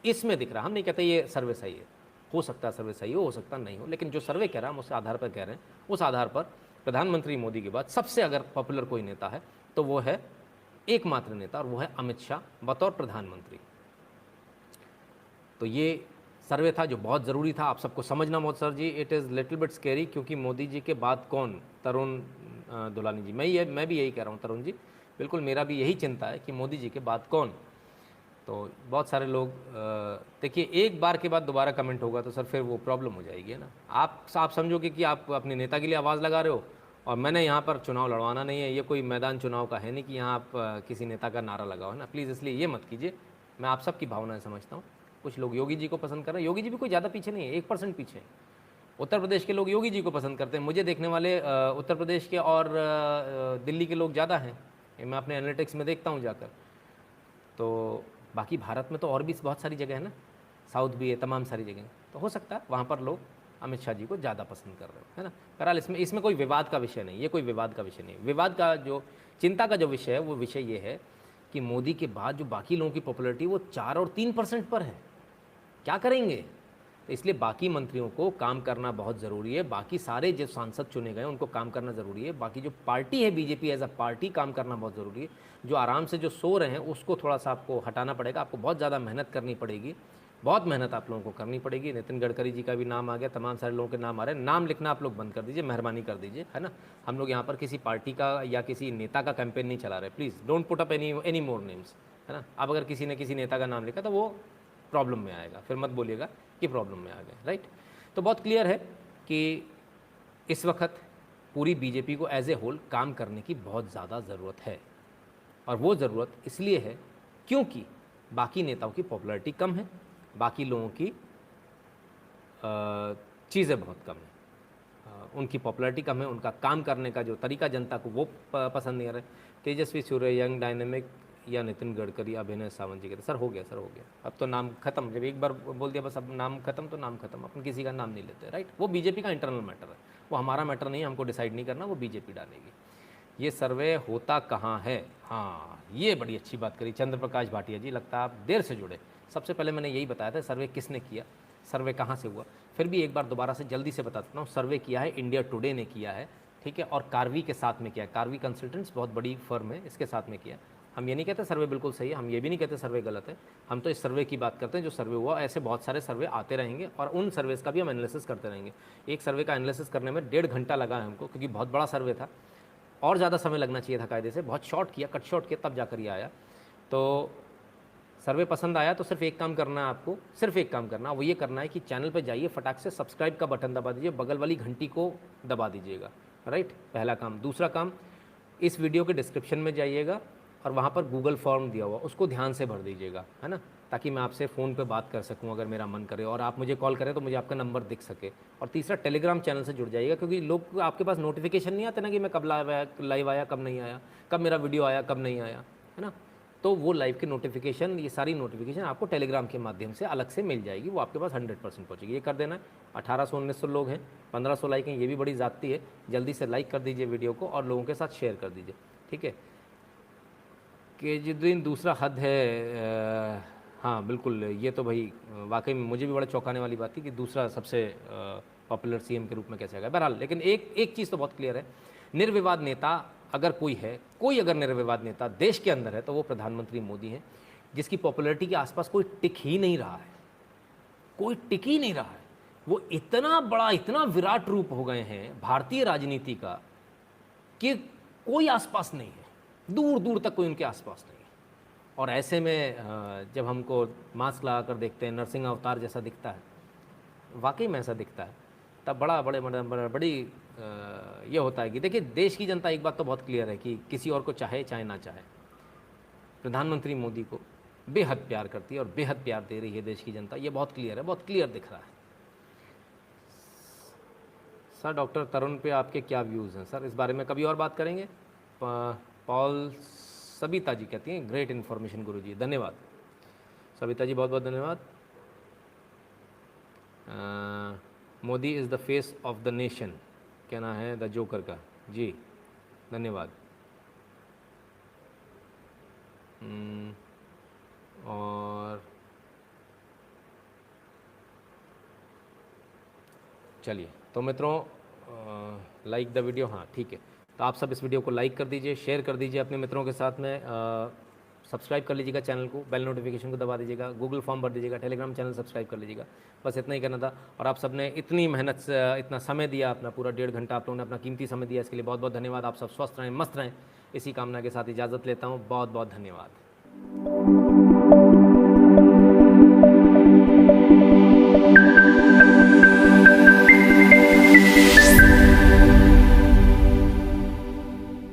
इसमें दिख रहा। हम नहीं कहते ये सर्वे सही है, हो सकता है सर्वे सही हो सकता नहीं हो, लेकिन जो सर्वे कह रहा है हम उस आधार पर कह रहे हैं। उस आधार पर प्रधानमंत्री मोदी के बाद सबसे अगर पॉपुलर कोई नेता है तो वो है एकमात्र नेता, और वो है अमित शाह बतौर प्रधानमंत्री। तो ये सर्वे था जो बहुत ज़रूरी था आप सबको समझना। Modi sir ji, it is little bit scary, क्योंकि मोदी जी के बाद कौन? तरुण दुलानी जी, मैं भी यही कह रहा हूँ तरुण जी, बिल्कुल मेरा भी यही चिंता है कि मोदी जी के बाद कौन। तो बहुत सारे लोग, देखिए एक बार के बाद दोबारा कमेंट होगा तो सर फिर वो प्रॉब्लम हो जाएगी, है ना। आप समझोगे कि आप अपने नेता के लिए आवाज़ लगा रहे हो, और मैंने यहाँ पर चुनाव लड़वाना नहीं है, ये कोई मैदान चुनाव का है नहीं कि यहाँ आप किसी नेता का नारा लगाओ, है ना। प्लीज़ इसलिए ये मत कीजिए। मैं आप सबकी भावनाएं समझता हूँ। कुछ लोग योगी जी को पसंद कर रहे हैं, योगी जी भी कोई ज़्यादा पीछे नहीं है, 1% पीछे है। उत्तर प्रदेश के लोग योगी जी को पसंद करते हैं, मुझे देखने वाले उत्तर प्रदेश के और दिल्ली के लोग ज़्यादा हैं, मैं अपने एनालिटिक्स में देखता हूँ जाकर। तो बाकी भारत में तो और भी बहुत सारी जगह है ना, साउथ भी है, तमाम सारी जगह, तो हो सकता है वहाँ पर लोग अमित शाह जी को ज़्यादा पसंद कर रहे हो, है ना। बहरहाल इसमें कोई विवाद का विषय नहीं, ये कोई विवाद का विषय नहीं। विवाद का जो, चिंता का जो विषय है, वो विषय ये है कि मोदी के बाद जो बाकी लोगों की पॉपुलैरिटी वो 4 और 3% पर है, क्या करेंगे। तो इसलिए बाकी मंत्रियों को काम करना बहुत ज़रूरी है, बाकी सारे जो सांसद चुने गए उनको काम करना ज़रूरी है, बाकी जो पार्टी है बीजेपी एज अ पार्टी काम करना बहुत ज़रूरी है। जो आराम से जो सो रहे हैं उसको थोड़ा सा आपको हटाना पड़ेगा, आपको बहुत ज़्यादा मेहनत करनी पड़ेगी, बहुत मेहनत आप लोगों को करनी पड़ेगी। नितिन गडकरी जी का भी नाम आ गया, तमाम सारे लोगों के नाम आ रहे हैं, नाम लिखना आप लोग बंद कर दीजिए, मेहरबानी कर दीजिए, है ना। हम लोग यहाँ पर किसी पार्टी का या किसी नेता का कैंपेन नहीं चला रहे, please don't put up any more names, है ना। अब अगर किसी ने किसी नेता का नाम लिखा तो वो प्रॉब्लम में आएगा, फिर मत बोलिएगा कि प्रॉब्लम में आ गए, राइट। तो बहुत क्लियर है कि इस वक्त पूरी बीजेपी को एज ए होल काम करने की बहुत ज़्यादा ज़रूरत है, और वो ज़रूरत इसलिए है क्योंकि बाकी नेताओं की पॉपुलैरिटी कम है, बाकी लोगों की चीज़ें बहुत कम है, उनकी पॉपुलैरिटी कम है, उनका काम करने का जो तरीका जनता को वो पसंद नहीं आ रहा है। तेजस्वी सूर्य, यंग डायनेमिक, या नितिन गडकरी, अभिनय सावंत जी कहते सर हो गया, अब तो नाम खत्म, जब एक बार बोल दिया बस अब नाम खत्म तो नाम खत्म, अपन किसी का नाम नहीं लेते, राइट। वो बीजेपी का इंटरनल मैटर है, वो हमारा मैटर नहीं है, हमको डिसाइड नहीं करना, वो बीजेपी डालेगी। ये सर्वे होता कहाँ है? हाँ, ये बड़ी अच्छी बात करी चंद्र प्रकाश भाटिया जी, लगता है आप देर से जुड़े। सबसे पहले मैंने यही बताया था सर्वे किसने किया, सर्वे कहाँ से हुआ, फिर भी एक बार दोबारा से जल्दी से बता देता हूँ। सर्वे किया है इंडिया टुडे ने किया है, ठीक है, और कार्वी के साथ में किया है। कार्वी कंसल्टेंट्स बहुत बड़ी फर्म है, इसके साथ में किया है। हम ये नहीं कहते सर्वे बिल्कुल सही है, हम ये भी नहीं कहते सर्वे गलत है, हम तो इस सर्वे की बात करते हैं जो सर्वे हुआ। ऐसे बहुत सारे सर्वे आते रहेंगे और उन सर्वेस का भी हम एनालिसिस करते रहेंगे। एक सर्वे का एनालिसिस करने में 1.5 घंटा लगा है हमको, क्योंकि बहुत बड़ा सर्वे था और ज़्यादा समय लगना चाहिए था कायदे से। बहुत शॉर्ट किया, कट शॉर्ट किया, तब जाकर ये आया। तो सर्वे पसंद आया तो सिर्फ एक काम करना है आपको, सिर्फ एक काम करना, वो ये करना है कि चैनल पे जाइए, फटाक से सब्सक्राइब का बटन दबा दीजिए, बगल वाली घंटी को दबा दीजिएगा, राइट। पहला काम। दूसरा काम, इस वीडियो के डिस्क्रिप्शन में जाइएगा और वहाँ पर गूगल फॉर्म दिया हुआ, उसको ध्यान से भर दीजिएगा, है ना, ताकि मैं आपसे फ़ोन पे बात कर सकूं अगर मेरा मन करे, और आप मुझे कॉल करें तो मुझे आपका नंबर दिख सके। और तीसरा, टेलीग्राम चैनल से जुड़ जाइएगा, क्योंकि लोग आपके पास नोटिफिकेशन नहीं आते ना कि मैं कब लाइव आया, कब नहीं आया, कब मेरा वीडियो आया, कब नहीं आया, है ना। तो वो लाइव की नोटिफिकेशन, ये सारी नोटिफिकेशन आपको टेलीग्राम के माध्यम से अलग से मिल जाएगी, वो आपके पास 100% पहुँचेगी। ये कर देना है। 1800-1900 लोग हैं, 1500 लाइक हैं, ये भी बड़ी ज़्यादती है। जल्दी से लाइक कर दीजिए वीडियो को और लोगों के साथ शेयर कर दीजिए, ठीक है। केजुद्दीन दूसरा हद है। हाँ बिल्कुल, ये तो भाई वाकई में मुझे भी बड़ा चौंकाने वाली बात थी कि दूसरा सबसे पॉपुलर सीएम के रूप में कैसे आ गया। बहरहाल, लेकिन एक चीज़ तो बहुत क्लियर है, निर्विवाद नेता अगर कोई है, कोई अगर निर्विवाद नेता देश के अंदर है तो वो प्रधानमंत्री मोदी हैं, जिसकी पॉपुलैरिटी के आसपास कोई टिक ही नहीं रहा है, कोई टिक ही नहीं रहा है। वो इतना बड़ा, इतना विराट रूप हो गए हैं भारतीय राजनीति का कि कोई आसपास नहीं है, दूर दूर तक कोई उनके आसपास नहीं है। और ऐसे में जब हमको मास्क लगा कर देखते हैं, नरसिंह अवतार जैसा दिखता है, वाकई में ऐसा दिखता है, तब बड़ी ये होता है कि देखिए, देश की जनता, एक बात तो बहुत क्लियर है कि किसी और को चाहे चाहे ना चाहे, प्रधानमंत्री मोदी को बेहद प्यार करती है और बेहद प्यार दे रही है देश की जनता। ये बहुत क्लियर है, बहुत क्लियर दिख रहा है। सर, डॉक्टर तरुण पे आपके क्या व्यूज़ हैं? सर, इस बारे में कभी और बात करेंगे। पॉल सबिता जी कहती हैं, ग्रेट इन्फॉर्मेशन गुरु जी, धन्यवाद सबिता जी, बहुत बहुत धन्यवाद। Modi is the face of the nation, कहना है द जोकर का जी, धन्यवाद। और चलिए, तो मित्रों, लाइक द वीडियो, हाँ ठीक है, तो आप सब इस वीडियो को लाइक कर दीजिए, शेयर कर दीजिए अपने मित्रों के साथ में, सब्सक्राइब कर लीजिएगा चैनल को, बेल नोटिफिकेशन को दबा दीजिएगा, गूगल फॉर्म भर दीजिएगा, टेलीग्राम चैनल सब्सक्राइब कर लीजिएगा। बस इतना ही करना था। और आप सब ने इतनी मेहनत से इतना समय दिया, अपना पूरा 1.5 घंटा आप लोगों ने अपना कीमती समय दिया, इसके लिए बहुत बहुत धन्यवाद। आप सब स्वस्थ रहें, मस्त रहें, इसी कामना के साथ इजाज़त लेता हूँ। बहुत बहुत धन्यवाद।